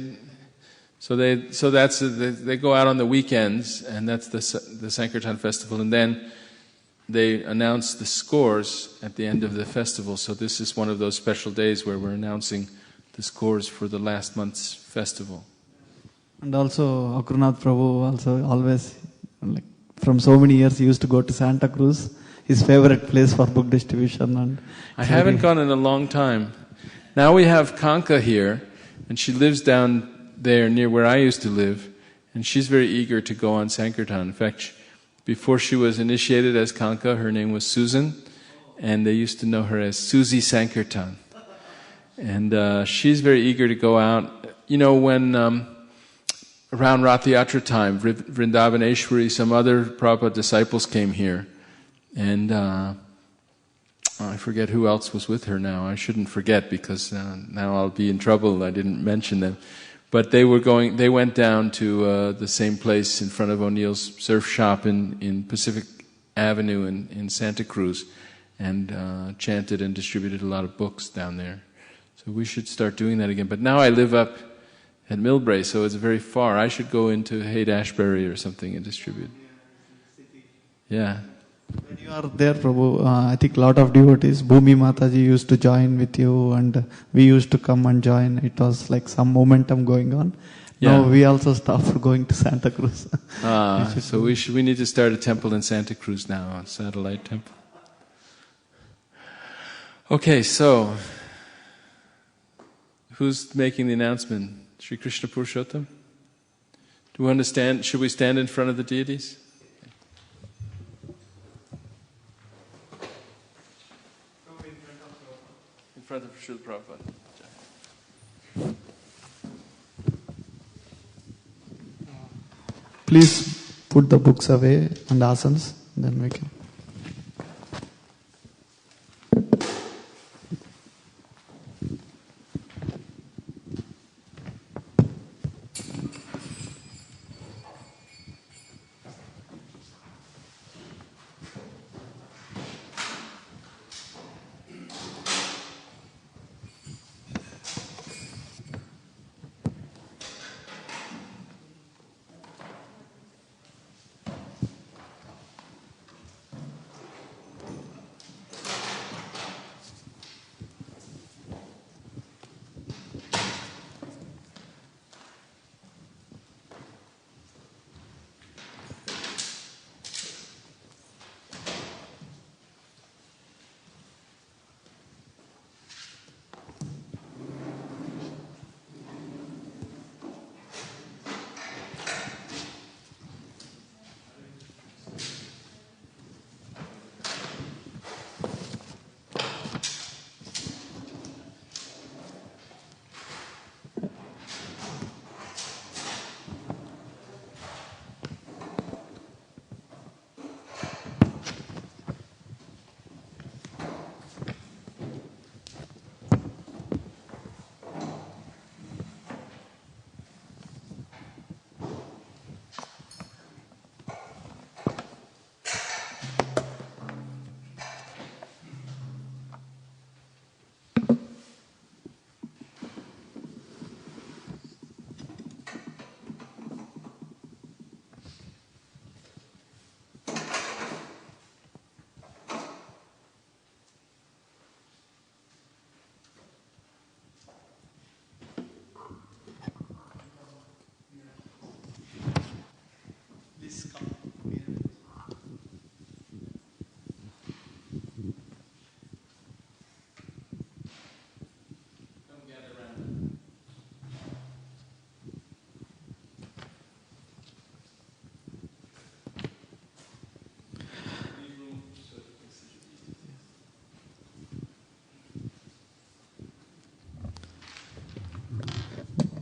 So they go out on the weekends, and that's the Sankirtan festival, and then they announce the scores at the end of the festival. So this is one of those special days where we're announcing the scores for the last month's festival. And also Akruranatha Prabhu also always, like from so many years, he used to go to Santa Cruz. His favorite place for book distribution. And I haven't gone in a long time. Now we have Kanka here, and she lives down there near where I used to live, and she's very eager to go on Sankirtan. In fact, before she was initiated as Kanka, her name was Susan, and they used to know her as Susie Sankirtan. And she's very eager to go out when around Rath Yatra time, Vrindavaneshwari, some other Prabhupada disciples came here, and I forget who else was with her now. I shouldn't forget because now I'll be in trouble. I didn't mention them. But they went down to the same place in front of O'Neill's surf shop in Pacific Avenue in Santa Cruz, and chanted and distributed a lot of books down there. So we should start doing that again. But now I live up at Millbrae, so it's very far. I should go into Haight-Ashbury or something and distribute. Yeah. When you are there, Prabhu, I think a lot of devotees, Bhumi Mataji used to join with you, and we used to come and join. It was like some momentum going on. Yeah. Now we also stopped going to Santa Cruz. So we need to start a temple in Santa Cruz now, a satellite temple. Okay, so who's making the announcement? Sri Krishna Purushottam? Do we understand? Should we stand in front of the deities? In front of Srila Prabhupada. Please put the books away and asanas, then we can.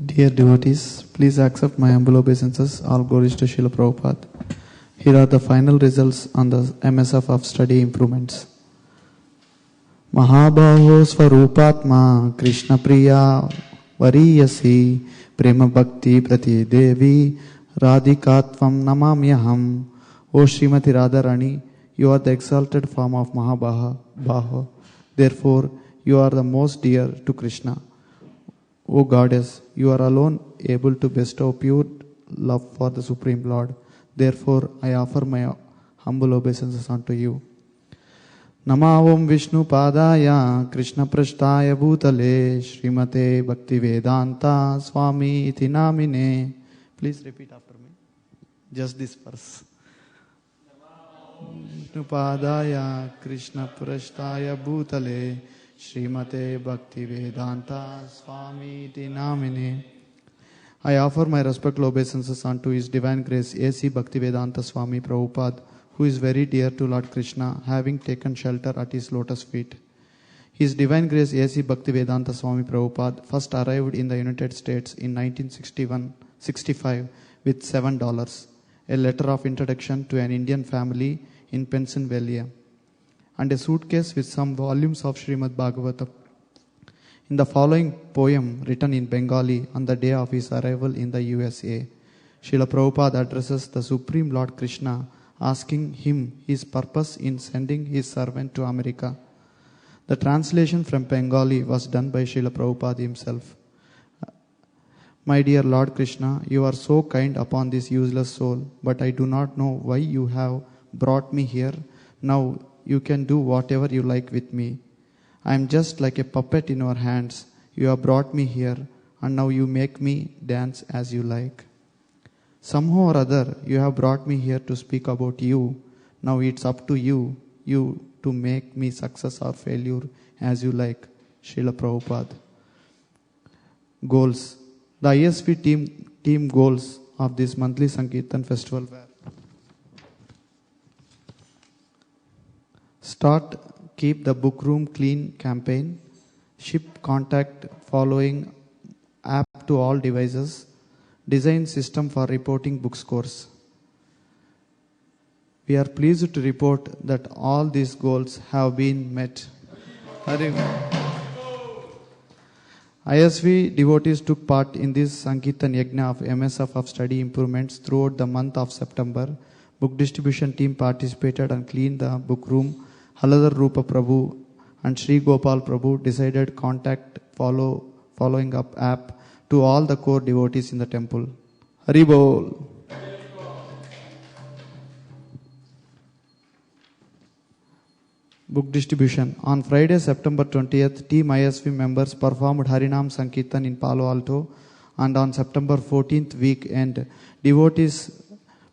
Dear devotees, please accept my humble obeisances. All glories to Srila Prabhupada. Here are the final results on the MSF of study improvements. Mahabaho Svarupatma Krishna Priya Variyasi Prema Bhakti Prati Devi Radhikatvam Namamyaham. O Srimati Radharani, you are the exalted form of Mahabaho. Therefore, you are the most dear to Krishna. O Goddess, you are alone able to bestow pure love for the Supreme Lord. Therefore, I offer my humble obeisances unto you. Namavam Vishnu Padaya Krishna Prashtaya Bhutale Srimate Bhakti Vedanta Swami Iti Namine. Please repeat after me. Just this verse. Vishnu Padaya Krishna Prashtaya Bhutale Srimate Bhakti Vedanta Swami Iti Namine. I offer my respectful obeisances unto His Divine Grace A.C. Bhaktivedanta Swami Prabhupada, who is very dear to Lord Krishna, having taken shelter at His lotus feet. His Divine Grace A.C. Bhaktivedanta Swami Prabhupada first arrived in the United States in 1965 with $7, a letter of introduction to an Indian family in Pennsylvania, and a suitcase with some volumes of Srimad Bhagavatam. In the following poem, written in Bengali on the day of his arrival in the USA, Srila Prabhupada addresses the Supreme Lord Krishna, asking him his purpose in sending his servant to America. The translation from Bengali was done by Srila Prabhupada himself. My dear Lord Krishna, you are so kind upon this useless soul, but I do not know why you have brought me here. Now you can do whatever you like with me. I am just like a puppet in your hands. You have brought me here, and now you make me dance as you like. Somehow or other, you have brought me here to speak about you. Now it's up to you to make me success or failure as you like. Srila Prabhupada. Goals. The ISV team goals of this monthly Sankirtan festival were: start Keep the Book Room Clean campaign, ship contact following app to all devices, design system for reporting book scores. We are pleased to report that all these goals have been met. ISV devotees took part in this Sankirtan Yajna of MSF of study improvements throughout the month of September. Book distribution team participated and cleaned the book room. Haladar Rupa Prabhu and Sri Gopal Prabhu decided contact following up app to all the core devotees in the temple. Haribol. Book distribution. On Friday, September 20th, Team ISV members performed Harinam Sankirtan in Palo Alto, and on September 14th weekend, devotees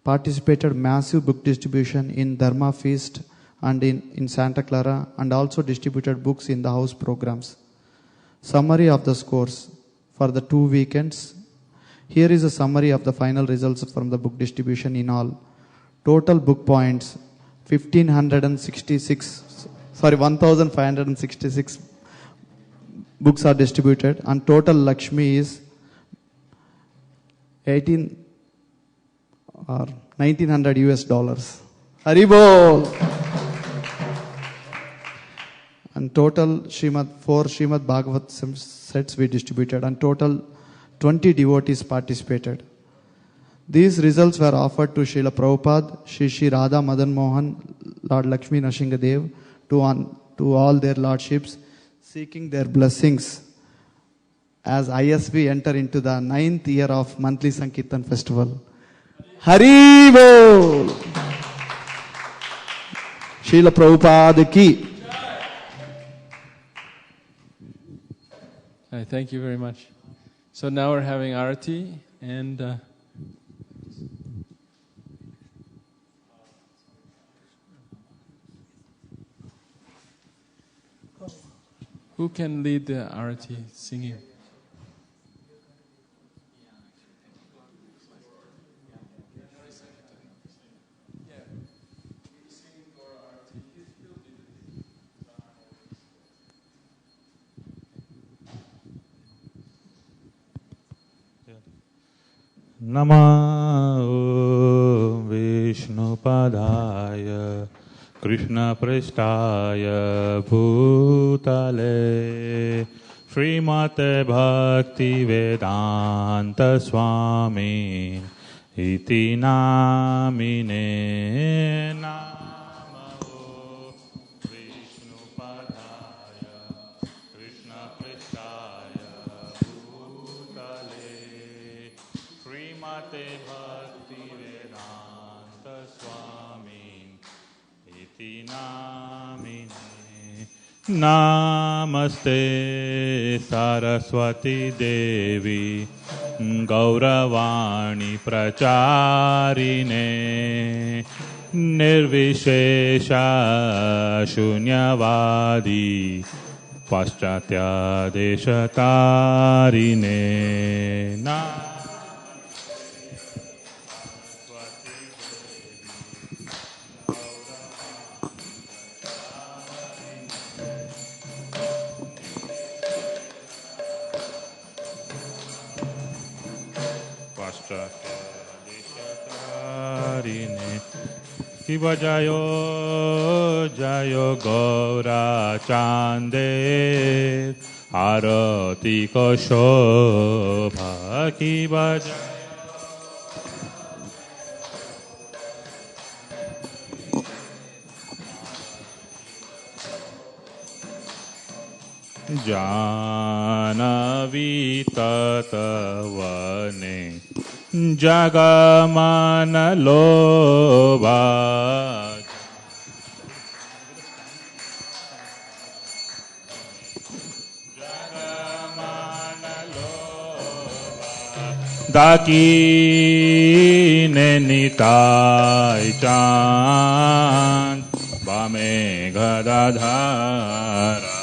participated massive book distribution in Dharma Feast and in Santa Clara, and also distributed books in the house programs. Summary of the scores for the 2 weekends. Here is a summary of the final results from the book distribution in all. Total book points 1,566 books are distributed, and total Lakshmi is 1900 US dollars. Haribol! And total four Srimad Bhagavat sets we distributed, and total 20 devotees participated. These results were offered to Srila Prabhupada, Shri Radha Madan Mohan, Lord Lakshmi Nrsingadev, to all their lordships, seeking their blessings as ISV enter into the 9th year of monthly Sankirtan festival. Haribol! Srila Prabhupada ki. Thank you very much. So now we're having Arati, and who can lead the Arati singing? Namo Vishnupadaya Krishna Prestaya Bhutale Srimate Bhakti Vedanta Swami Iti Namine Namo Vishnupadaya Krishna Prestaya Bhutale Srimate Bhakti Vedanta Swami Iti Namine. Namaste Saraswati Devi Gauravani Pracharine Nirvishesha Shunyavadi Paschatya Deshatarine. Sakya Kiva Jayo Jayo Gaura Chande Arati Ko Shobha Kiva Jayo Janavi Tatavane Jagamana Lobha Jagamana Lobha Dakine Nitai Chan Bame Gadadhara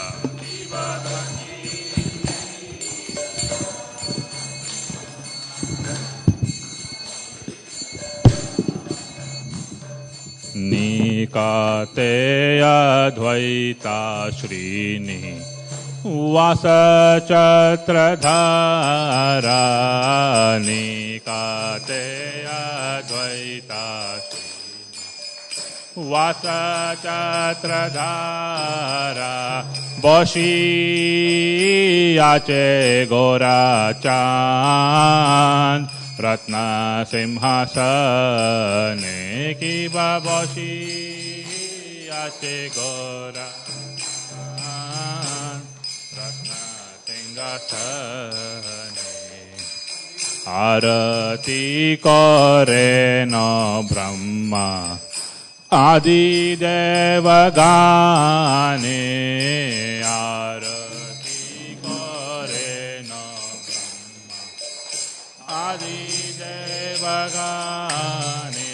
Nikate Advaita Shrini Vasa Chatradhara Nikate Advaita Shrini Vasa Chatradhara Boshi Ache Gora Chan Ratna Simhasane Kiva Boshi Ache Gora Ratna Simhasane Arati Kore no Brahma Adi Devagane Arati Kore no Brahma Adi Devagane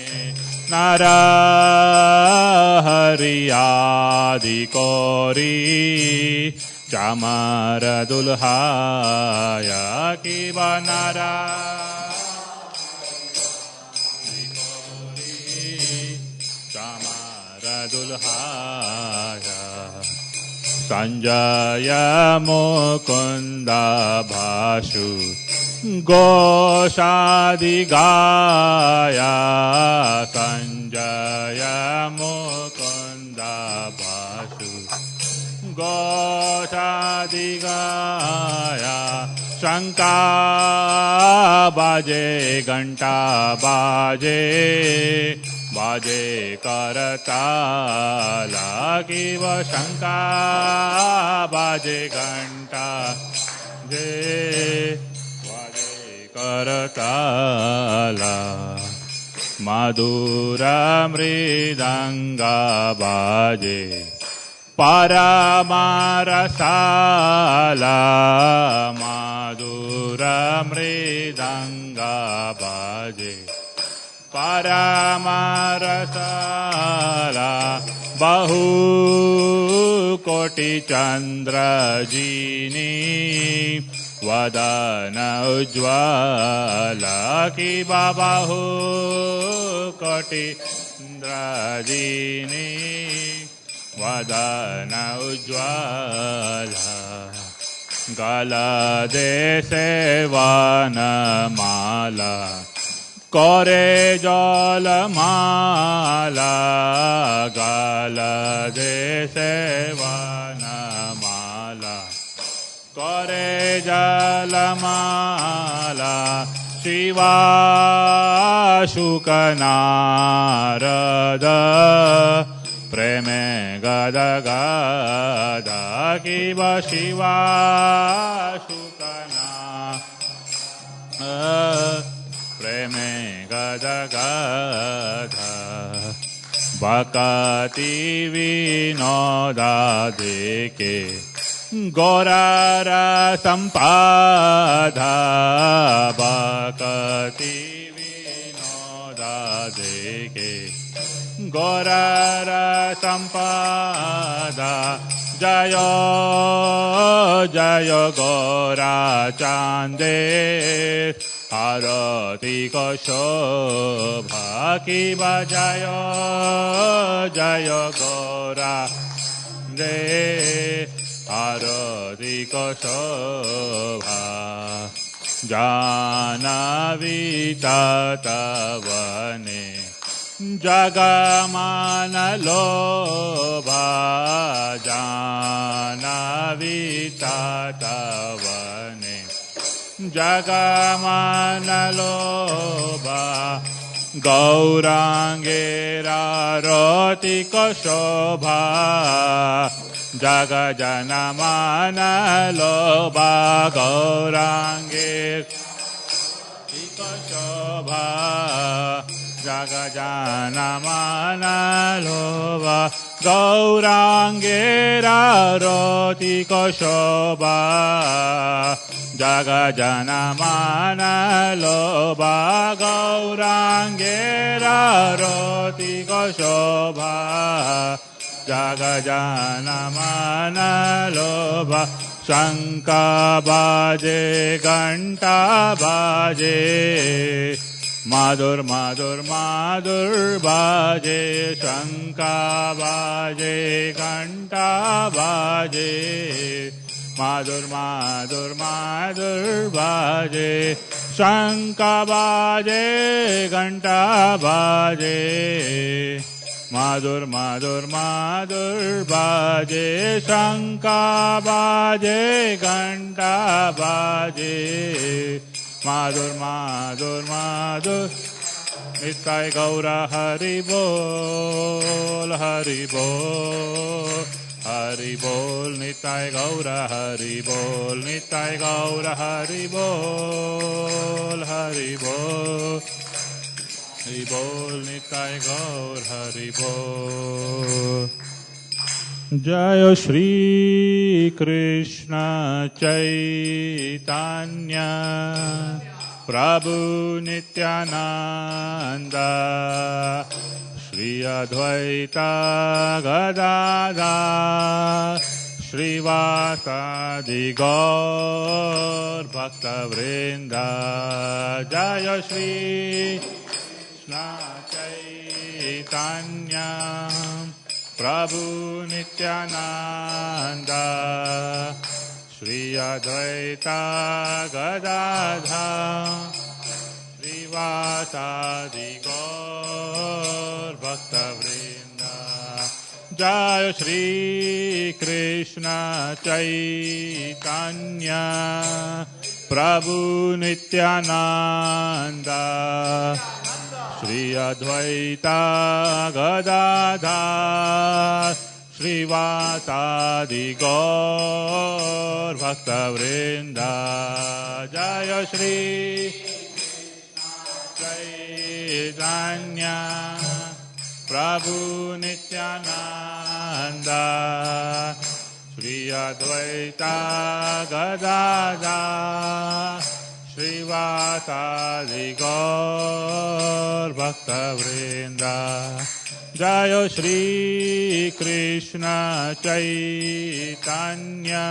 Narahari Adi Kori Chamara Dulhaya Kiva Narahari Kori Chamara Dulhaya Sanjaya Mukunda Bhashu Goshadi Gaya Sanjaya Mukunda Bhashu Goshadi Gaya Shanka Baje Ganta Baje Baje Karatala Kiva Shanka Baje Ganta Je Karatala Madhura Mridanga Baje Paramarasala Madhura Mridanga Baje Paramarasala Bahu Koti Chandra Jini Vadana Ujjvala Kiva Bahu Koti Drajini Vadana Ujjvala Gala Dese Vana Mala Kore Jala Mala Gala Dese Vana Mala Kore Jalamala Shiva Shukanarada Preme Gada Gada Kiva Shiva Shukanarada Preme Gada Gada Bhakati Vinoda Deke Gorara Sampada Bhakati Vinoda Deke Gorara Sampada Jayo Jayo Gora Chande Arati Ko Shobha Kiva Jayo Jayo Gora De Arati Ko Shobha Janavi tatavane Jagamana lobha Janavi tatavane Jagamana lobha Gaurangera roti koshobha Jaga janamana lobha Gaurangera koshobha Jaga janamana lobha Gaurangera roti koshobha Jaga janamana lobha Gaurangera roti koshobha Jaga janamana lobha Shankha baje ghanta baje Madhur madhur madhur baje Shankha baje ghanta baje Madhur madhur madhur baje Shankha baje ghanta baje Madhur madhur madhur baje Shankha baje ghanta baje Madhur madhur madhur Nitai Gaura Hari Bol Hari Bol Hari Bol Nitai Gaura Hari Bol Nitai Gaura Hari Bol Hari Bol Hari Bol Nitai Gaur Hari Bol Jaya Shri Krishna Chaitanya Prabhu Nityananda Shri Advaita Gadadhar Shri Vasadi Gaur Bhakta Vrinda Jaya Shri Krishna Chaitanya Prabhu Nityananda Shri Advaita Gadadhar Shri Vasadi Gaur Bhakta Vrinda Jaya Shri Krishna Chaitanya Prabhu Nityananda Shri Advaita Gadadhar Shri Vasadi Gaur Bhakta Vrinda Jaya Shri Chaitanya Prabhu Nityananda Shri Advaita Gadadhar Shri Vasadi Gaur Bhakta Vrinda Jaya Shri Krishna Chaitanya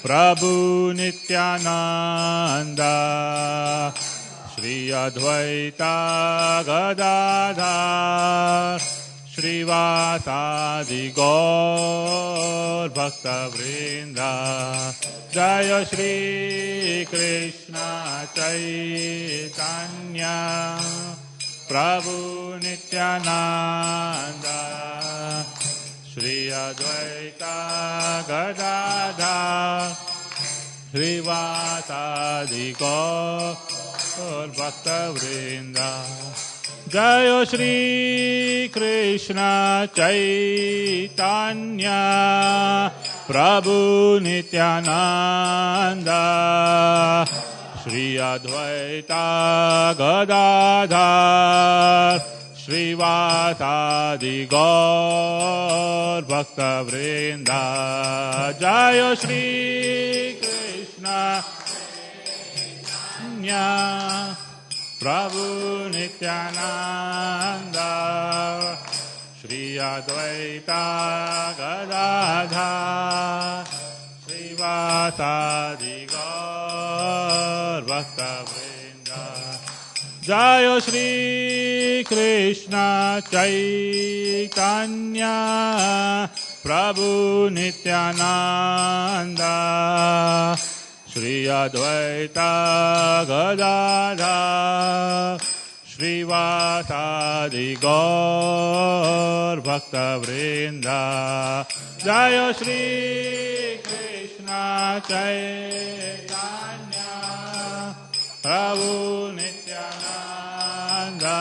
Prabhu Nityananda Shri Advaita Gadadhar Shri Vasadi Gaur Bhakta Vrinda Jaya Shri Krishna Chaitanya Prabhu Nityananda Shri Advaita Gadadhar Shri Vasadi Gaur Bhakta Vrinda Jaya Shri Krishna Chaitanya Prabhu Nityananda Shri Advaita Gadadhar Shri Vasadi Gaur Bhakta Vrinda Jaya Shri Krishna Chaitanya Prabhu Nityananda Shri Advaita Gadadhar Shri Vasadi Gaur Bhakta Vrinda Jaya Shri Krishna Chaitanya Prabhu Nityananda Shri Advaita Gadadhar Srivasadi Gaur Bhakta Vrinda Jaya Shri Krishna Chaitanya Prabhu Nityananda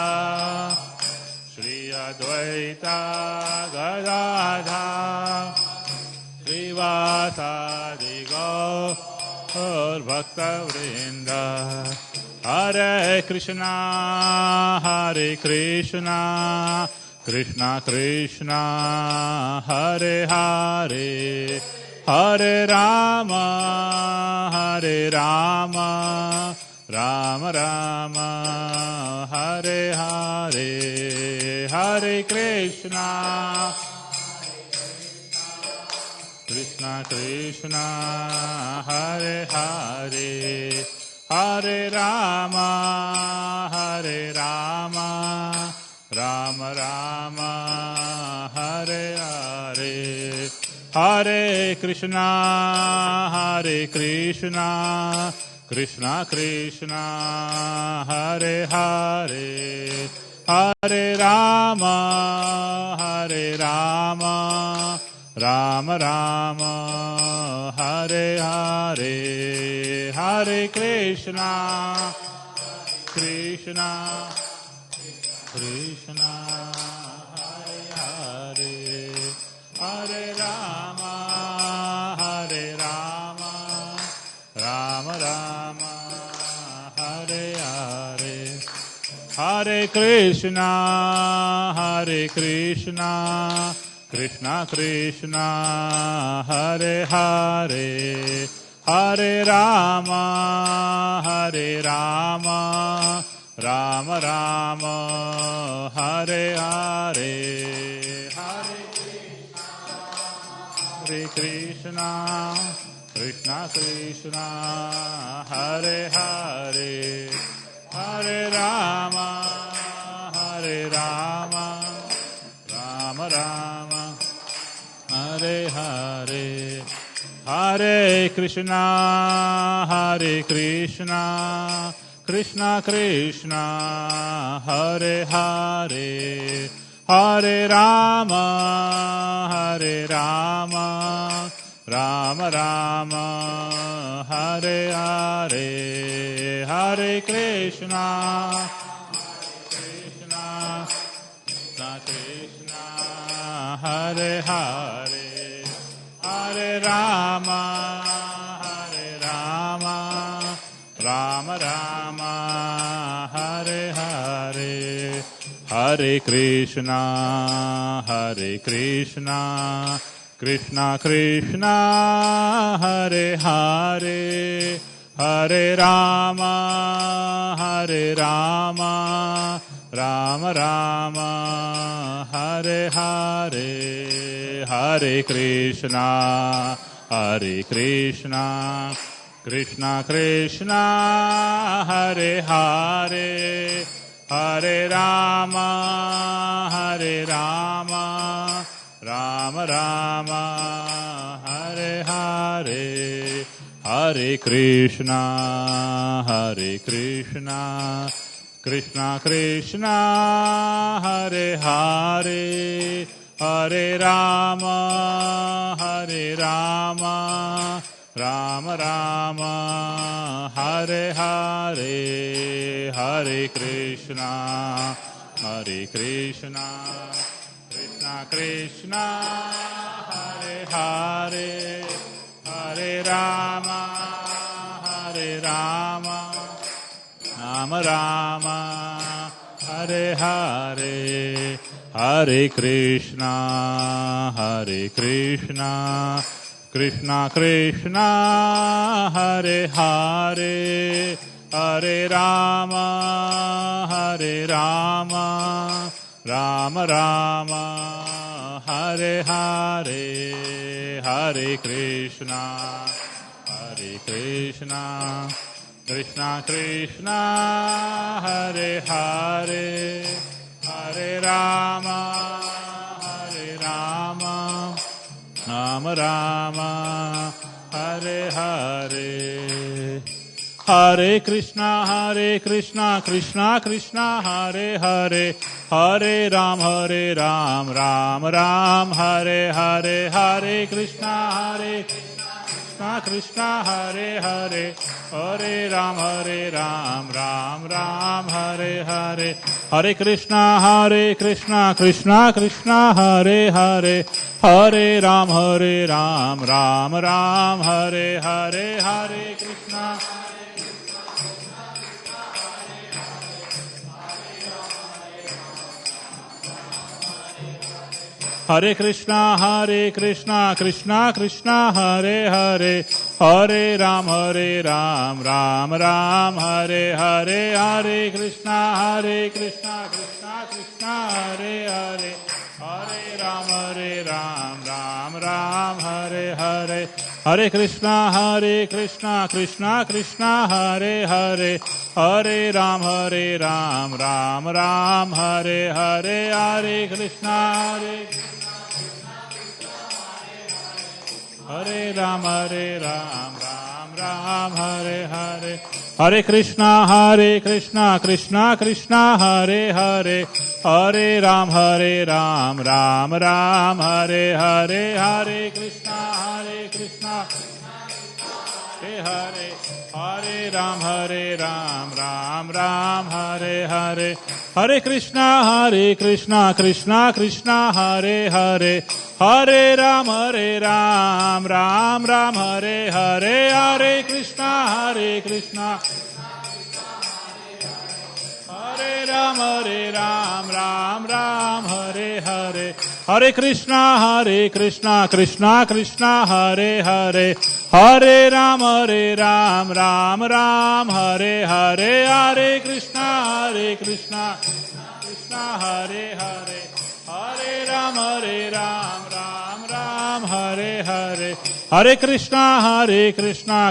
Shri Advaita Gadadhar Srivasadi Gaur Bhakta Vrinda Hare Krishna Krishna Krishna Hare Hare Hare Rama Rama Rama Hare Hare Hare Krishna Krishna Krishna Hare Hare Hare Rama Rama Rama Hare Hare Hare Krishna Krishna Krishna Hare Hare Hare Rama Rama Rama Hare Hare Hare Krishna Krishna Krishna Hare Hare Hare Rama Rama Rama Hare Hare Hare Krishna Krishna Krishna Hare Hare Hare Rama Rama Rama Hare Hare Hare Krishna Krishna Krishna Hare Hare Hare Rama Rama Rama Hare Hare Hare Krishna Krishna Krishna Hare Hare Hare Rama Rama Rama Hare Hare Hare Krishna Krishna Krishna Hare Hare Hare Rama Rama Rama Hare Hare Hare Krishna Krishna Krishna Hare Hare Hare Rama Rama Rama Hare Hare Hare Krishna Krishna Krishna Hare Hare Hare Rama Rama Rama Hare Hare Hare Krishna Krishna Krishna Hare Hare Hare Rama Rama Rama Hare Hare Hare Krishna Krishna Krishna Hare Hare Hare Rama Rama Rama Hare Hare Hare Krishna Krishna Krishna Hare Hare Hare Rama Rama Rama Hare Hare Hare Krishna Krishna Krishna Hare Hare Hare Rama Rama Rama Hare Hare. Hare Krishna, Krishna Krishna, Hare Hare, Hare Ram, Ram Ram, Hare Hare, Hare Krishna, Krishna, Hare Hare, Hare Ram, Ram Ram, Hare Hare, Hare Krishna, Krishna Krishna, Hare Hare, Hare Ram, Ram Ram, Hare Hare, Hare Krishna. Hare Krishna, Krishna Krishna, Hare Hare, Hare Ram, Ram Ram, Hare Hare, Hare Krishna, Krishna Krishna, Hare Hare, Hare Ram, Ram Ram, Hare Hare, Hare Krishna, Krishna, Hare Hare, Hare Ram, Ram Ram, Hare Hare, Hare Krishna, Hare Ram, Ram Ram, Hare Hare, Hare Krishna, Krishna, Hare Hare, Hare Ram, Ram Ram, Hare Hare, Hare Krishna, Hare Hare, Hare Ram, Ram Ram, Hare Hare, Hare Krishna, Krishna, Hare Hare, Hare Ram, Ram Ram, Hare Hare, Hare Krishna, Hare Ram, Ram Ram, Hare Hare, Hare Krishna, Krishna, Hare Hare, Hare Ram, Ram Hare Hare, Hare Krishna, Krishna, Hare Hare, Hare Ram, Ram Hare Hare, Hare Krishna,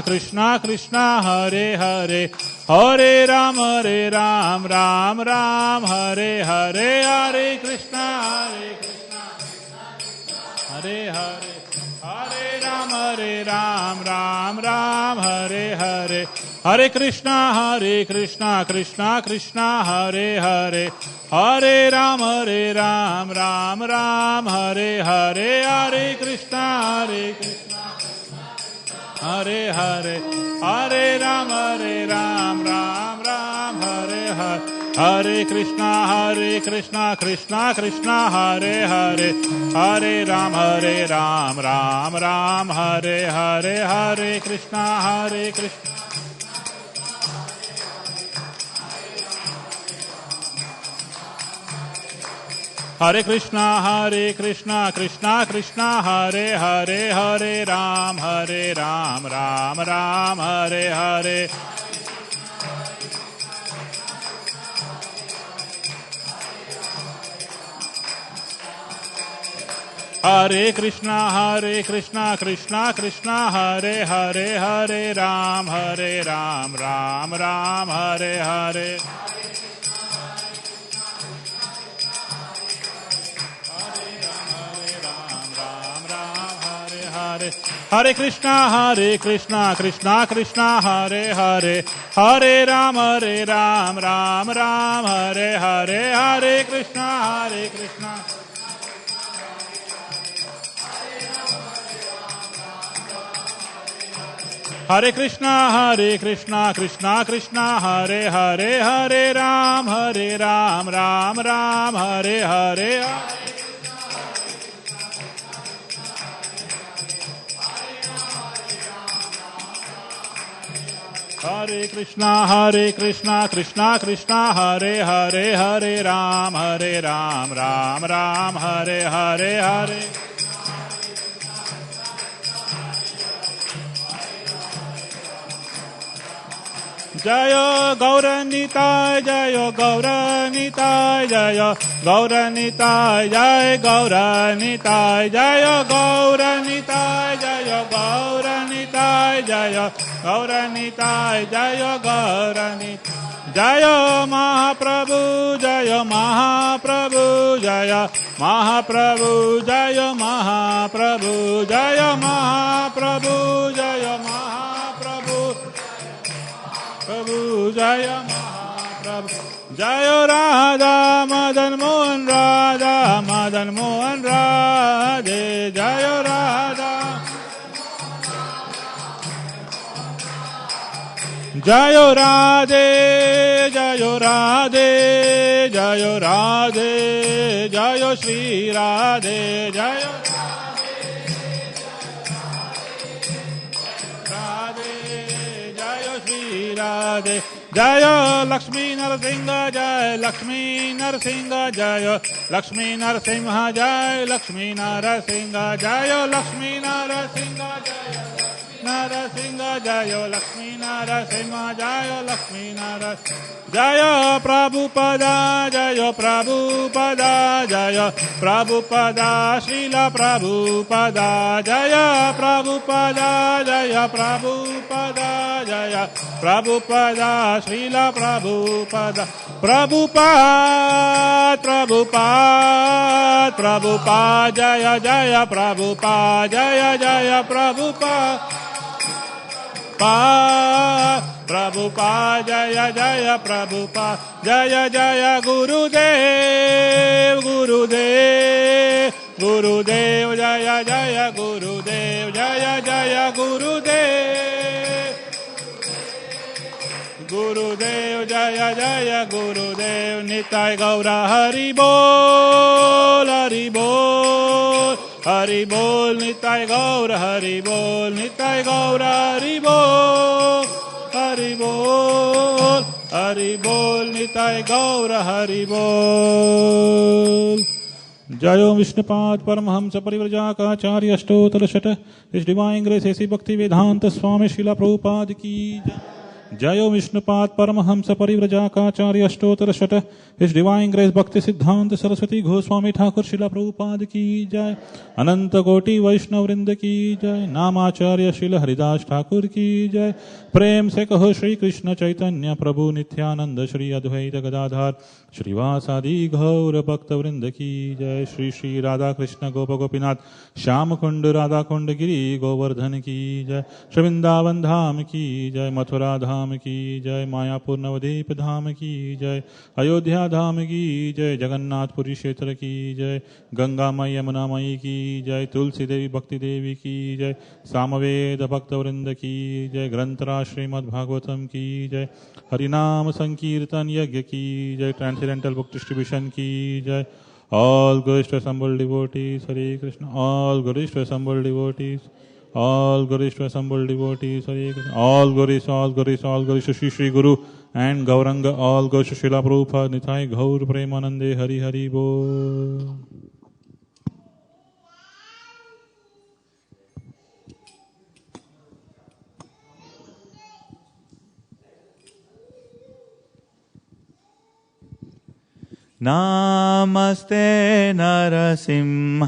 Krishna, Hare Hare, Hare Ram, Ram Hare Hare, Hare Krishna, Hare Hare, Hare Ram, Ram Hare Hare, Hare Krishna, Krishna, Hare Hare, Hare Ram, Ram Hare Hare, Hare Krishna, Hare Hare, Hare Ram, Ram Hare Hare, Hare Krishna, Krishna, Hare Hare, Hare Ram, Ram Hare Hare, Hare Krishna, Hare Krishna, Krishna, Hare Hare, Hare Ram, Ram Hare Hare, Hare Krishna, Krishna, Hare Hare, Hare Ram, Ram Hare Hare, Hare Krishna, Krishna, Hare Hare, Hare Ram, Ram Hare Hare, Hare Krishna, Hare Krishna, Krishna, Hare Hare, Hare Ram, Ram Hare Hare, Hare Krishna, Krishna, Hare Hare, Hare Ram, Ram Hare Hare, Hare Jaya Gauranitai, Jaya Gauranitai, Jaya Gauranitai, Jaya Gauranitai, Jaya Gauranitai, Jaya Gauranitai, Jaya Gauranitai, Jaya Gauranitai, Jaya Mahaprabhu, Jaya Mahaprabhu, Jaya Mahaprabhu, Jaya Mahaprabhu, Jaya Mahaprabhu, Jaya जय महाप्रभु जय राधा मदन मोहन राधा मदन मोहन राधे जय राधा जय राधे जय राधे जय राधे जय श्री राधे जय राधे जय श्री राधे जय लक्ष्मी नरसिंह जय लक्ष्मी नरसिंह जय लक्ष्मी नरसिंह जय लक्ष्मी नरसिंह जय लक्ष्मी नरसिंह जय नरसिंह जय लक्ष्मी नरसिंह जय लक्ष्मी नरसिंह जय प्रभुपदा जय प्रभुपदा जय प्रभुपदा श्रील प्रभुपदा जय प्रभुपदा जय प्रभुपदा जय प्रभुपदा श्रील प्रभुपदा प्रभुपाद प्रभुपाद प्रभुपाद जय जय प्रभुपाद जय जय प्रभुपाद प्रभुपाद जय जय प्रभुपाद जय जय गुरुदेव गुरुदेव गुरुदेव जय जय गुरुदेव जय जय गुरुदेव गुरुदेव जय जय गुरुदेव निताय गौर हरि बोल हरि बोल हरि बोल निताय गौर हरि बोल निताय गौर हरि बोल हरि बोल हरि बोल निताय गौर हरि बोल जयो विष्णुपाद परमहंस परिव्रजाकाचार्य अष्टोत्तर शत इस डिवाइन ग्रेस ऐसी भक्ति वेदांत स्वामी श्रीला प्रभुपाद की जयो विष्णुपाद परमहंस परिव्रजाकाचार्य अष्टोत्तर शत इस डिवाइन ग्रेस भक्ति सिद्धांत सरस्वती गोस्वामी ठाकुर श्रीला प्रभुपाद की जय अनंत कोटि वैष्णव वृंद की जय नामाचार्य श्रील हरिदास ठाकुर की जय प्रेम से कहो श्री कृष्ण चैतन्य प्रभु नित्यानंद श्री अद्वैत गदाधार श्रीवासादि गौर भक्त वृंद की जय श्री श्री राधा कृष्ण गोप गोपीनाथ श्याम कुंड राधा कुंड गिरी गोवर्धन की जय श्री वृंदावन धाम की जय मथुरा धाम की जय मायापुर नवदीप धाम की जय अयोध्या धाम की जय जगन्नाथपुरी क्षेत्र की जय गंगा मई यमुना मई की जय तुलसी देवी भक्ति देवी की जय सामवेद भक्त वृंद की जय ग्रंथराज श्रीमद् भागवतम की जय हरिनाम संकीर्तन यज्ञ की जय ट्रांसेंडेंटल बुक डिस्ट्रीब्यूशन की जय all glories to assembled devotees Hare Krishna all glories to assembled devotees all glories to assembled devotees Hare Krishna all glories to Shri Shri Guru and Gauranga all glories to Srila Prabhupada Nitai Gaur Premanande Hari Hari Bol Namaste Narasimhaya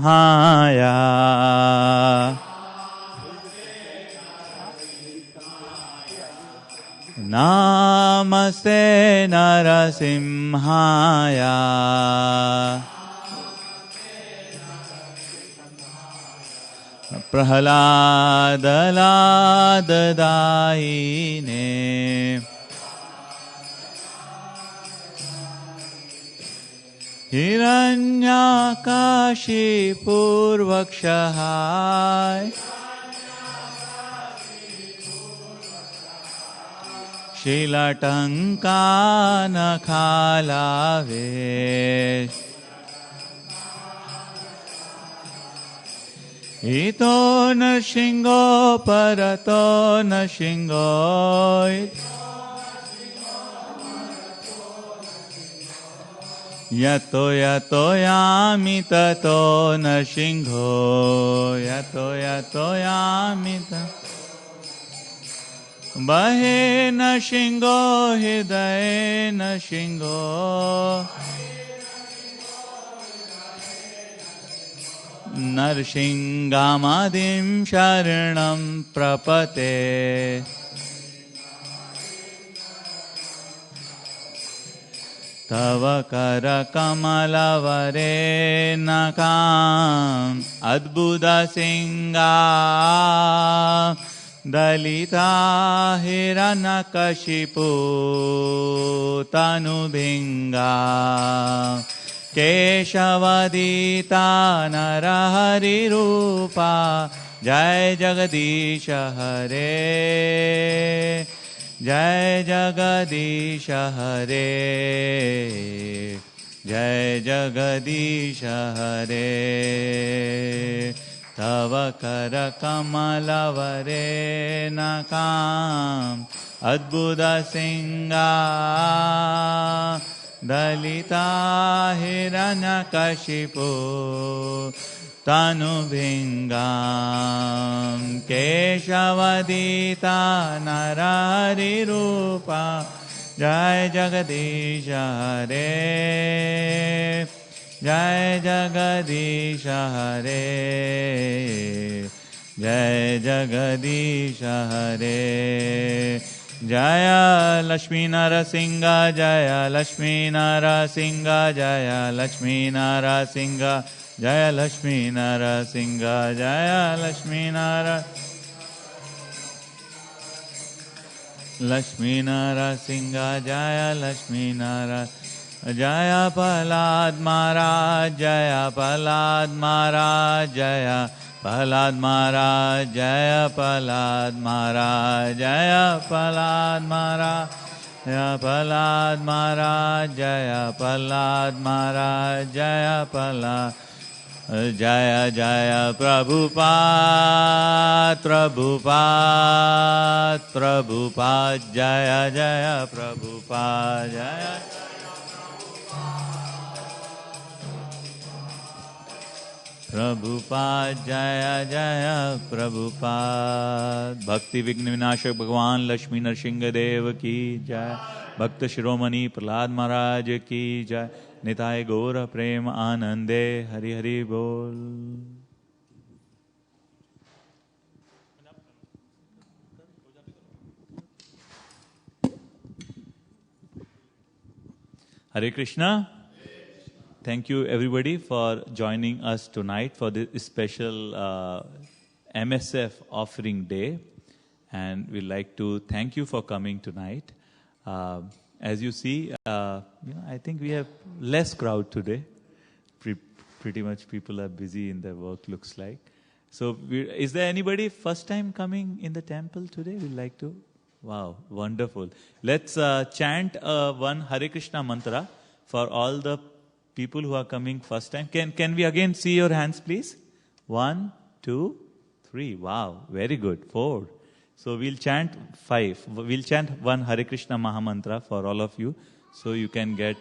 Namaste Narasimhaya Prahaladadaine Hiranyakashi Purvakshahai Shilatankana Khalave Ito Narshingo Parato Narshingo Yato yato yami tato Narshingo Yato yato yami tato Bahe Narshingo Hidaye Narshingo Narshingamadim Sharanam Prapate Tava kara kamala vare nakam Adbhuta singa Dalita Hiranyakashipu Tanubhinga Keshavadita Narahari Rupa Jai Jagadisha Hare Jai Jagadisha Hare Jai Jagadisha Hare Tava Kara Kamala Varena Kam Adbhuta Singha Dalita Hiranyakashipu Tanubhingam Keshavadita Narari Rupa Jai Jagadisha Hare Jai Jagadisha Hare Jai Jagadisha Hare Jaya Lakshmi Narasingha Jaya Lakshmi Narasingha Jaya Lakshmi Narasingha Jaya Lakshmi Narasingha Jaya Lakshmi Lakshmi Narasingha Jaya Lakshmi Narasingha Jaya Palad Maharaj Jaya Palad Maharaj Jaya Palad Maharaj Jaya Palad Maharaj Jaya Palad Maharaj Jaya Palad Maharaj Jaya Palad Maharaj Jaya Palad Jaya Jaya Prabhupada Prabhupada Prabhupada Jaya Jaya Prabhupada Jaya Prabhupada Jaya Jaya Prabhupada Bhakti Vigna Vinashak Bhagwan Lakshmi Narsingha Deva Ki Jai Bhakta Shiromani Prahlad Maharaj Ki Jai Nitai Gaura Prem Anande Hari Hari Bol. Hare Krishna. Thank you everybody for joining us tonight for this special MSF offering day. And we'd like to thank you for coming tonight. As you see, I think we have less crowd today. Pretty much people are busy in their work, looks like. So is there anybody first time coming in the temple today? We'd like to? Wow, wonderful. Let's chant one Hare Krishna mantra for all the people who are coming first time. Can we again see your hands, please? 1, 2, 3. Wow, very good. 4. So we'll chant 5. We'll chant one Hare Krishna Mahamantra for all of you, so you can get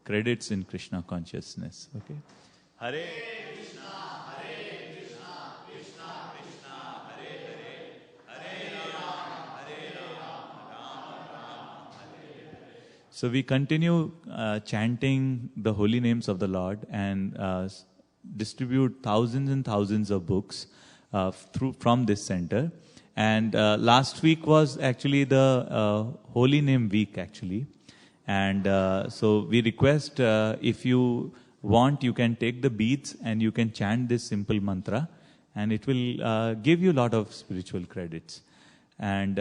credits in Krishna consciousness. Okay? Hare Krishna, Krishna Krishna, Hare Hare, Hare Ram, Ram Ram, Hare Hare. So we continue chanting the holy names of the Lord and distribute thousands and thousands of books from this center. And last week was actually the Holy Name Week, actually. And so we request, if you want, you can take the beads and you can chant this simple mantra. And it will give you a lot of spiritual credits. And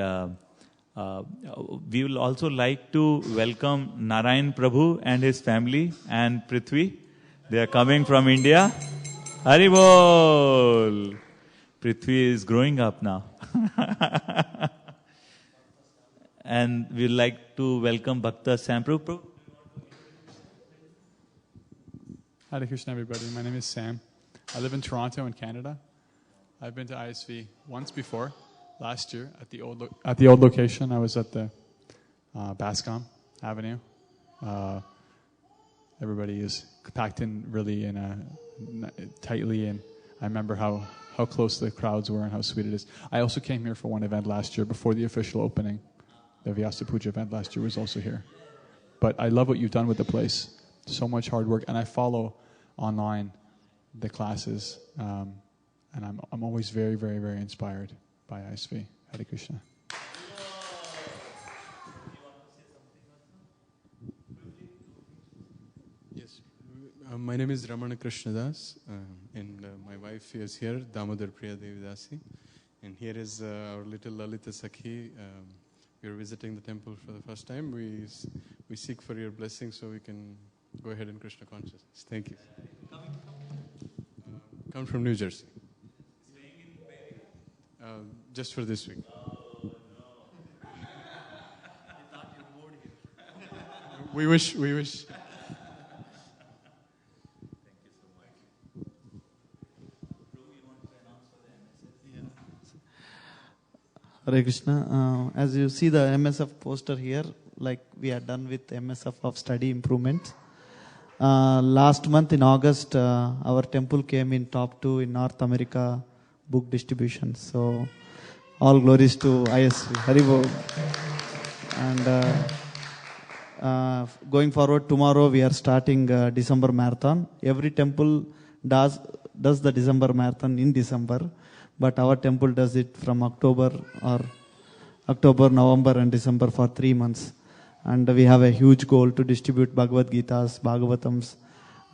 we will also like to welcome Narayan Prabhu and his family and Prithvi. They are coming from India. Haribol! Prithvi is growing up now. And we'd like to welcome Bhakta Sam Prabhu. Hare Krishna, everybody. My name is Sam. I live in Toronto in Canada. I've been to ISV once before, last year at the old location. I was at the Bascom Avenue. Everybody is packed in really tightly, and I remember how close the crowds were and how sweet it is. I also came here for one event last year before the official opening. The Vyasa Puja event last year was also here. But I love what you've done with the place. So much hard work, and I follow online the classes, and I'm always very, very, very inspired by ISV. Hare Krishna. Yes, my name is Ramana Krishnadas, and my wife is here, Damodar Priya Devidasi, And here is our little Lalita Sakhi. We are visiting the temple for the first time. We seek for your blessing so we can go ahead in Krishna consciousness. Thank you. Come from New Jersey. Just for this week. Oh, no. I thought you moved here. We wish. Thank you so much. Prabhu, you want to announce for the MSF? Hare Krishna. As you see the MSF poster here, like we are done with MSF of study improvements. Last month in August, our temple came in top 2 in North America book distribution. So all glories to ISV. Haribol. And going forward, tomorrow we are starting December marathon. Every temple does the December marathon in December, but our temple does it from October, November and December for 3 months. And we have a huge goal to distribute Bhagavad Gitas, Bhagavatams,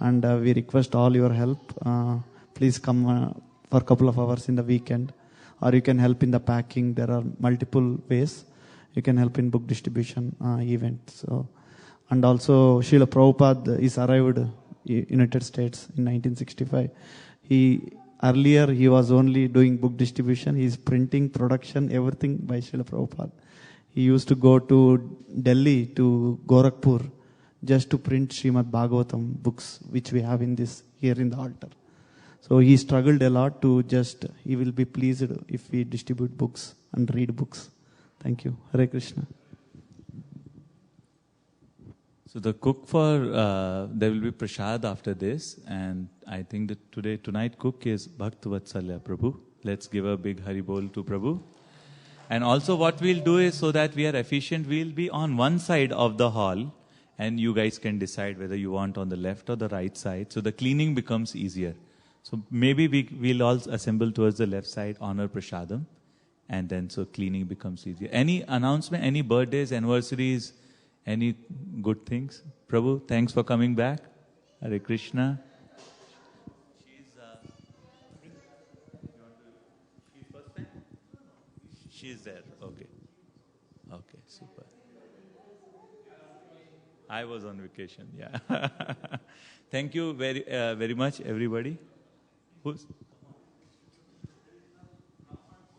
and we request all your help. Please come for a couple of hours in the weekend, or you can help in the packing. There are multiple ways you can help in book distribution event. So, and also Srila Prabhupada is arrived in United States in 1965. Earlier he was only doing book distribution. He is printing, production, everything by Srila Prabhupada. He used to go to Delhi, to Gorakhpur, just to print Srimad Bhagavatam books, which we have here in the altar. So he struggled a lot to he will be pleased if we distribute books and read books. Thank you. Hare Krishna. So the cook there will be prasad after this, and I think that tonight cook is Bhaktvatsalya Prabhu. Let's give a big Haribol to Prabhu. And also what we'll do is, so that we are efficient, we'll be on one side of the hall, and you guys can decide whether you want on the left or the right side. So the cleaning becomes easier. So maybe we'll all assemble towards the left side, honor prasadam, and then so cleaning becomes easier. Any announcement, any birthdays, anniversaries, any good things? Prabhu, thanks for coming back. Hare Krishna. She's there. Okay. Okay, super. I was on vacation, yeah. Thank you very much, everybody. Who's?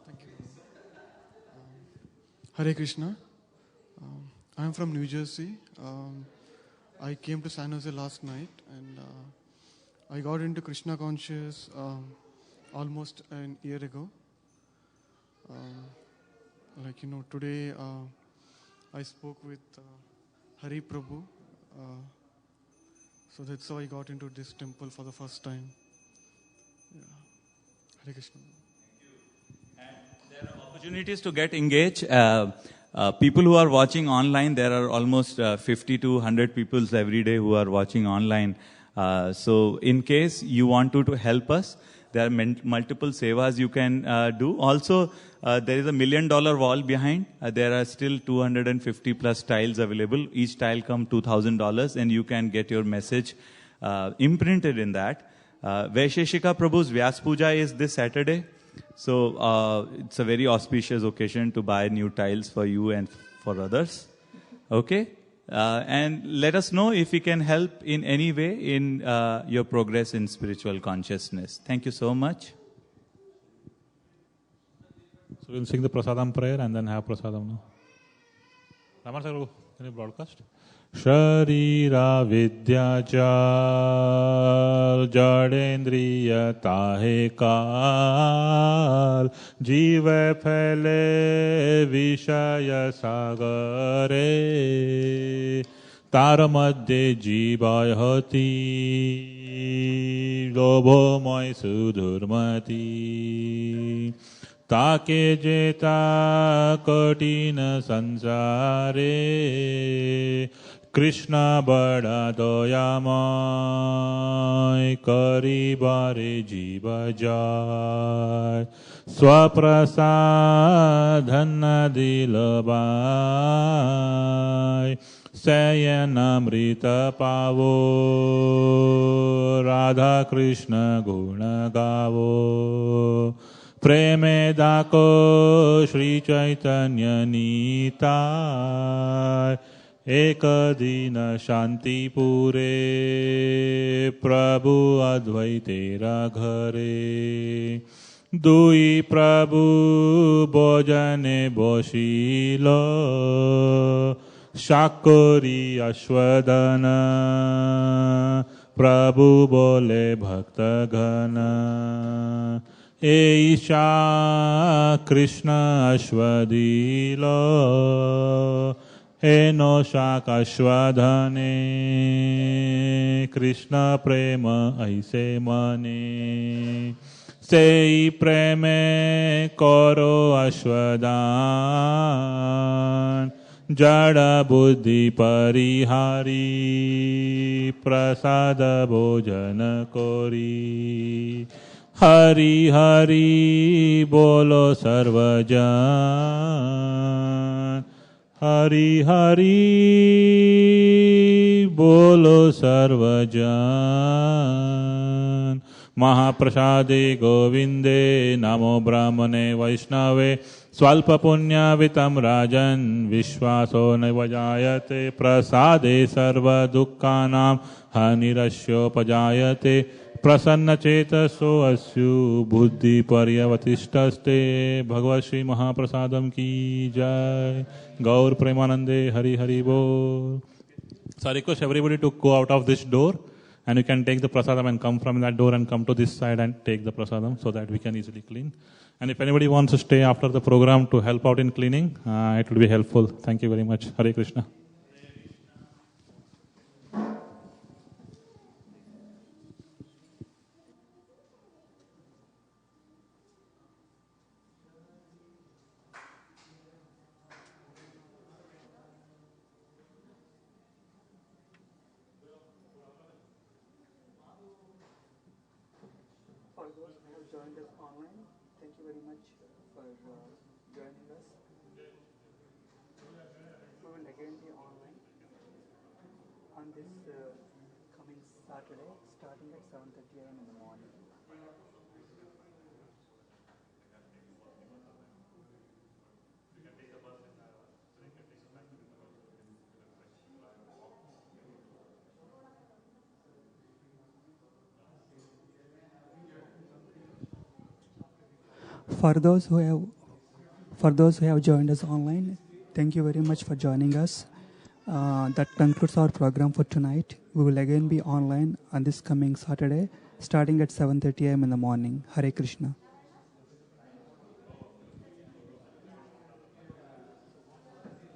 Thank you. Hare Krishna. I am from New Jersey. I came to San Jose last night, and I got into Krishna conscious almost an year ago. Today I spoke with Hari Prabhu. So that's how I got into this temple for the first time. Yeah. Hare Krishna. And there are opportunities to get engaged. People who are watching online, there are almost 50 to 100 people every day who are watching online. So in case you want to help us, there are multiple sevas you can do. Also, there is $1 million wall behind. There are still 250 plus tiles available. Each tile comes $2,000, and you can get your message imprinted in that. Vaisheshika Prabhu's Vyas Puja is this Saturday. So it's a very auspicious occasion to buy new tiles for you and for others. Okay? And let us know if we can help in any way in your progress in spiritual consciousness. Thank you so much. So we'll sing the Prasadam prayer and then have Prasadam now. Raman sir, can you broadcast? Sharira Vidya Jal Jadendriya Tahe Kal Jiva Phele Vishaya Sagare Tar Madhye Jivay Hati Lobho Moy Sudhurmati Take jeta katina sansare Krishna bada doyamay kari bare jiva jay Swaprasadhana dilabay Sayanamrita pavo Radha Krishna guna gavo Preme dako Shri Chaitanya Nitai Ekadina Shanti Pure Prabhu Advaitera Ghare Dui Prabhu Bojane Boshilo Shakori Ashwadana Prabhu Bole Bhakta Ghana Eisha Krishna Ashwadilo Eno Shak Ashwadhane Krishna Prema Aise Mane Sei Preme Koro Ashwadan Jada Buddhi Parihari Prasada Bojana Kori Hari Hari Bolo Sarvajan Hari Hari Bolo Sarvajan Mahaprasade Govinde Namo Brahmane Vaishnave Swalpa Punya Vitam Rajan Vishwaso Navajayate Prasade Sarva Dukkhanam Hanirashyo Pajayate Prasanna Chetaso Asyu Buddhi Paryavatishtaste Bhagavad Shri Mahaprasadam Ki Jai Gaur Premanande Hari Hari Bol. So I request everybody to go out of this door and you can take the prasadam and come from that door and come to this side and take the prasadam so that we can easily clean. And if anybody wants to stay after the program to help out in cleaning, it will be helpful. Thank you very much. Hare Krishna. For those who have joined us online, thank you very much for joining us. We will again be online on this coming Saturday, starting at 7:30 a.m. in the morning. For those who have joined us online, thank you very much for joining us. That concludes our program for tonight. We will again be online on this coming Saturday, starting at 7:30 a.m. in the morning. Hare Krishna.